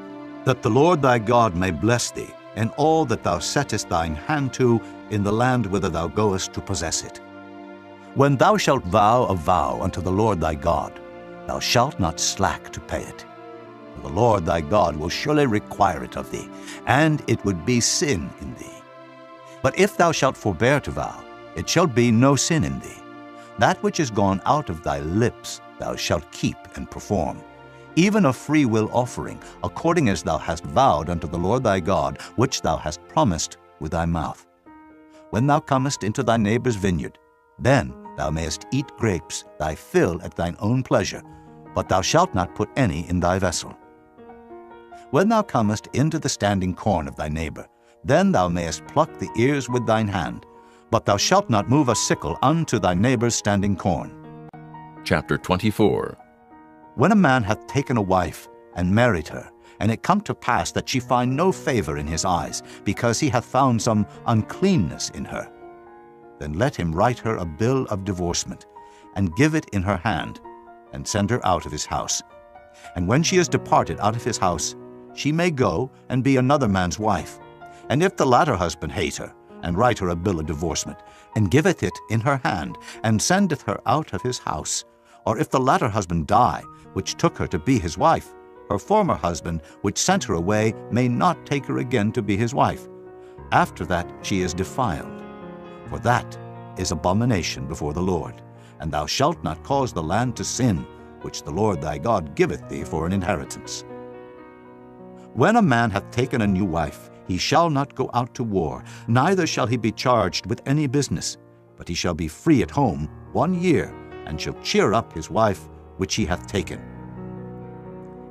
that the Lord thy God may bless thee in all that thou settest thine hand to in the land whither thou goest to possess it. When thou shalt vow a vow unto the Lord thy God, thou shalt not slack to pay it. For the Lord thy God will surely require it of thee, and it would be sin in thee. But if thou shalt forbear to vow, it shall be no sin in thee. That which is gone out of thy lips thou shalt keep and perform, even a freewill offering, according as thou hast vowed unto the Lord thy God, which thou hast promised with thy mouth. When thou comest into thy neighbor's vineyard, then thou mayest eat grapes, thy fill at thine own pleasure, but thou shalt not put any in thy vessel. When thou comest into the standing corn of thy neighbor, then thou mayest pluck the ears with thine hand, but thou shalt not move a sickle unto thy neighbor's standing corn. Chapter 24. When a man hath taken a wife and married her, and it come to pass that she find no favor in his eyes, because he hath found some uncleanness in her, then let him write her a bill of divorcement, and give it in her hand, and send her out of his house. And when she is departed out of his house, she may go and be another man's wife. And if the latter husband hate her, and write her a bill of divorcement, and giveth it in her hand, and sendeth her out of his house, or if the latter husband die, which took her to be his wife, her former husband, which sent her away, may not take her again to be his wife. After that she is defiled. For that is abomination before the Lord. And thou shalt not cause the land to sin, which the Lord thy God giveth thee for an inheritance. When a man hath taken a new wife, he shall not go out to war, neither shall he be charged with any business, but he shall be free at home 1 year, and shall cheer up his wife which he hath taken.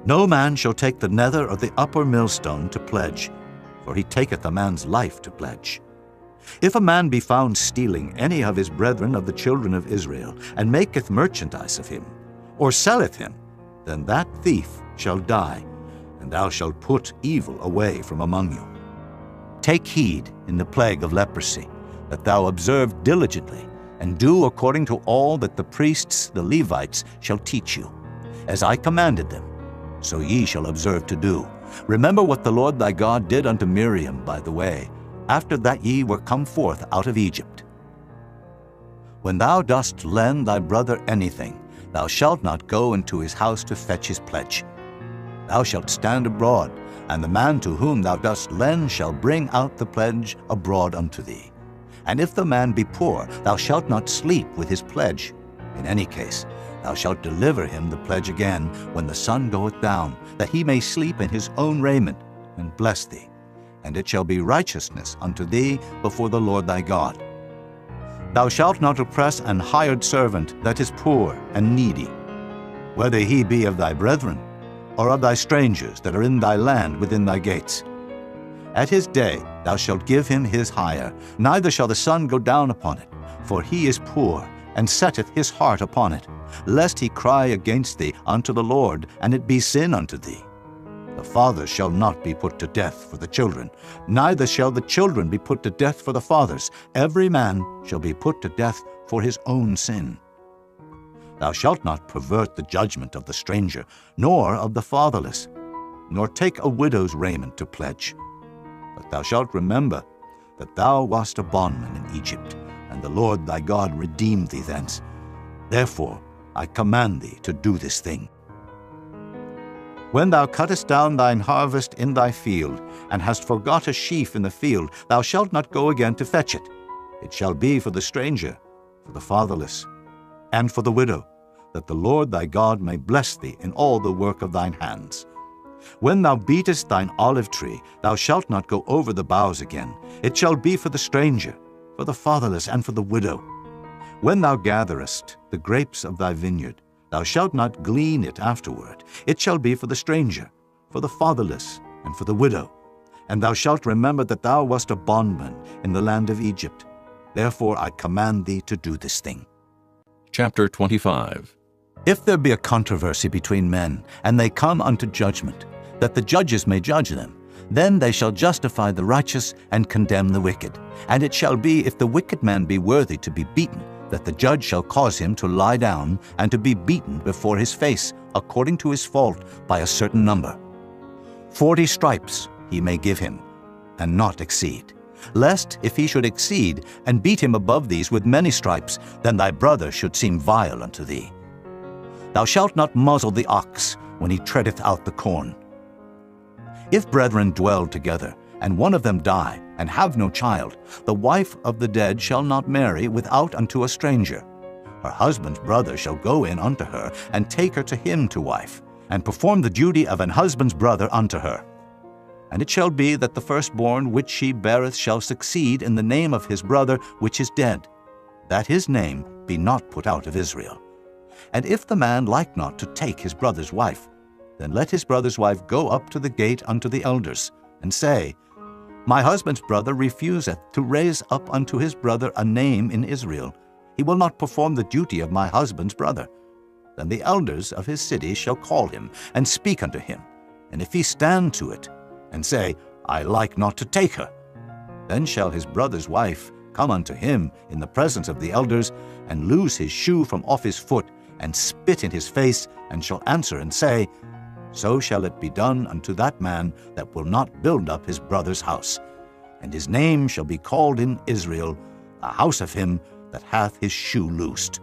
No man shall take the nether or the upper millstone to pledge, for he taketh a man's life to pledge. If a man be found stealing any of his brethren of the children of Israel, and maketh merchandise of him, or selleth him, then that thief shall die, and thou shalt put evil away from among you. Take heed in the plague of leprosy, that thou observe diligently, and do according to all that the priests, the Levites, shall teach you. As I commanded them, so ye shall observe to do. Remember what the Lord thy God did unto Miriam by the way, after that ye were come forth out of Egypt. When thou dost lend thy brother anything, thou shalt not go into his house to fetch his pledge. Thou shalt stand abroad, and the man to whom thou dost lend shall bring out the pledge abroad unto thee. And if the man be poor, thou shalt not sleep with his pledge. In any case, thou shalt deliver him the pledge again when the sun goeth down, that he may sleep in his own raiment, and bless thee. And it shall be righteousness unto thee before the Lord thy God. Thou shalt not oppress an hired servant that is poor and needy, whether he be of thy brethren, or of thy strangers that are in thy land within thy gates. At his day thou shalt give him his hire, neither shall the sun go down upon it, for he is poor, and setteth his heart upon it, lest he cry against thee unto the Lord, and it be sin unto thee. The fathers shall not be put to death for the children, neither shall the children be put to death for the fathers. Every man shall be put to death for his own sin. Thou shalt not pervert the judgment of the stranger, nor of the fatherless, nor take a widow's raiment to pledge. But thou shalt remember that thou wast a bondman in Egypt, and the Lord thy God redeemed thee thence. Therefore I command thee to do this thing. When thou cuttest down thine harvest in thy field, and hast forgot a sheaf in the field, thou shalt not go again to fetch it. It shall be for the stranger, for the fatherless, and for the widow, that the Lord thy God may bless thee in all the work of thine hands. When thou beatest thine olive tree, thou shalt not go over the boughs again. It shall be for the stranger, for the fatherless, and for the widow. When thou gatherest the grapes of thy vineyard, thou shalt not glean it afterward. It shall be for the stranger, for the fatherless, and for the widow. And thou shalt remember that thou wast a bondman in the land of Egypt. Therefore I command thee to do this thing. Chapter 25. If there be a controversy between men, and they come unto judgment, that the judges may judge them, then they shall justify the righteous and condemn the wicked. And it shall be, if the wicked man be worthy to be beaten, that the judge shall cause him to lie down and to be beaten before his face, according to his fault, by a certain number. 40 stripes he may give him, and not exceed. Lest, if he should exceed, and beat him above these with many stripes, then thy brother should seem vile unto thee. Thou shalt not muzzle the ox when he treadeth out the corn. If brethren dwell together, and one of them die, and have no child, the wife of the dead shall not marry without unto a stranger. Her husband's brother shall go in unto her, and take her to him to wife, and perform the duty of an husband's brother unto her. And it shall be that the firstborn which she beareth shall succeed in the name of his brother which is dead, that his name be not put out of Israel. And if the man like not to take his brother's wife, then let his brother's wife go up to the gate unto the elders, and say, My husband's brother refuseth to raise up unto his brother a name in Israel. He will not perform the duty of my husband's brother. Then the elders of his city shall call him, and speak unto him. And if he stand to it, and say, I like not to take her, then shall his brother's wife come unto him in the presence of the elders, and loose his shoe from off his foot, and spit in his face, and shall answer and say, So shall it be done unto that man that will not build up his brother's house. And his name shall be called in Israel, the house of him that hath his shoe loosed.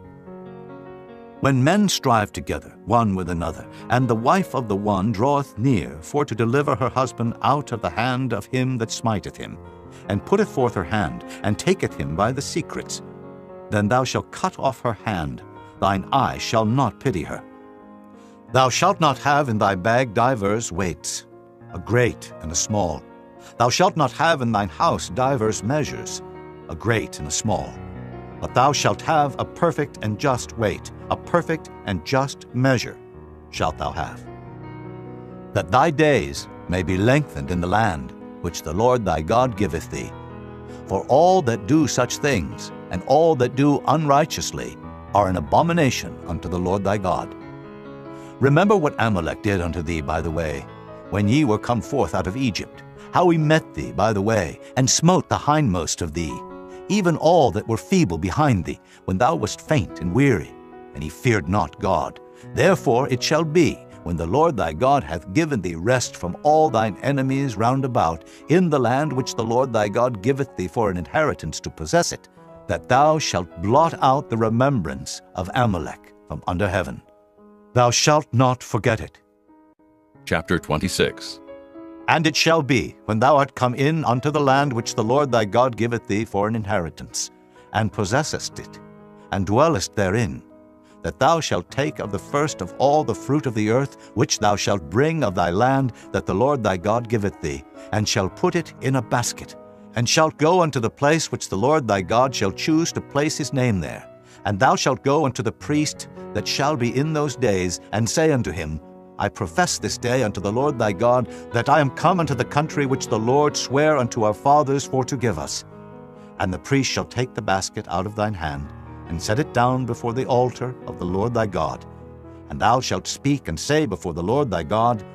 When men strive together one with another, and the wife of the one draweth near for to deliver her husband out of the hand of him that smiteth him, and putteth forth her hand, and taketh him by the secrets, then thou shalt cut off her hand, thine eye shall not pity her. Thou shalt not have in thy bag divers weights, a great and a small. Thou shalt not have in thine house divers measures, a great and a small. But thou shalt have a perfect and just weight, a perfect and just measure shalt thou have. That thy days may be lengthened in the land which the Lord thy God giveth thee. For all that do such things, and all that do unrighteously, are an abomination unto the Lord thy God. Remember what Amalek did unto thee by the way, when ye were come forth out of Egypt, how he met thee by the way, and smote the hindmost of thee, even all that were feeble behind thee, when thou wast faint and weary, and he feared not God. Therefore it shall be, when the Lord thy God hath given thee rest from all thine enemies round about, in the land which the Lord thy God giveth thee for an inheritance to possess it, that thou shalt blot out the remembrance of Amalek from under heaven. Thou shalt not forget it. Chapter 26. And it shall be, when thou art come in unto the land which the Lord thy God giveth thee for an inheritance, and possessest it, and dwellest therein, that thou shalt take of the first of all the fruit of the earth, which thou shalt bring of thy land that the Lord thy God giveth thee, and shalt put it in a basket, and shalt go unto the place which the Lord thy God shall choose to place his name there. And thou shalt go unto the priest that shall be in those days, and say unto him, I profess this day unto the Lord thy God, that I am come unto the country which the Lord sware unto our fathers for to give us. And the priest shall take the basket out of thine hand, and set it down before the altar of the Lord thy God. And thou shalt speak and say before the Lord thy God,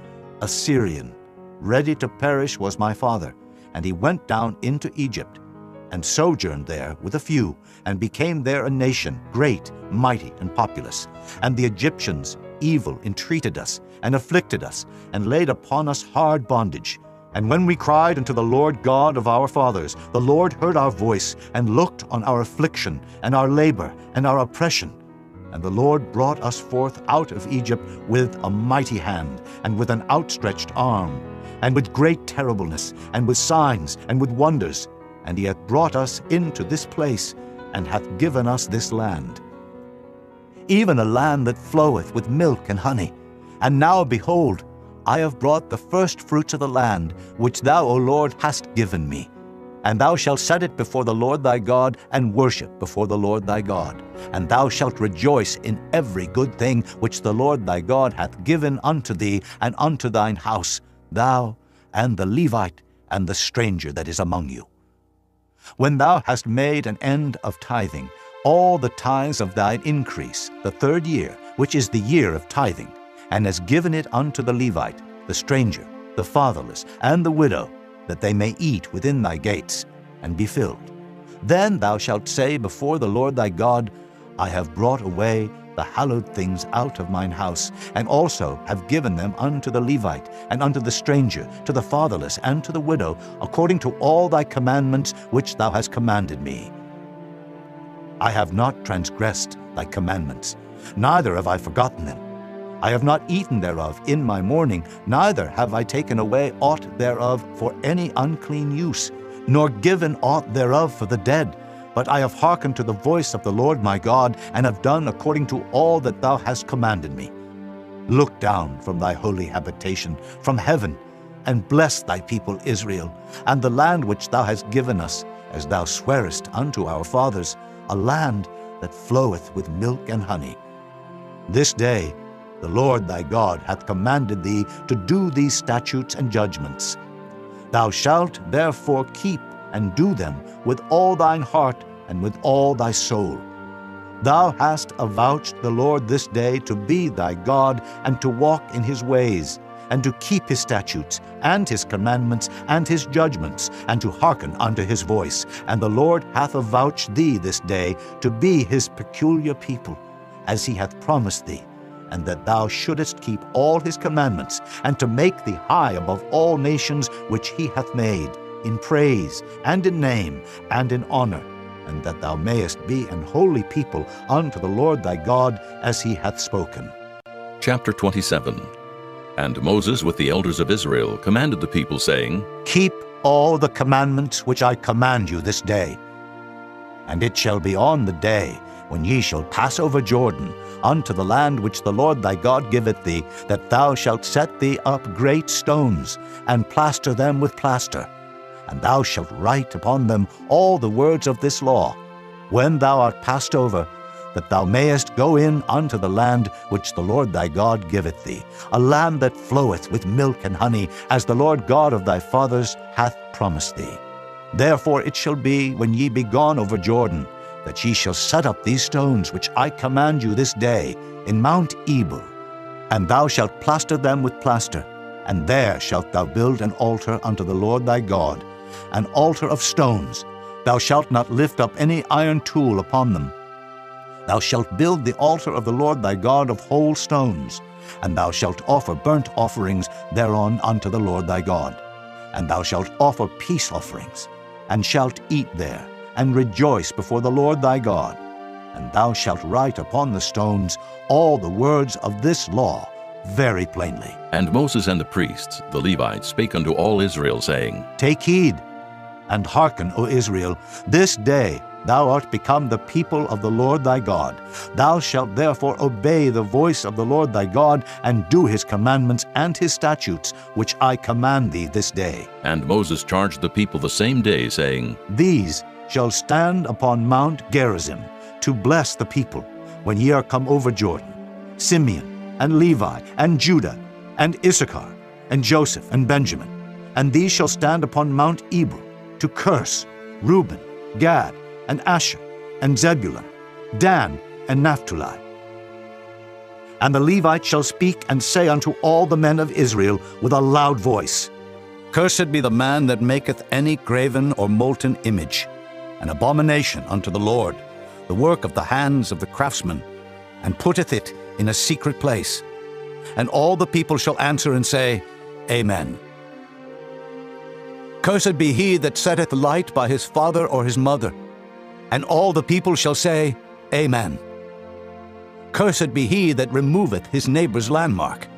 A Syrian, ready to perish, was my father, and he went down into Egypt, and sojourned there with a few, and became there a nation, great, mighty, and populous. And the Egyptians evil entreated us, and afflicted us, and laid upon us hard bondage. And when we cried unto the Lord God of our fathers, the Lord heard our voice, and looked on our affliction, and our labor, and our oppression. And the Lord brought us forth out of Egypt with a mighty hand, and with an outstretched arm, and with great terribleness, and with signs, and with wonders. And he hath brought us into this place, and hath given us this land, even a land that floweth with milk and honey. And now, behold, I have brought the first fruits of the land, which thou, O Lord, hast given me. And thou shalt set it before the Lord thy God, and worship before the Lord thy God. And thou shalt rejoice in every good thing which the Lord thy God hath given unto thee and unto thine house, thou and the Levite and the stranger that is among you. When thou hast made an end of tithing, all the tithes of thine increase, the third year, which is the year of tithing, and hast given it unto the Levite, the stranger, the fatherless, and the widow, that they may eat within thy gates, and be filled. Then thou shalt say before the Lord thy God, I have brought away the hallowed things out of mine house, and also have given them unto the Levite, and unto the stranger, to the fatherless, and to the widow, according to all thy commandments which thou hast commanded me. I have not transgressed thy commandments, neither have I forgotten them. I have not eaten thereof in my mourning, neither have I taken away aught thereof for any unclean use, nor given aught thereof for the dead. But I have hearkened to the voice of the Lord my God, and have done according to all that thou hast commanded me. Look down from thy holy habitation, from heaven, and bless thy people Israel, and the land which thou hast given us, as thou swarest unto our fathers, a land that floweth with milk and honey. This day the Lord thy God hath commanded thee to do these statutes and judgments. Thou shalt therefore keep and do them with all thine heart and with all thy soul. Thou hast avouched the Lord this day to be thy God, and to walk in his ways, and to keep his statutes, and his commandments, and his judgments, and to hearken unto his voice. And the Lord hath avouched thee this day to be his peculiar people, as he hath promised thee, and that thou shouldest keep all his commandments, and to make thee high above all nations which he hath made, in praise, and in name, and in honor, and that thou mayest be an holy people unto the Lord thy God, as he hath spoken. Chapter 27. And Moses with the elders of Israel commanded the people, saying, Keep all the commandments which I command you this day. And it shall be on the day when ye shall pass over Jordan unto the land which the Lord thy God giveth thee, that thou shalt set thee up great stones, and plaster them with plaster. And thou shalt write upon them all the words of this law, when thou art passed over, that thou mayest go in unto the land which the Lord thy God giveth thee, a land that floweth with milk and honey, as the Lord God of thy fathers hath promised thee. Therefore it shall be, when ye be gone over Jordan, that ye shall set up these stones which I command you this day in Mount Ebal, and thou shalt plaster them with plaster, and there shalt thou build an altar unto the Lord thy God, an altar of stones. Thou shalt not lift up any iron tool upon them. Thou shalt build the altar of the Lord thy God of whole stones, and thou shalt offer burnt offerings thereon unto the Lord thy God. And thou shalt offer peace offerings, and shalt eat there, and rejoice before the Lord thy God. And thou shalt write upon the stones all the words of this law very plainly. And Moses and the priests, the Levites, spake unto all Israel, saying, Take heed, and hearken, O Israel, this day thou art become the people of the Lord thy God. Thou shalt therefore obey the voice of the Lord thy God, and do his commandments and his statutes, which I command thee this day. And Moses charged the people the same day, saying, These shall stand upon Mount Gerizim, to bless the people, when ye are come over Jordan, Simeon, and Levi, and Judah, and Issachar, and Joseph, and Benjamin. And these shall stand upon Mount Ebal, to curse Reuben, Gad, and Asher, and Zebulun, Dan, and Naphtali. And the Levites shall speak and say unto all the men of Israel with a loud voice, Cursed be the man that maketh any graven or molten image, an abomination unto the Lord, the work of the hands of the craftsman, and putteth it in a secret place. And all the people shall answer and say, Amen. Cursed be he that setteth light by his father or his mother. And all the people shall say, Amen. Cursed be he that removeth his neighbor's landmark.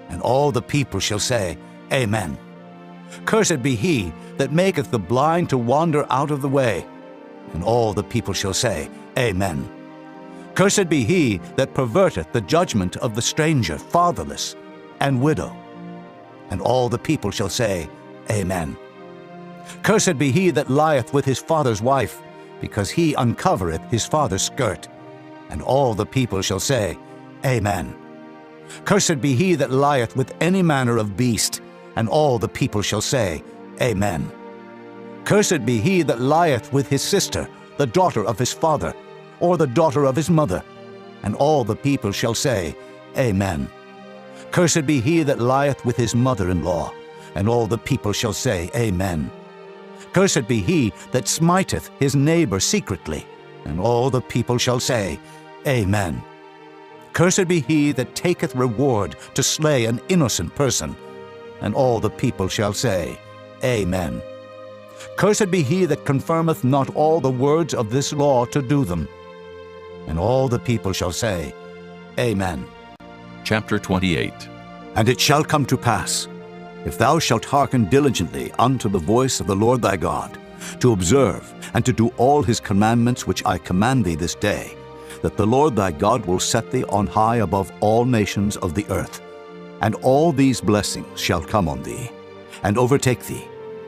And all the people shall say, Amen. Cursed be he that maketh the blind to wander out of the way. And all the people shall say, Amen. Cursed be he that perverteth the judgment of the stranger, fatherless, and widow. And all the people shall say, Amen. Cursed be he that lieth with his father's wife, because he uncovereth his father's skirt. And all the people shall say, Amen. Cursed be he that lieth with any manner of beast, and all the people shall say, Amen. Cursed be he that lieth with his sister, the daughter of his father, or the daughter of his mother. And all the people shall say, Amen. Cursed be he that lieth with his mother-in-law, and all the people shall say, Amen. Cursed be he that smiteth his neighbor secretly, and all the people shall say, Amen. Cursed be he that taketh reward to slay an innocent person, and all the people shall say, Amen. Cursed be he that confirmeth not all the words of this law to do them. And all the people shall say, Amen. Chapter 28. And it shall come to pass, if thou shalt hearken diligently unto the voice of the Lord thy God, to observe and to do all his commandments which I command thee this day, that the Lord thy God will set thee on high above all nations of the earth. And all these blessings shall come on thee, and overtake thee,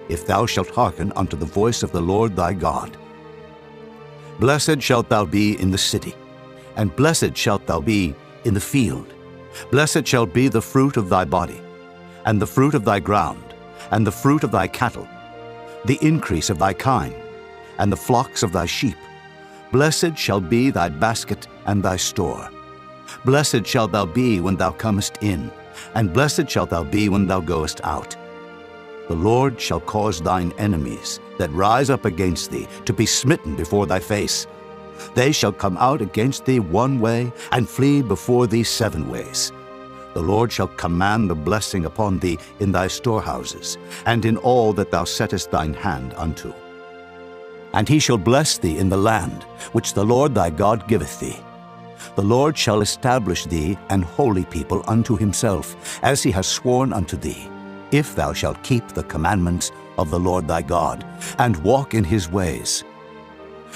if thou shalt hearken unto the voice of the Lord thy God. Blessed shalt thou be in the city, and blessed shalt thou be in the field. Blessed shall be the fruit of thy body, and the fruit of thy ground, and the fruit of thy cattle, the increase of thy kine, and the flocks of thy sheep. Blessed shall be thy basket and thy store. Blessed shalt thou be when thou comest in, and blessed shalt thou be when thou goest out. The Lord shall cause thine enemies that rise up against thee to be smitten before thy face. They shall come out against thee one way, and flee before thee 7 ways. The Lord shall command the blessing upon thee in thy storehouses, and in all that thou settest thine hand unto. And he shall bless thee in the land which the Lord thy God giveth thee. The Lord shall establish thee an holy people unto himself, as he has sworn unto thee, if thou shalt keep the commandments of the Lord thy God, and walk in his ways.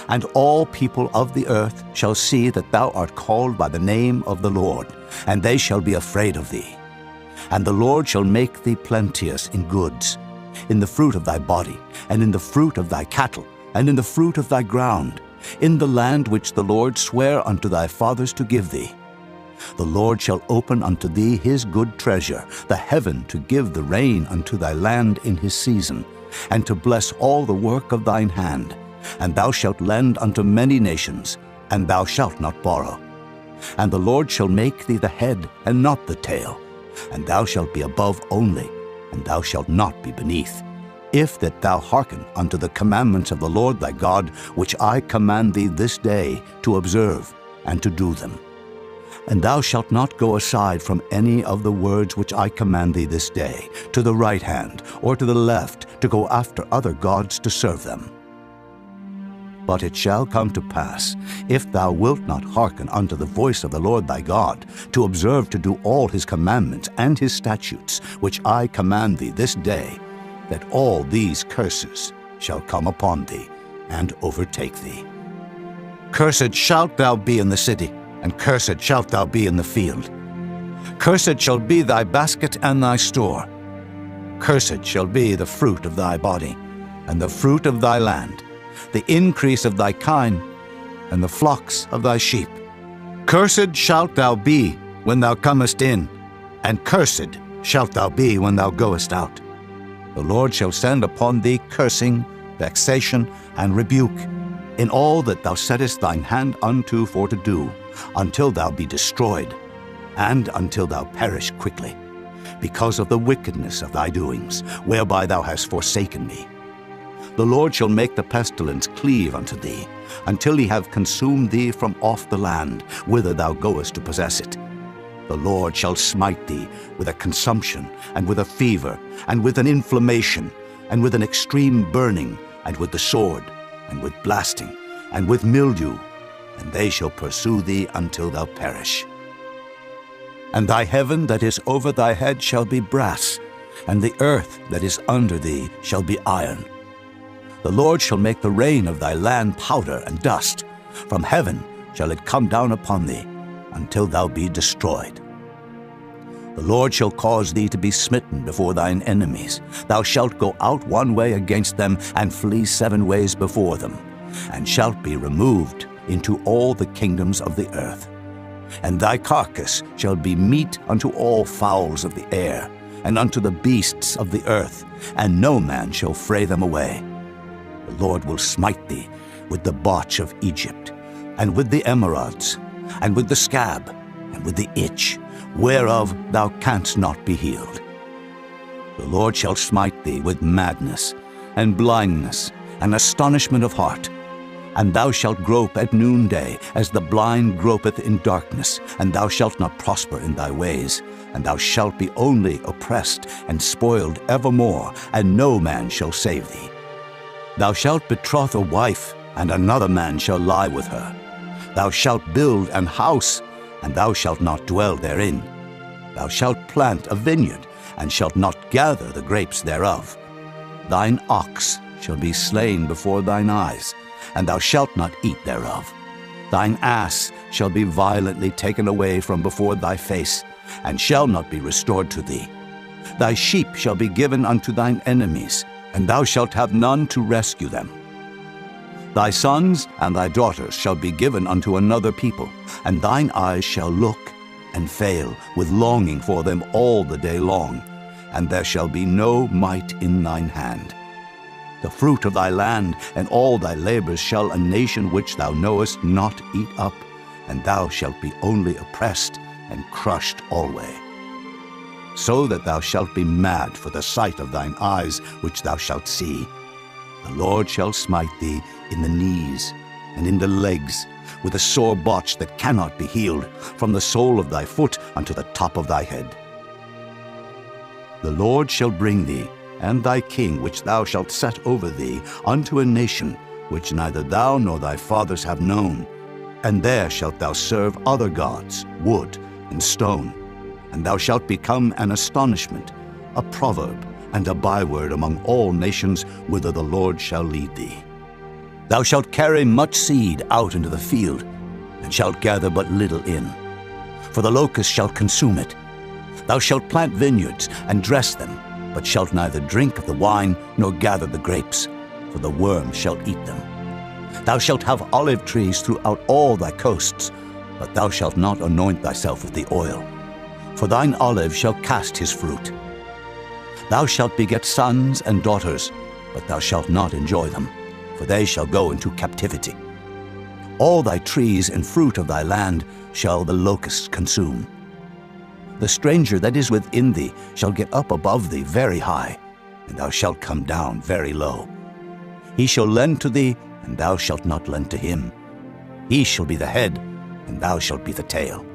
And all people of the earth shall see that thou art called by the name of the Lord, and they shall be afraid of thee. And the Lord shall make thee plenteous in goods, in the fruit of thy body, and in the fruit of thy cattle, and in the fruit of thy ground, in the land which the Lord sware unto thy fathers to give thee. The Lord shall open unto thee his good treasure, the heaven, to give the rain unto thy land in his season, and to bless all the work of thine hand. And thou shalt lend unto many nations, and thou shalt not borrow. And the Lord shall make thee the head, and not the tail. And thou shalt be above only, and thou shalt not be beneath, if that thou hearken unto the commandments of the Lord thy God, which I command thee this day to observe and to do them. And thou shalt not go aside from any of the words which I command thee this day, to the right hand or to the left, to go after other gods to serve them. But it shall come to pass, if thou wilt not hearken unto the voice of the Lord thy God, to observe to do all his commandments and his statutes, which I command thee this day, that all these curses shall come upon thee and overtake thee. Cursed shalt thou be in the city, and cursed shalt thou be in the field. Cursed shall be thy basket and thy store. Cursed shall be the fruit of thy body, and the fruit of thy land, the increase of thy kine, and the flocks of thy sheep. Cursed shalt thou be when thou comest in, and cursed shalt thou be when thou goest out. The Lord shall send upon thee cursing, vexation, and rebuke, in all that thou settest thine hand unto for to do, until thou be destroyed, and until thou perish quickly, because of the wickedness of thy doings, whereby thou hast forsaken me. The Lord shall make the pestilence cleave unto thee, until he have consumed thee from off the land, whither thou goest to possess it. The Lord shall smite thee with a consumption, and with a fever, and with an inflammation, and with an extreme burning, and with the sword, and with blasting, and with mildew, and they shall pursue thee until thou perish. And thy heaven that is over thy head shall be brass, and the earth that is under thee shall be iron. The Lord shall make the rain of thy land powder and dust. From heaven shall it come down upon thee, until thou be destroyed. The Lord shall cause thee to be smitten before thine enemies. Thou shalt go out one way against them, and flee 7 ways before them, and shalt be removed into all the kingdoms of the earth. And thy carcass shall be meat unto all fowls of the air, and unto the beasts of the earth, and no man shall fray them away. The Lord will smite thee with the botch of Egypt, and with the emerods, and with the scab, and with the itch, whereof thou canst not be healed. The Lord shall smite thee with madness, and blindness, and astonishment of heart. And thou shalt grope at noonday, as the blind gropeth in darkness, and thou shalt not prosper in thy ways, and thou shalt be only oppressed and spoiled evermore, and no man shall save thee. Thou shalt betroth a wife, and another man shall lie with her. Thou shalt build an house, and thou shalt not dwell therein. Thou shalt plant a vineyard, and shalt not gather the grapes thereof. Thine ox shall be slain before thine eyes, and thou shalt not eat thereof. Thine ass shall be violently taken away from before thy face, and shall not be restored to thee. Thy sheep shall be given unto thine enemies, and thou shalt have none to rescue them. Thy sons and thy daughters shall be given unto another people, and thine eyes shall look and fail with longing for them all the day long, and there shall be no might in thine hand. The fruit of thy land and all thy labors shall a nation which thou knowest not eat up, and thou shalt be only oppressed and crushed alway. So that thou shalt be mad for the sight of thine eyes which thou shalt see. The Lord shall smite thee in the knees and in the legs, with a sore botch that cannot be healed, from the sole of thy foot unto the top of thy head. The Lord shall bring thee, and thy king which thou shalt set over thee, unto a nation which neither thou nor thy fathers have known. And there shalt thou serve other gods, wood and stone, and thou shalt become an astonishment, a proverb, and a byword among all nations whither the Lord shall lead thee. Thou shalt carry much seed out into the field, and shalt gather but little in. For the locust shall consume it. Thou shalt plant vineyards, and dress them, but shalt neither drink of the wine, nor gather the grapes, for the worm shall eat them. Thou shalt have olive trees throughout all thy coasts, but thou shalt not anoint thyself with the oil, for thine olive shall cast his fruit. Thou shalt beget sons and daughters, but thou shalt not enjoy them, for they shall go into captivity. All thy trees and fruit of thy land shall the locusts consume. The stranger that is within thee shall get up above thee very high, and thou shalt come down very low. He shall lend to thee, and thou shalt not lend to him. He shall be the head, and thou shalt be the tail.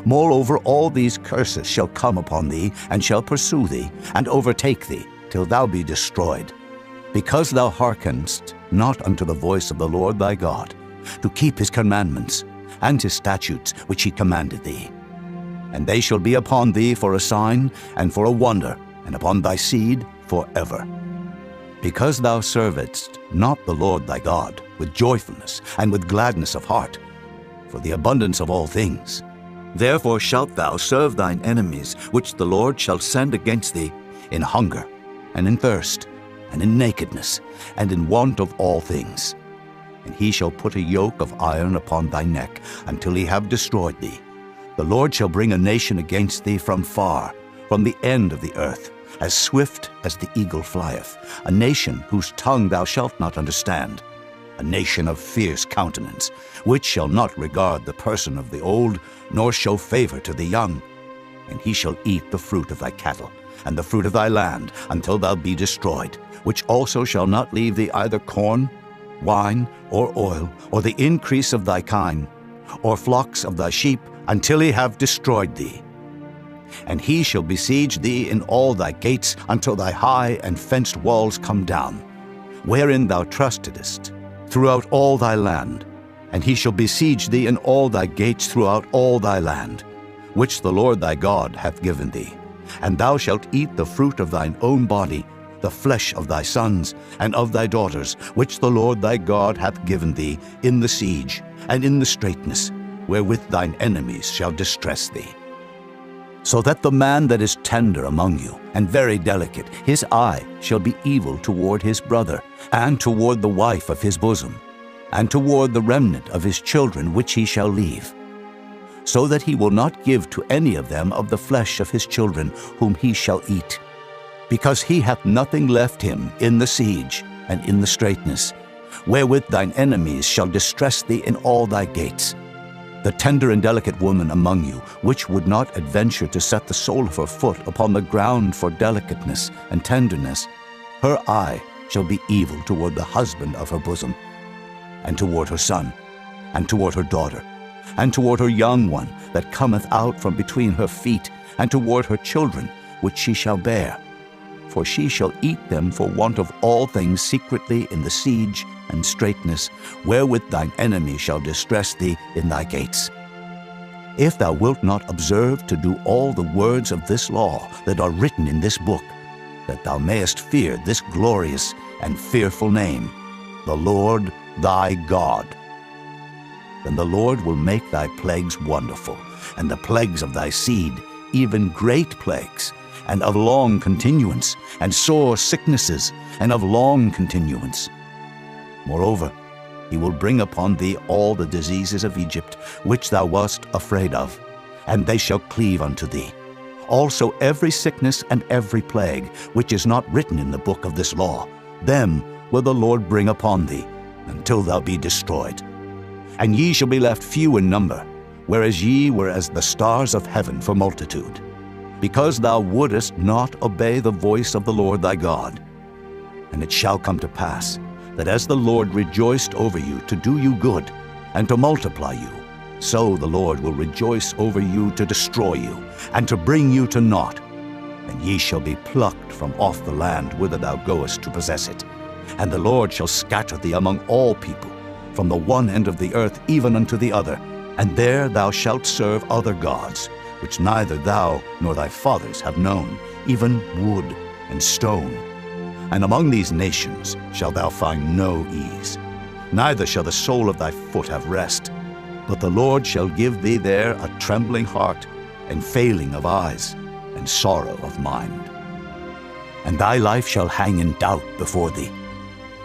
Moreover, all these curses shall come upon thee, and shall pursue thee, and overtake thee, till thou be destroyed, because thou hearkenest not unto the voice of the Lord thy God, to keep his commandments, and his statutes which he commanded thee. And they shall be upon thee for a sign, and for a wonder, and upon thy seed forever. Because thou servedst not the Lord thy God with joyfulness and with gladness of heart, for the abundance of all things, therefore shalt thou serve thine enemies, which the Lord shall send against thee, in hunger, and in thirst, and in nakedness, and in want of all things. And he shall put a yoke of iron upon thy neck, until he have destroyed thee. The Lord shall bring a nation against thee from far, from the end of the earth, as swift as the eagle flieth, a nation whose tongue thou shalt not understand, a nation of fierce countenance, which shall not regard the person of the old, nor show favor to the young. And he shall eat the fruit of thy cattle, and the fruit of thy land, until thou be destroyed, which also shall not leave thee either corn, wine, or oil, or the increase of thy kine, or flocks of thy sheep, until he have destroyed thee. And he shall besiege thee in all thy gates, until thy high and fenced walls come down, wherein thou trustedest, throughout all thy land. And he shall besiege thee in all thy gates throughout all thy land, which the Lord thy God hath given thee. And thou shalt eat the fruit of thine own body, the flesh of thy sons and of thy daughters, which the Lord thy God hath given thee, in the siege and in the straitness, wherewith thine enemies shall distress thee. So that the man that is tender among you, and very delicate, his eye shall be evil toward his brother, and toward the wife of his bosom, and toward the remnant of his children which he shall leave, so that he will not give to any of them of the flesh of his children whom he shall eat, because he hath nothing left him in the siege and in the straitness, wherewith thine enemies shall distress thee in all thy gates. The tender and delicate woman among you, which would not adventure to set the sole of her foot upon the ground for delicateness and tenderness, her eye shall be evil toward the husband of her bosom, and toward her son, and toward her daughter, and toward her young one that cometh out from between her feet, and toward her children which she shall bear. For she shall eat them for want of all things secretly in the siege and straitness, wherewith thine enemy shall distress thee in thy gates. If thou wilt not observe to do all the words of this law that are written in this book, that thou mayest fear this glorious and fearful name, the Lord thy God, then the Lord will make thy plagues wonderful, and the plagues of thy seed, even great plagues, and of long continuance, and sore sicknesses, and of long continuance. Moreover, he will bring upon thee all the diseases of Egypt, which thou wast afraid of, and they shall cleave unto thee. Also every sickness and every plague, which is not written in the book of this law, them will the Lord bring upon thee, until thou be destroyed. And ye shall be left few in number, whereas ye were as the stars of heaven for multitude, because thou wouldest not obey the voice of the Lord thy God. And it shall come to pass, that as the Lord rejoiced over you to do you good, and to multiply you, so the Lord will rejoice over you to destroy you, and to bring you to naught. And ye shall be plucked from off the land whither thou goest to possess it. And the Lord shall scatter thee among all people, from the one end of the earth even unto the other, and there thou shalt serve other gods, which neither thou nor thy fathers have known, even wood and stone. And among these nations shalt thou find no ease, neither shall the sole of thy foot have rest. But the Lord shall give thee there a trembling heart, and failing of eyes, and sorrow of mind. And thy life shall hang in doubt before thee,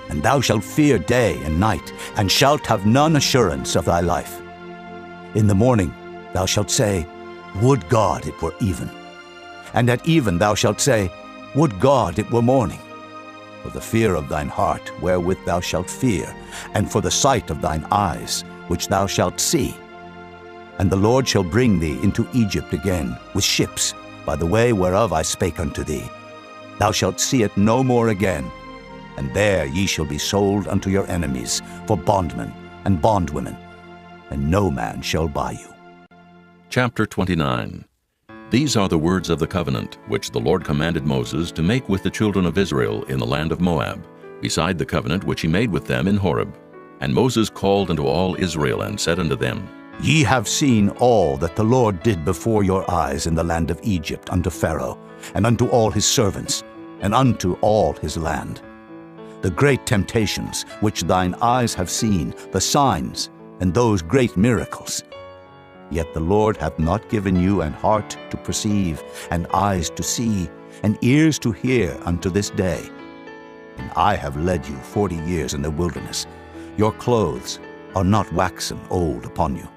and thou shalt fear day and night, and shalt have none assurance of thy life. In the morning thou shalt say, Would God it were even. And at even thou shalt say, Would God it were morning. For the fear of thine heart wherewith thou shalt fear, and for the sight of thine eyes which thou shalt see. And the Lord shall bring thee into Egypt again with ships, by the way whereof I spake unto thee. Thou shalt see it no more again, and there ye shall be sold unto your enemies for bondmen and bondwomen, and no man shall buy you. Chapter 29. These are the words of the covenant which the Lord commanded Moses to make with the children of Israel in the land of Moab, beside the covenant which he made with them in Horeb. And Moses called unto all Israel, and said unto them, Ye have seen all that the Lord did before your eyes in the land of Egypt unto Pharaoh, and unto all his servants, and unto all his land. The great temptations which thine eyes have seen, the signs, and those great miracles. Yet the Lord hath not given you an heart to perceive, and eyes to see, and ears to hear unto this day. And I have led you 40 years in the wilderness. Your clothes are not waxen old upon you,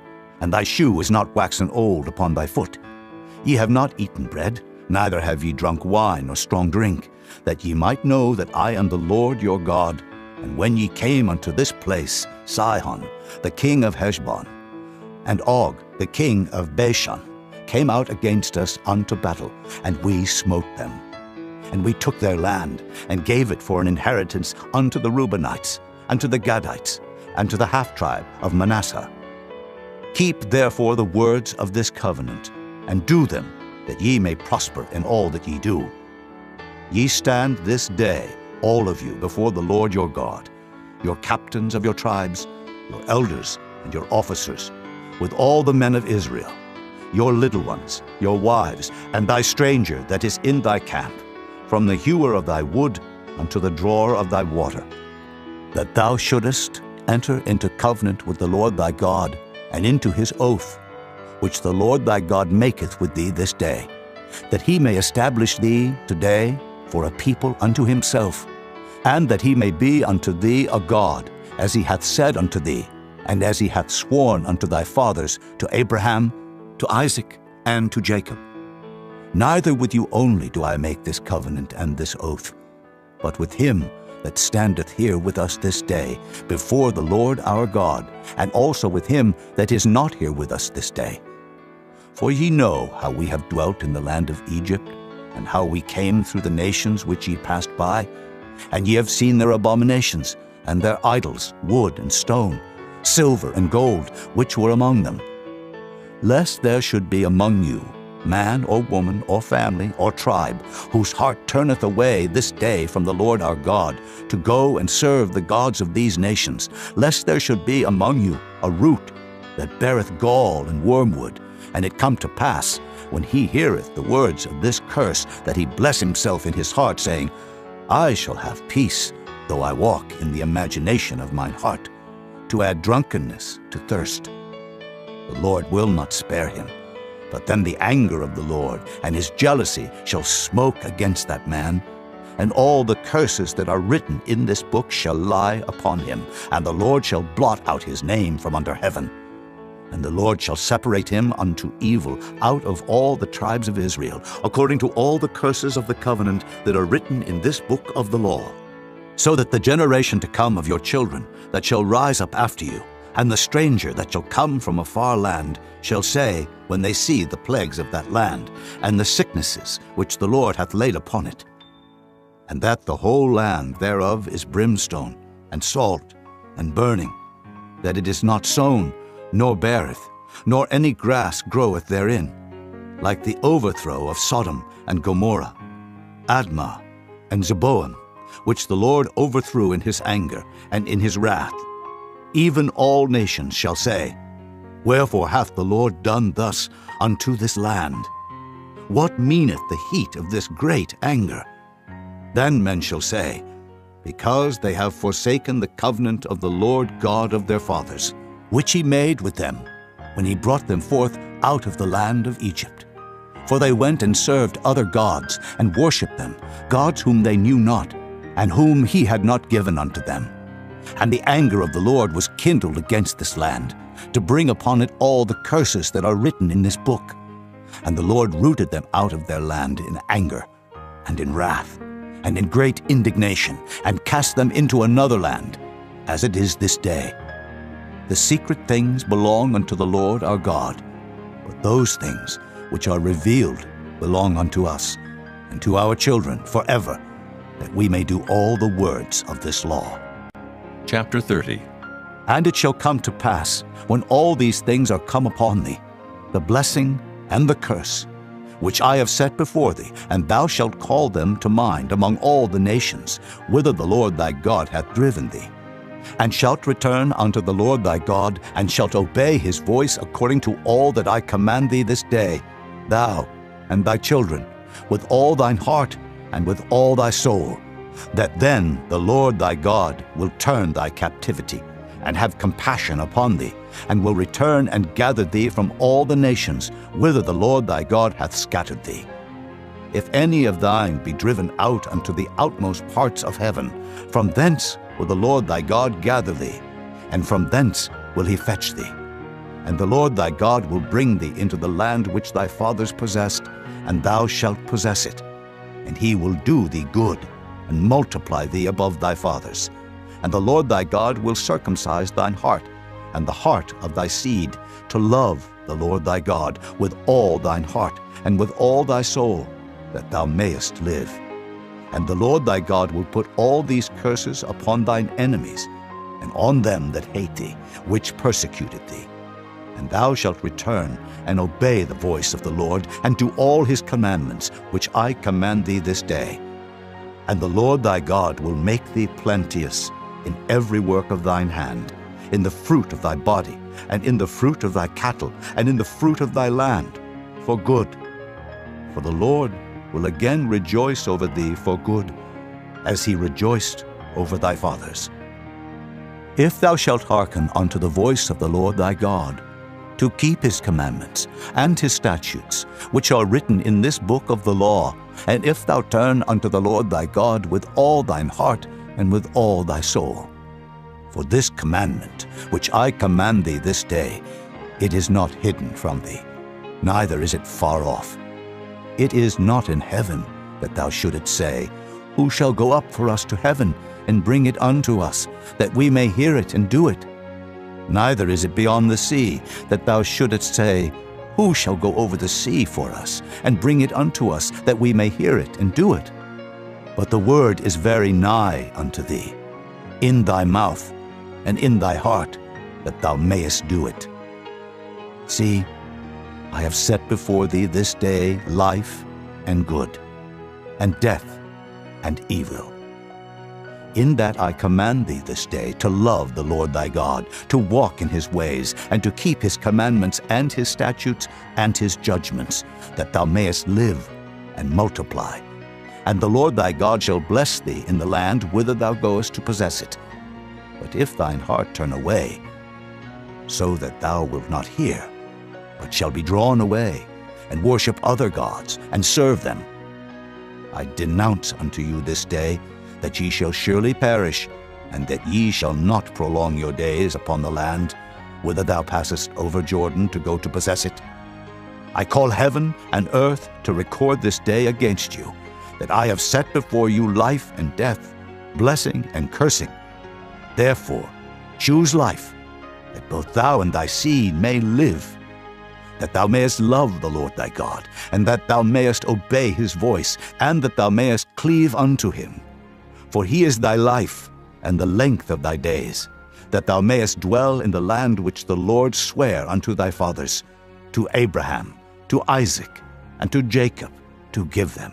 and thy shoe is not waxen old upon thy foot. Ye have not eaten bread, neither have ye drunk wine or strong drink, that ye might know that I am the Lord your God. And when ye came unto this place, Sihon, the king of Heshbon, and Og, the king of Bashan, came out against us unto battle, and we smote them. And we took their land, and gave it for an inheritance unto the Reubenites, and to the Gadites, and to the half-tribe of Manasseh. Keep therefore the words of this covenant, and do them, that ye may prosper in all that ye do. Ye stand this day, all of you, before the Lord your God, your captains of your tribes, your elders, and your officers, with all the men of Israel, your little ones, your wives, and thy stranger that is in thy camp, from the hewer of thy wood unto the drawer of thy water, that thou shouldest enter into covenant with the Lord thy God, and into his oath, which the Lord thy God maketh with thee this day, that he may establish thee today for a people unto himself, and that he may be unto thee a God, as he hath said unto thee, and as he hath sworn unto thy fathers, to Abraham, to Isaac, and to Jacob. Neither with you only do I make this covenant and this oath, but with him that standeth here with us this day before the Lord our God, and also with him that is not here with us this day. For ye know how we have dwelt in the land of Egypt, and how we came through the nations which ye passed by, and ye have seen their abominations, and their idols, wood and stone, silver and gold, which were among them. Lest there should be among you man or woman or family or tribe, whose heart turneth away this day from the Lord our God, to go and serve the gods of these nations, lest there should be among you a root that beareth gall and wormwood, and it come to pass, when he heareth the words of this curse, that he bless himself in his heart, saying, I shall have peace, though I walk in the imagination of mine heart, to add drunkenness to thirst. The Lord will not spare him, but then the anger of the Lord and his jealousy shall smoke against that man, and all the curses that are written in this book shall lie upon him, and the Lord shall blot out his name from under heaven. And the Lord shall separate him unto evil out of all the tribes of Israel, according to all the curses of the covenant that are written in this book of the law, so that the generation to come of your children that shall rise up after you, and the stranger that shall come from a far land, shall say, when they see the plagues of that land, and the sicknesses which the Lord hath laid upon it, and that the whole land thereof is brimstone, and salt, and burning, that it is not sown, nor beareth, nor any grass groweth therein, like the overthrow of Sodom and Gomorrah, Admah, and Zeboim, which the Lord overthrew in his anger and in his wrath. Even all nations shall say, Wherefore hath the Lord done thus unto this land? What meaneth the heat of this great anger? Then men shall say, because they have forsaken the covenant of the Lord God of their fathers, which he made with them when he brought them forth out of the land of Egypt. For they went and served other gods, and worshipped them, gods whom they knew not, and whom he had not given unto them. And the anger of the Lord was kindled against this land, to bring upon it all the curses that are written in this book. And the Lord rooted them out of their land in anger, and in wrath, and in great indignation, and cast them into another land, as it is this day. The secret things belong unto the Lord our God, but those things which are revealed belong unto us, and to our children forever, that we may do all the words of this law. Chapter 30. And it shall come to pass, when all these things are come upon thee, the blessing and the curse, which I have set before thee, and thou shalt call them to mind among all the nations, whither the Lord thy God hath driven thee, and shalt return unto the Lord thy God, and shalt obey his voice according to all that I command thee this day, thou and thy children, with all thine heart and with all thy soul, that then the Lord thy God will turn thy captivity, and have compassion upon thee, and will return and gather thee from all the nations whither the Lord thy God hath scattered thee. If any of thine be driven out unto the outmost parts of heaven, from thence will the Lord thy God gather thee, and from thence will he fetch thee. And the Lord thy God will bring thee into the land which thy fathers possessed, and thou shalt possess it. And he will do thee good, and multiply thee above thy fathers. And the Lord thy God will circumcise thine heart, and the heart of thy seed, to love the Lord thy God with all thine heart, and with all thy soul, that thou mayest live. And the Lord thy God will put all these curses upon thine enemies, and on them that hate thee, which persecuted thee. And thou shalt return and obey the voice of the Lord, and do all his commandments, which I command thee this day. And the Lord thy God will make thee plenteous in every work of thine hand, in the fruit of thy body, and in the fruit of thy cattle, and in the fruit of thy land, for good. For the Lord will again rejoice over thee for good, as he rejoiced over thy fathers. If thou shalt hearken unto the voice of the Lord thy God, to keep his commandments and his statutes, which are written in this book of the law, and if thou turn unto the Lord thy God with all thine heart and with all thy soul. For this commandment, which I command thee this day, it is not hidden from thee, neither is it far off. It is not in heaven, that thou shouldest say, Who shall go up for us to heaven, and bring it unto us, that we may hear it and do it? Neither is it beyond the sea, that thou shouldest say, Who shall go over the sea for us, and bring it unto us, that we may hear it and do it? But the word is very nigh unto thee, in thy mouth and in thy heart, that thou mayest do it. See, I have set before thee this day life and good, and death and evil. In that I command thee this day to love the Lord thy God, to walk in his ways, and to keep his commandments and his statutes and his judgments, that thou mayest live and multiply. And the Lord thy God shall bless thee in the land whither thou goest to possess it. But if thine heart turn away, so that thou wilt not hear, but shall be drawn away, and worship other gods, and serve them, I denounce unto you this day that ye shall surely perish, and that ye shall not prolong your days upon the land, whither thou passest over Jordan to go to possess it. I call heaven and earth to record this day against you, that I have set before you life and death, blessing and cursing. Therefore choose life, that both thou and thy seed may live, that thou mayest love the Lord thy God, and that thou mayest obey his voice, and that thou mayest cleave unto him. For he is thy life and the length of thy days, that thou mayest dwell in the land which the Lord sware unto thy fathers, to Abraham, to Isaac, and to Jacob, to give them.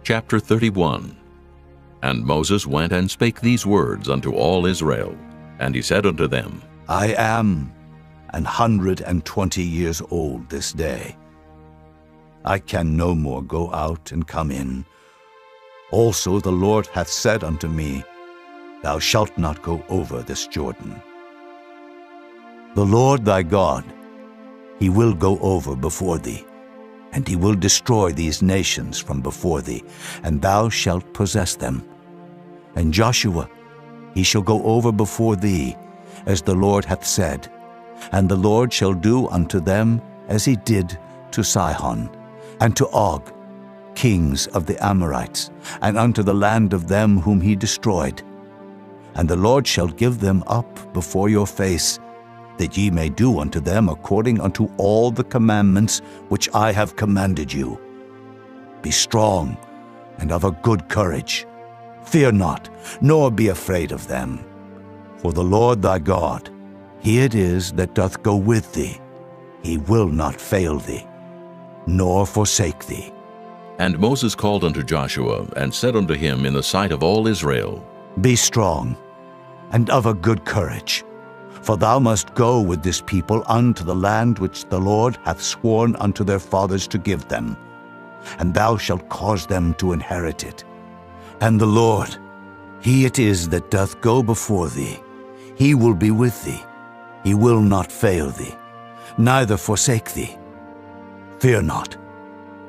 Chapter 31. And Moses went and spake these words unto all Israel. And he said unto them, I am 120 years old this day. I can no more go out and come in, Also the Lord hath said unto me, Thou shalt not go over this Jordan. The Lord thy God, he will go over before thee, and he will destroy these nations from before thee, and thou shalt possess them. And Joshua, he shall go over before thee, as the Lord hath said, and the Lord shall do unto them as he did to Sihon, and to Og, kings of the Amorites, and unto the land of them whom he destroyed. And the Lord shall give them up before your face, that ye may do unto them according unto all the commandments which I have commanded you. Be strong and of a good courage. Fear not, nor be afraid of them. For the Lord thy God, he it is that doth go with thee. He will not fail thee, nor forsake thee. And Moses called unto Joshua, and said unto him in the sight of all Israel, Be strong and of a good courage, for thou must go with this people unto the land which the Lord hath sworn unto their fathers to give them, and thou shalt cause them to inherit it. And the Lord, he it is that doth go before thee, he will be with thee. He will not fail thee, neither forsake thee. Fear not,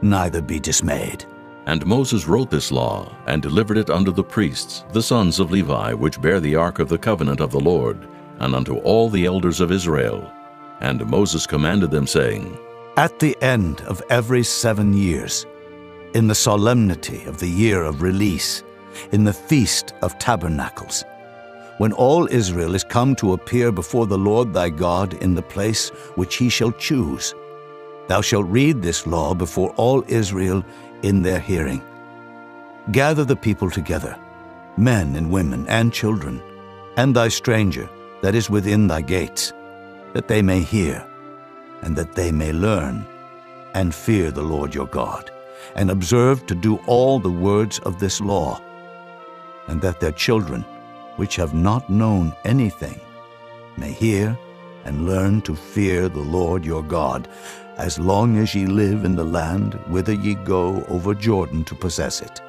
neither be dismayed. And Moses wrote this law, and delivered it unto the priests, the sons of Levi, which bear the ark of the covenant of the Lord, and unto all the elders of Israel. And Moses commanded them, saying, At the end of every 7 years, in the solemnity of the year of release, in the feast of tabernacles, when all Israel is come to appear before the Lord thy God in the place which he shall choose, thou shalt read this law before all Israel in their hearing. Gather the people together, men and women and children, and thy stranger that is within thy gates, that they may hear, and that they may learn, and fear the Lord your God, and observe to do all the words of this law, and that their children, which have not known anything, may hear and learn to fear the Lord your God, as long as ye live in the land whither ye go over Jordan to possess it.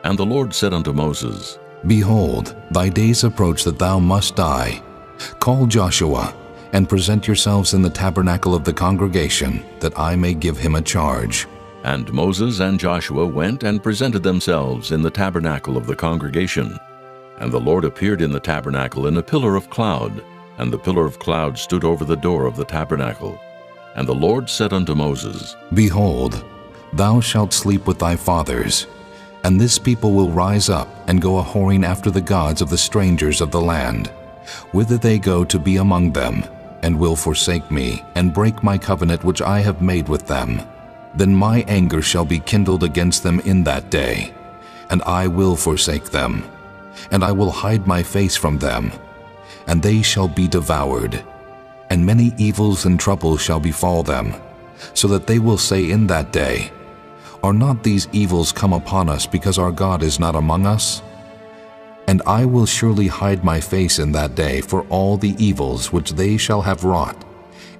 And the Lord said unto Moses, Behold, thy days approach that thou must die. Call Joshua, and present yourselves in the tabernacle of the congregation, that I may give him a charge. And Moses and Joshua went and presented themselves in the tabernacle of the congregation. And the Lord appeared in the tabernacle in a pillar of cloud, and the pillar of cloud stood over the door of the tabernacle. And the Lord said unto Moses, Behold, thou shalt sleep with thy fathers, and this people will rise up and go a-whoring after the gods of the strangers of the land, whither they go to be among them, and will forsake me, and break my covenant which I have made with them. Then my anger shall be kindled against them in that day, and I will forsake them, and I will hide my face from them, and they shall be devoured. And many evils and troubles shall befall them, so that they will say in that day, Are not these evils come upon us because our God is not among us? And I will surely hide my face in that day for all the evils which they shall have wrought,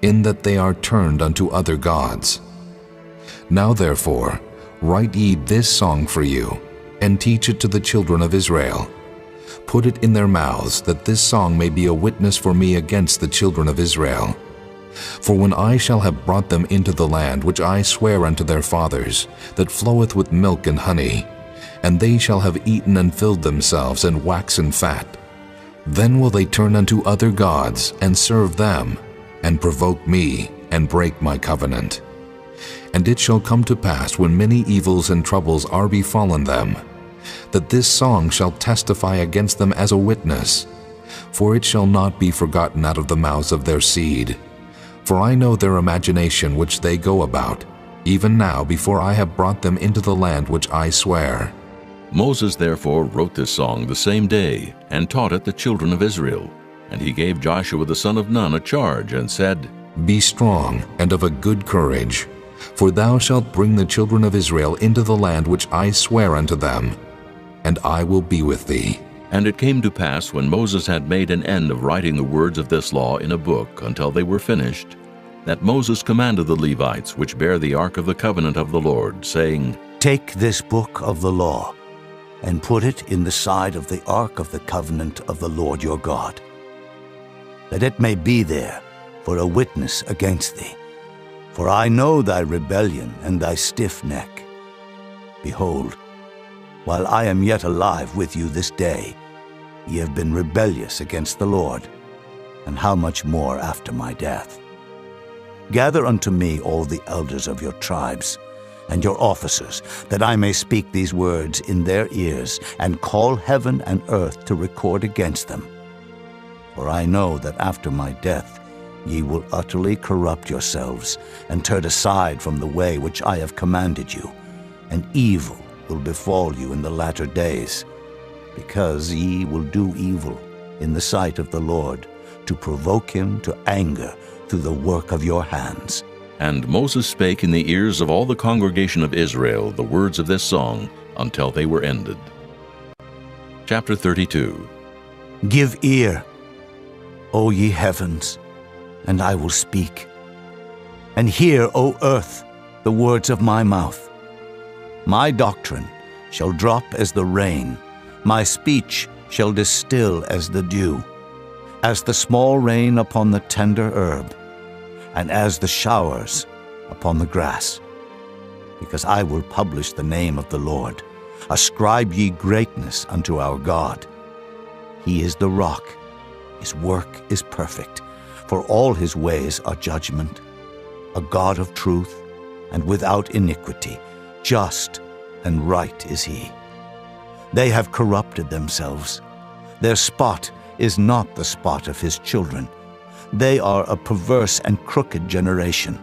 in that they are turned unto other gods. Now therefore, write ye this song for you, and teach it to the children of Israel. Put it in their mouths, that this song may be a witness for me against the children of Israel. For when I shall have brought them into the land which I swear unto their fathers, that floweth with milk and honey, and they shall have eaten and filled themselves and waxen fat, then will they turn unto other gods and serve them, and provoke me, and break my covenant. And it shall come to pass, when many evils and troubles are befallen them, that this song shall testify against them as a witness, for it shall not be forgotten out of the mouths of their seed. For I know their imagination which they go about, even now before I have brought them into the land which I swear. Moses therefore wrote this song the same day, and taught it the children of Israel. And he gave Joshua the son of Nun a charge, and said, Be strong and of a good courage, for thou shalt bring the children of Israel into the land which I swear unto them, and I will be with thee. And it came to pass, when Moses had made an end of writing the words of this law in a book until they were finished, that Moses commanded the Levites, which bear the ark of the covenant of the Lord, saying, Take this book of the law, and put it in the side of the ark of the covenant of the Lord your God, that it may be there for a witness against thee. For I know thy rebellion and thy stiff neck. Behold, while I am yet alive with you this day, ye have been rebellious against the Lord, and how much more after my death? Gather unto me all the elders of your tribes, and your officers, that I may speak these words in their ears, and call heaven and earth to record against them. For I know that after my death ye will utterly corrupt yourselves, and turn aside from the way which I have commanded you, and evil will befall you in the latter days, because ye will do evil in the sight of the Lord, to provoke him to anger through the work of your hands. And Moses spake in the ears of all the congregation of Israel the words of this song until they were ended. Chapter 32. Give ear, O ye heavens, and I will speak. And hear, O earth, the words of my mouth. My doctrine shall drop as the rain, my speech shall distill as the dew, as the small rain upon the tender herb, and as the showers upon the grass. Because I will publish the name of the Lord. Ascribe ye greatness unto our God. He is the rock, his work is perfect, for all his ways are judgment. A God of truth, and without iniquity, just and right is he. They have corrupted themselves. Their spot is not the spot of his children. They are a perverse and crooked generation.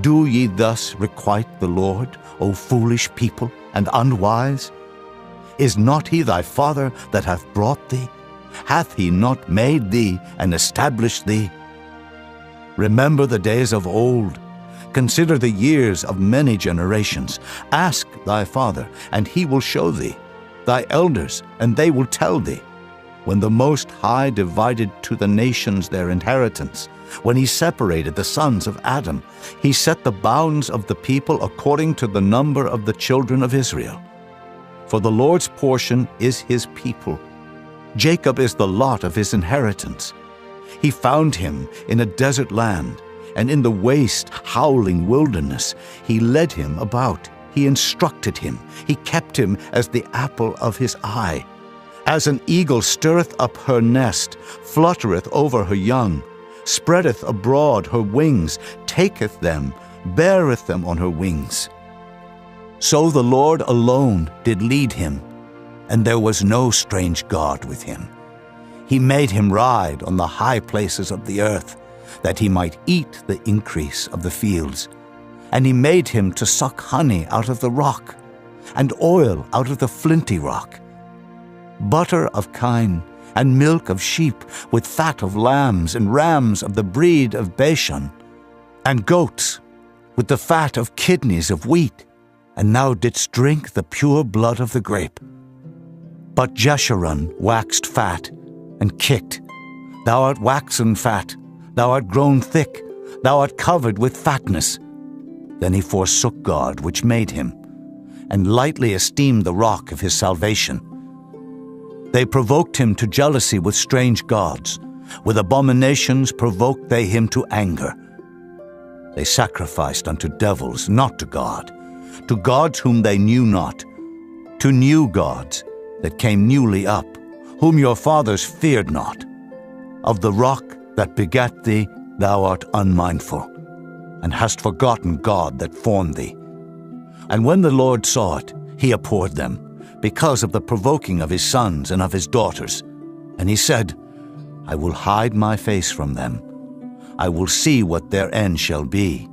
Do ye thus requite the Lord, O foolish people and unwise? Is not he thy father that hath brought thee? Hath he not made thee and established thee? Remember the days of old. Consider the years of many generations. Ask thy father, and he will show thee, thy elders, and they will tell thee. When the Most High divided to the nations their inheritance, when he separated the sons of Adam, he set the bounds of the people according to the number of the children of Israel. For the Lord's portion is his people. Jacob is the lot of his inheritance. He found him in a desert land, and in the waste, howling wilderness. He led him about. He instructed him. He kept him as the apple of his eye. As an eagle stirreth up her nest, fluttereth over her young, spreadeth abroad her wings, taketh them, beareth them on her wings. So the Lord alone did lead him, and there was no strange God with him. He made him ride on the high places of the earth, that he might eat the increase of the fields. And he made him to suck honey out of the rock, and oil out of the flinty rock. Butter of kine, and milk of sheep, with fat of lambs, and rams of the breed of Bashan, and goats, with the fat of kidneys of wheat, and thou didst drink the pure blood of the grape. But Jeshurun waxed fat, and kicked. Thou art waxen fat, thou art grown thick, thou art covered with fatness. Then he forsook God which made him, and lightly esteemed the rock of his salvation. They provoked him to jealousy with strange gods. With abominations provoked they him to anger. They sacrificed unto devils, not to God, to gods whom they knew not, to new gods that came newly up, whom your fathers feared not. Of the rock that begat thee thou art unmindful, and hast forgotten God that formed thee. And when the Lord saw it, he abhorred them, because of the provoking of his sons and of his daughters. And he said, I will hide my face from them. I will see what their end shall be.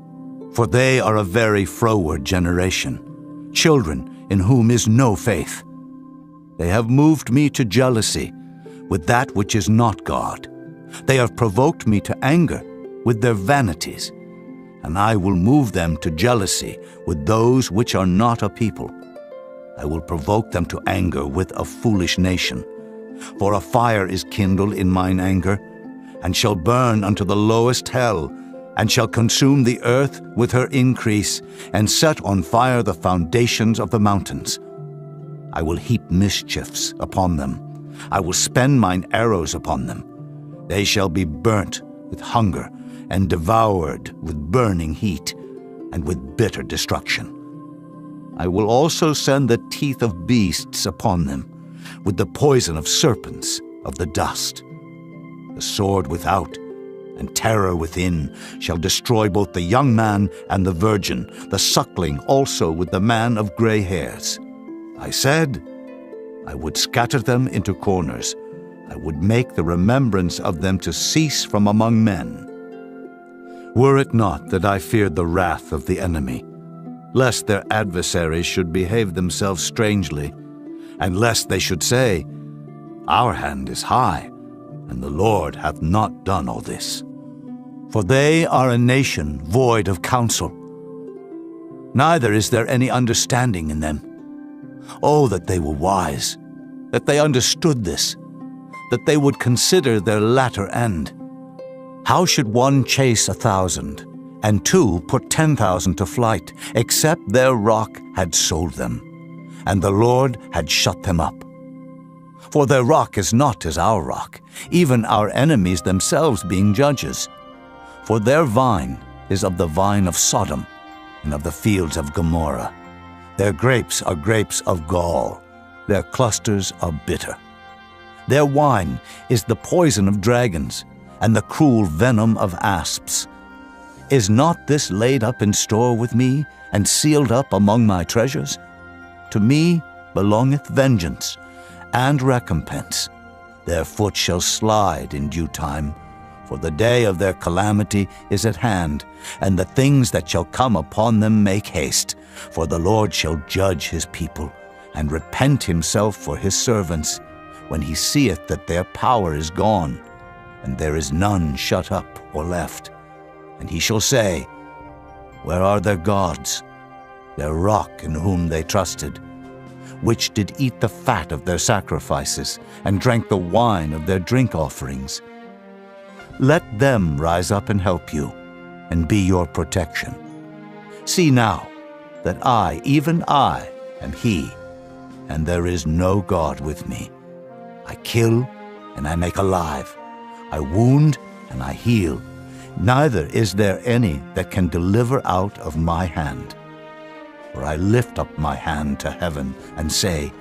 For they are a very froward generation, children in whom is no faith. They have moved me to jealousy with that which is not God. They have provoked me to anger with their vanities. And I will move them to jealousy with those which are not a people. I will provoke them to anger with a foolish nation. For a fire is kindled in mine anger, and shall burn unto the lowest hell, and shall consume the earth with her increase, and set on fire the foundations of the mountains. I will heap mischiefs upon them. I will spend mine arrows upon them. They shall be burnt with hunger and devoured with burning heat and with bitter destruction. I will also send the teeth of beasts upon them, with the poison of serpents of the dust. The sword without and terror within shall destroy both the young man and the virgin, the suckling also with the man of gray hairs. I said, I would scatter them into corners. I would make the remembrance of them to cease from among men. Were it not that I feared the wrath of the enemy, lest their adversaries should behave themselves strangely, and lest they should say, Our hand is high, and the Lord hath not done all this. For they are a nation void of counsel, neither is there any understanding in them. Oh, that they were wise, that they understood this, that they would consider their latter end. How should one chase 1,000, and two put 10,000 to flight, except their rock had sold them, and the Lord had shut them up? For their rock is not as our rock, even our enemies themselves being judges. For their vine is of the vine of Sodom, and of the fields of Gomorrah. Their grapes are grapes of gall, their clusters are bitter. Their wine is the poison of dragons, and the cruel venom of asps. Is not this laid up in store with me, and sealed up among my treasures? To me belongeth vengeance and recompense. Their foot shall slide in due time, for the day of their calamity is at hand, and the things that shall come upon them make haste. For the Lord shall judge his people, and repent himself for his servants, when he seeth that their power is gone, and there is none shut up or left. And he shall say, Where are their gods, their rock in whom they trusted, which did eat the fat of their sacrifices, and drank the wine of their drink offerings? Let them rise up and help you, and be your protection. See now that I, even I, am he, and there is no God with me. I kill, and I make alive. I wound, and I heal. Neither is there any that can deliver out of my hand. For I lift up my hand to heaven, and say,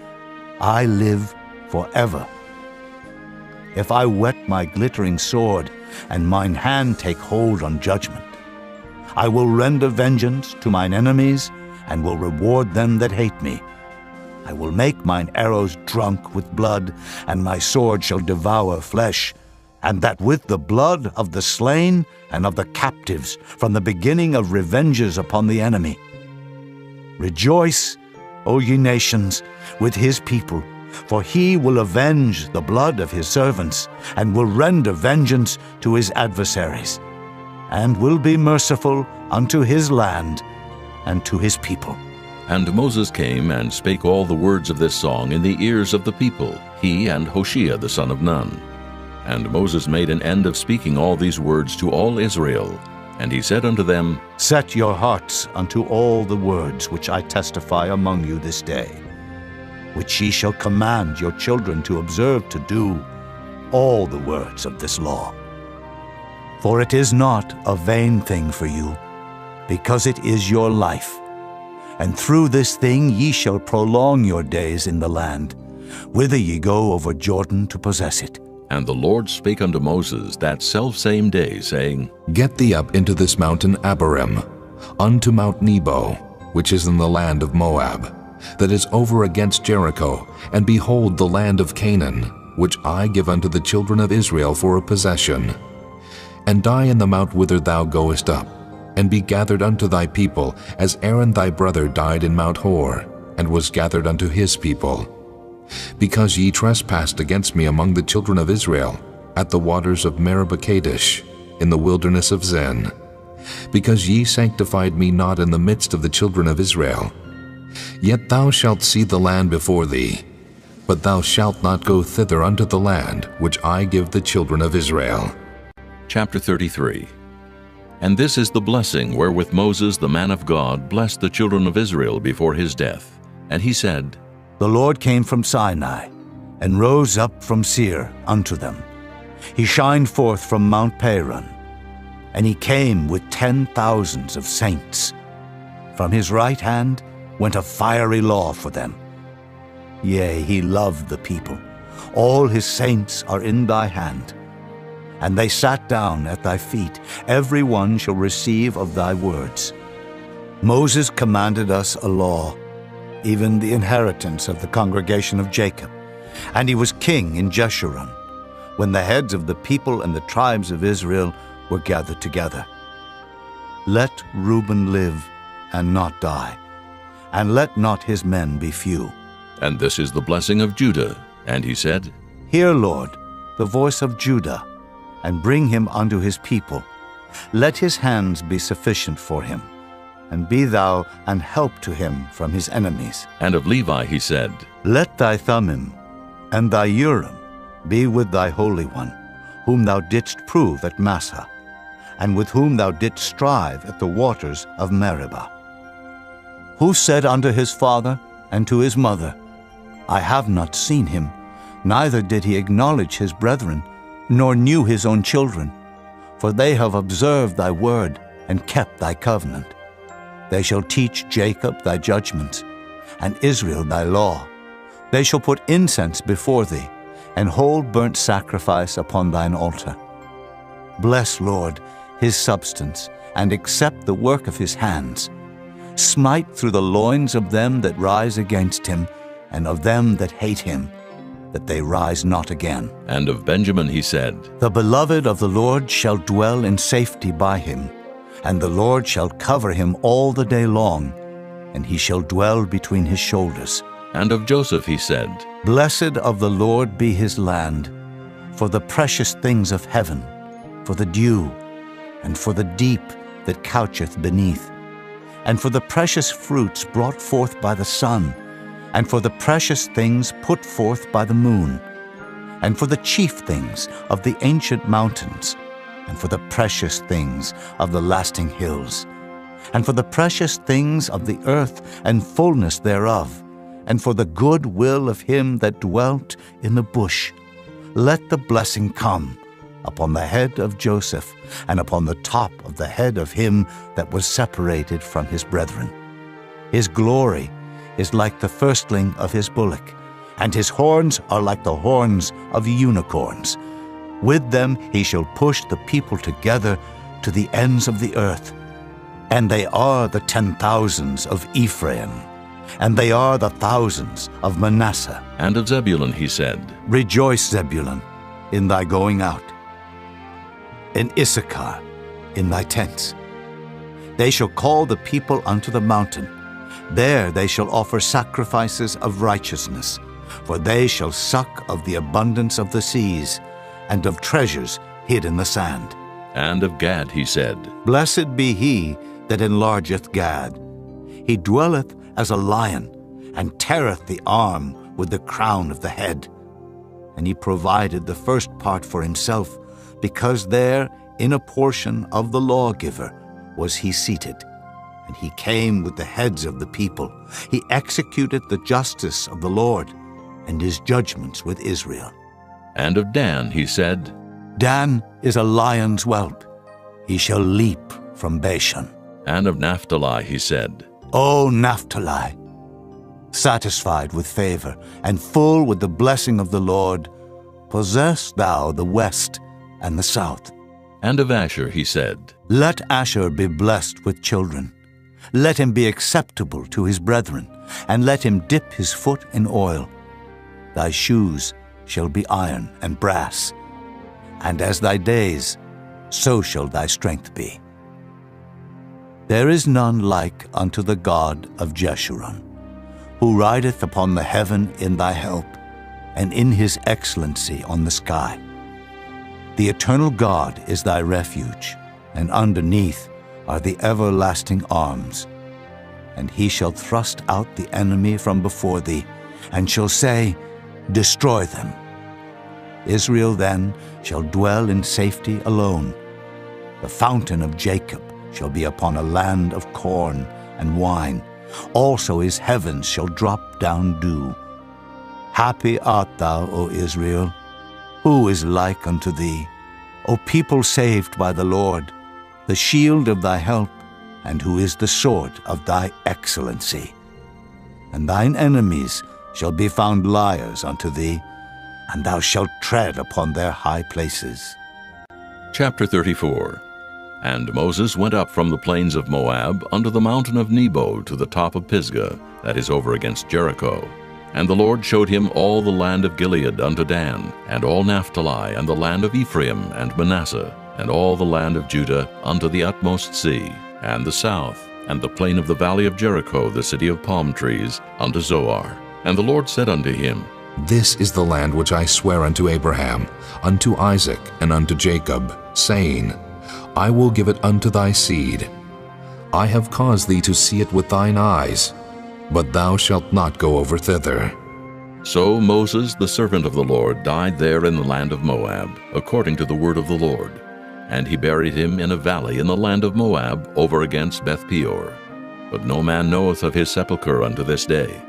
I live forever. If I whet my glittering sword, and mine hand take hold on judgment, I will render vengeance to mine enemies, and will reward them that hate me. I will make mine arrows drunk with blood, and my sword shall devour flesh, and that with the blood of the slain and of the captives, from the beginning of revenges upon the enemy. Rejoice, O ye nations, with his people, for he will avenge the blood of his servants, and will render vengeance to his adversaries, and will be merciful unto his land and to his people. And Moses came and spake all the words of this song in the ears of the people, he and Hoshea the son of Nun. And Moses made an end of speaking all these words to all Israel. And he said unto them, Set your hearts unto all the words which I testify among you this day, which ye shall command your children to observe to do, all the words of this law. For it is not a vain thing for you, because it is your life. And through this thing ye shall prolong your days in the land, whither ye go over Jordan to possess it. And the Lord spake unto Moses that selfsame day, saying, Get thee up into this mountain Abarim, unto Mount Nebo, which is in the land of Moab, that is over against Jericho, and behold the land of Canaan, which I give unto the children of Israel for a possession. And die in the mount whither thou goest up, and be gathered unto thy people, as Aaron thy brother died in Mount Hor, and was gathered unto his people. Because ye trespassed against me among the children of Israel, at the waters of Meribah Kadesh, in the wilderness of Zin, because ye sanctified me not in the midst of the children of Israel. Yet thou shalt see the land before thee, but thou shalt not go thither unto the land which I give the children of Israel. Chapter 33. And this is the blessing wherewith Moses the man of God blessed the children of Israel before his death. And he said, The Lord came from Sinai, and rose up from Seir unto them. He shined forth from Mount Paran, and he came with 10,000s of saints. From his right hand went a fiery law for them. Yea, he loved the people. All his saints are in thy hand. And they sat down at thy feet. Every one shall receive of thy words. Moses commanded us a law, even the inheritance of the congregation of Jacob. And he was king in Jeshurun, when the heads of the people and the tribes of Israel were gathered together. Let Reuben live and not die, and let not his men be few. And this is the blessing of Judah. And he said, Hear, Lord, the voice of Judah, and bring him unto his people. Let his hands be sufficient for him, and be thou an help to him from his enemies. And of Levi he said, Let thy Thummim and thy Urim be with thy Holy One, whom thou didst prove at Massah, and with whom thou didst strive at the waters of Meribah. Who said unto his father and to his mother, I have not seen him, neither did he acknowledge his brethren, nor knew his own children. For they have observed thy word, and kept thy covenant. They shall teach Jacob thy judgments, and Israel thy law. They shall put incense before thee, and hold burnt sacrifice upon thine altar. Bless, Lord, his substance, and accept the work of his hands. Smite through the loins of them that rise against him, and of them that hate him, that they rise not again. And of Benjamin he said, The beloved of the Lord shall dwell in safety by him, and the Lord shall cover him all the day long, and he shall dwell between his shoulders. And of Joseph he said, Blessed of the Lord be his land, for the precious things of heaven, for the dew, and for the deep that coucheth beneath, and for the precious fruits brought forth by the sun, and for the precious things put forth by the moon, and for the chief things of the ancient mountains, and for the precious things of the lasting hills, and for the precious things of the earth and fullness thereof, and for the good will of him that dwelt in the bush. Let the blessing come upon the head of Joseph, and upon the top of the head of him that was separated from his brethren. His glory is like the firstling of his bullock, and his horns are like the horns of unicorns. With them he shall push the people together to the ends of the earth. And they are the 10,000s of Ephraim, and they are the thousands of Manasseh. And of Zebulun he said, Rejoice, Zebulun, in thy going out, in Issachar, in thy tents. They shall call the people unto the mountain. There they shall offer sacrifices of righteousness, for they shall suck of the abundance of the seas, and of treasures hid in the sand. And of Gad he said, Blessed be he that enlargeth Gad. He dwelleth as a lion, and teareth the arm with the crown of the head. And he provided the first part for himself, because there in a portion of the lawgiver was he seated. And he came with the heads of the people. He executed the justice of the Lord, and his judgments with Israel. And of Dan he said, Dan is a lion's whelp. He shall leap from Bashan. And of Naphtali he said, O Naphtali, satisfied with favor, and full with the blessing of the Lord, possess thou the west and the south. And of Asher he said, Let Asher be blessed with children. Let him be acceptable to his brethren, and let him dip his foot in oil. Thy shoes shall be iron and brass, and as thy days, so shall thy strength be. There is none like unto the God of Jeshurun, who rideth upon the heaven in thy help, and in his excellency on the sky. The eternal God is thy refuge, and underneath are the everlasting arms. And he shall thrust out the enemy from before thee, and shall say, Destroy them. Israel then shall dwell in safety alone. The fountain of Jacob shall be upon a land of corn and wine. Also his heavens shall drop down dew. Happy art thou, O Israel. Who is like unto thee, O people saved by the Lord, the shield of thy help, and who is the sword of thy excellency? And thine enemies shall be found liars unto thee, and thou shalt tread upon their high places. Chapter 34. And Moses went up from the plains of Moab unto the mountain of Nebo to the top of Pisgah, that is over against Jericho. And the Lord showed him all the land of Gilead unto Dan, and all Naphtali, and the land of Ephraim and Manasseh, and all the land of Judah unto the utmost sea, and the south, and the plain of the valley of Jericho, the city of palm trees, unto Zoar. And the Lord said unto him, This is the land which I swear unto Abraham, unto Isaac, and unto Jacob, saying, I will give it unto thy seed. I have caused thee to see it with thine eyes, but thou shalt not go over thither. So Moses, the servant of the Lord, died there in the land of Moab, according to the word of the Lord. And he buried him in a valley in the land of Moab, over against Beth-peor. But no man knoweth of his sepulchre unto this day.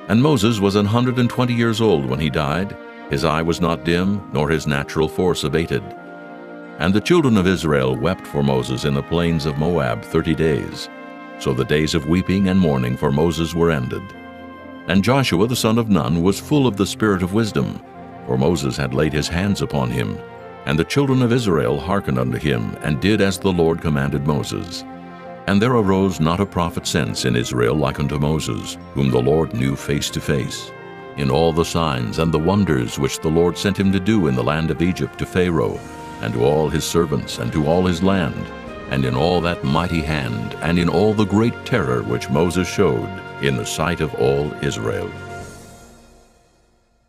And Moses was 120 years old when he died. His eye was not dim, nor his natural force abated. And the children of Israel wept for Moses in the plains of Moab 30 days. So the days of weeping and mourning for Moses were ended. And Joshua the son of Nun was full of the spirit of wisdom, for Moses had laid his hands upon him. And the children of Israel hearkened unto him, and did as the Lord commanded Moses. And there arose not a prophet since in Israel like unto Moses, whom the Lord knew face to face, in all the signs and the wonders which the Lord sent him to do in the land of Egypt to Pharaoh, and to all his servants, and to all his land, and in all that mighty hand, and in all the great terror which Moses showed in the sight of all Israel.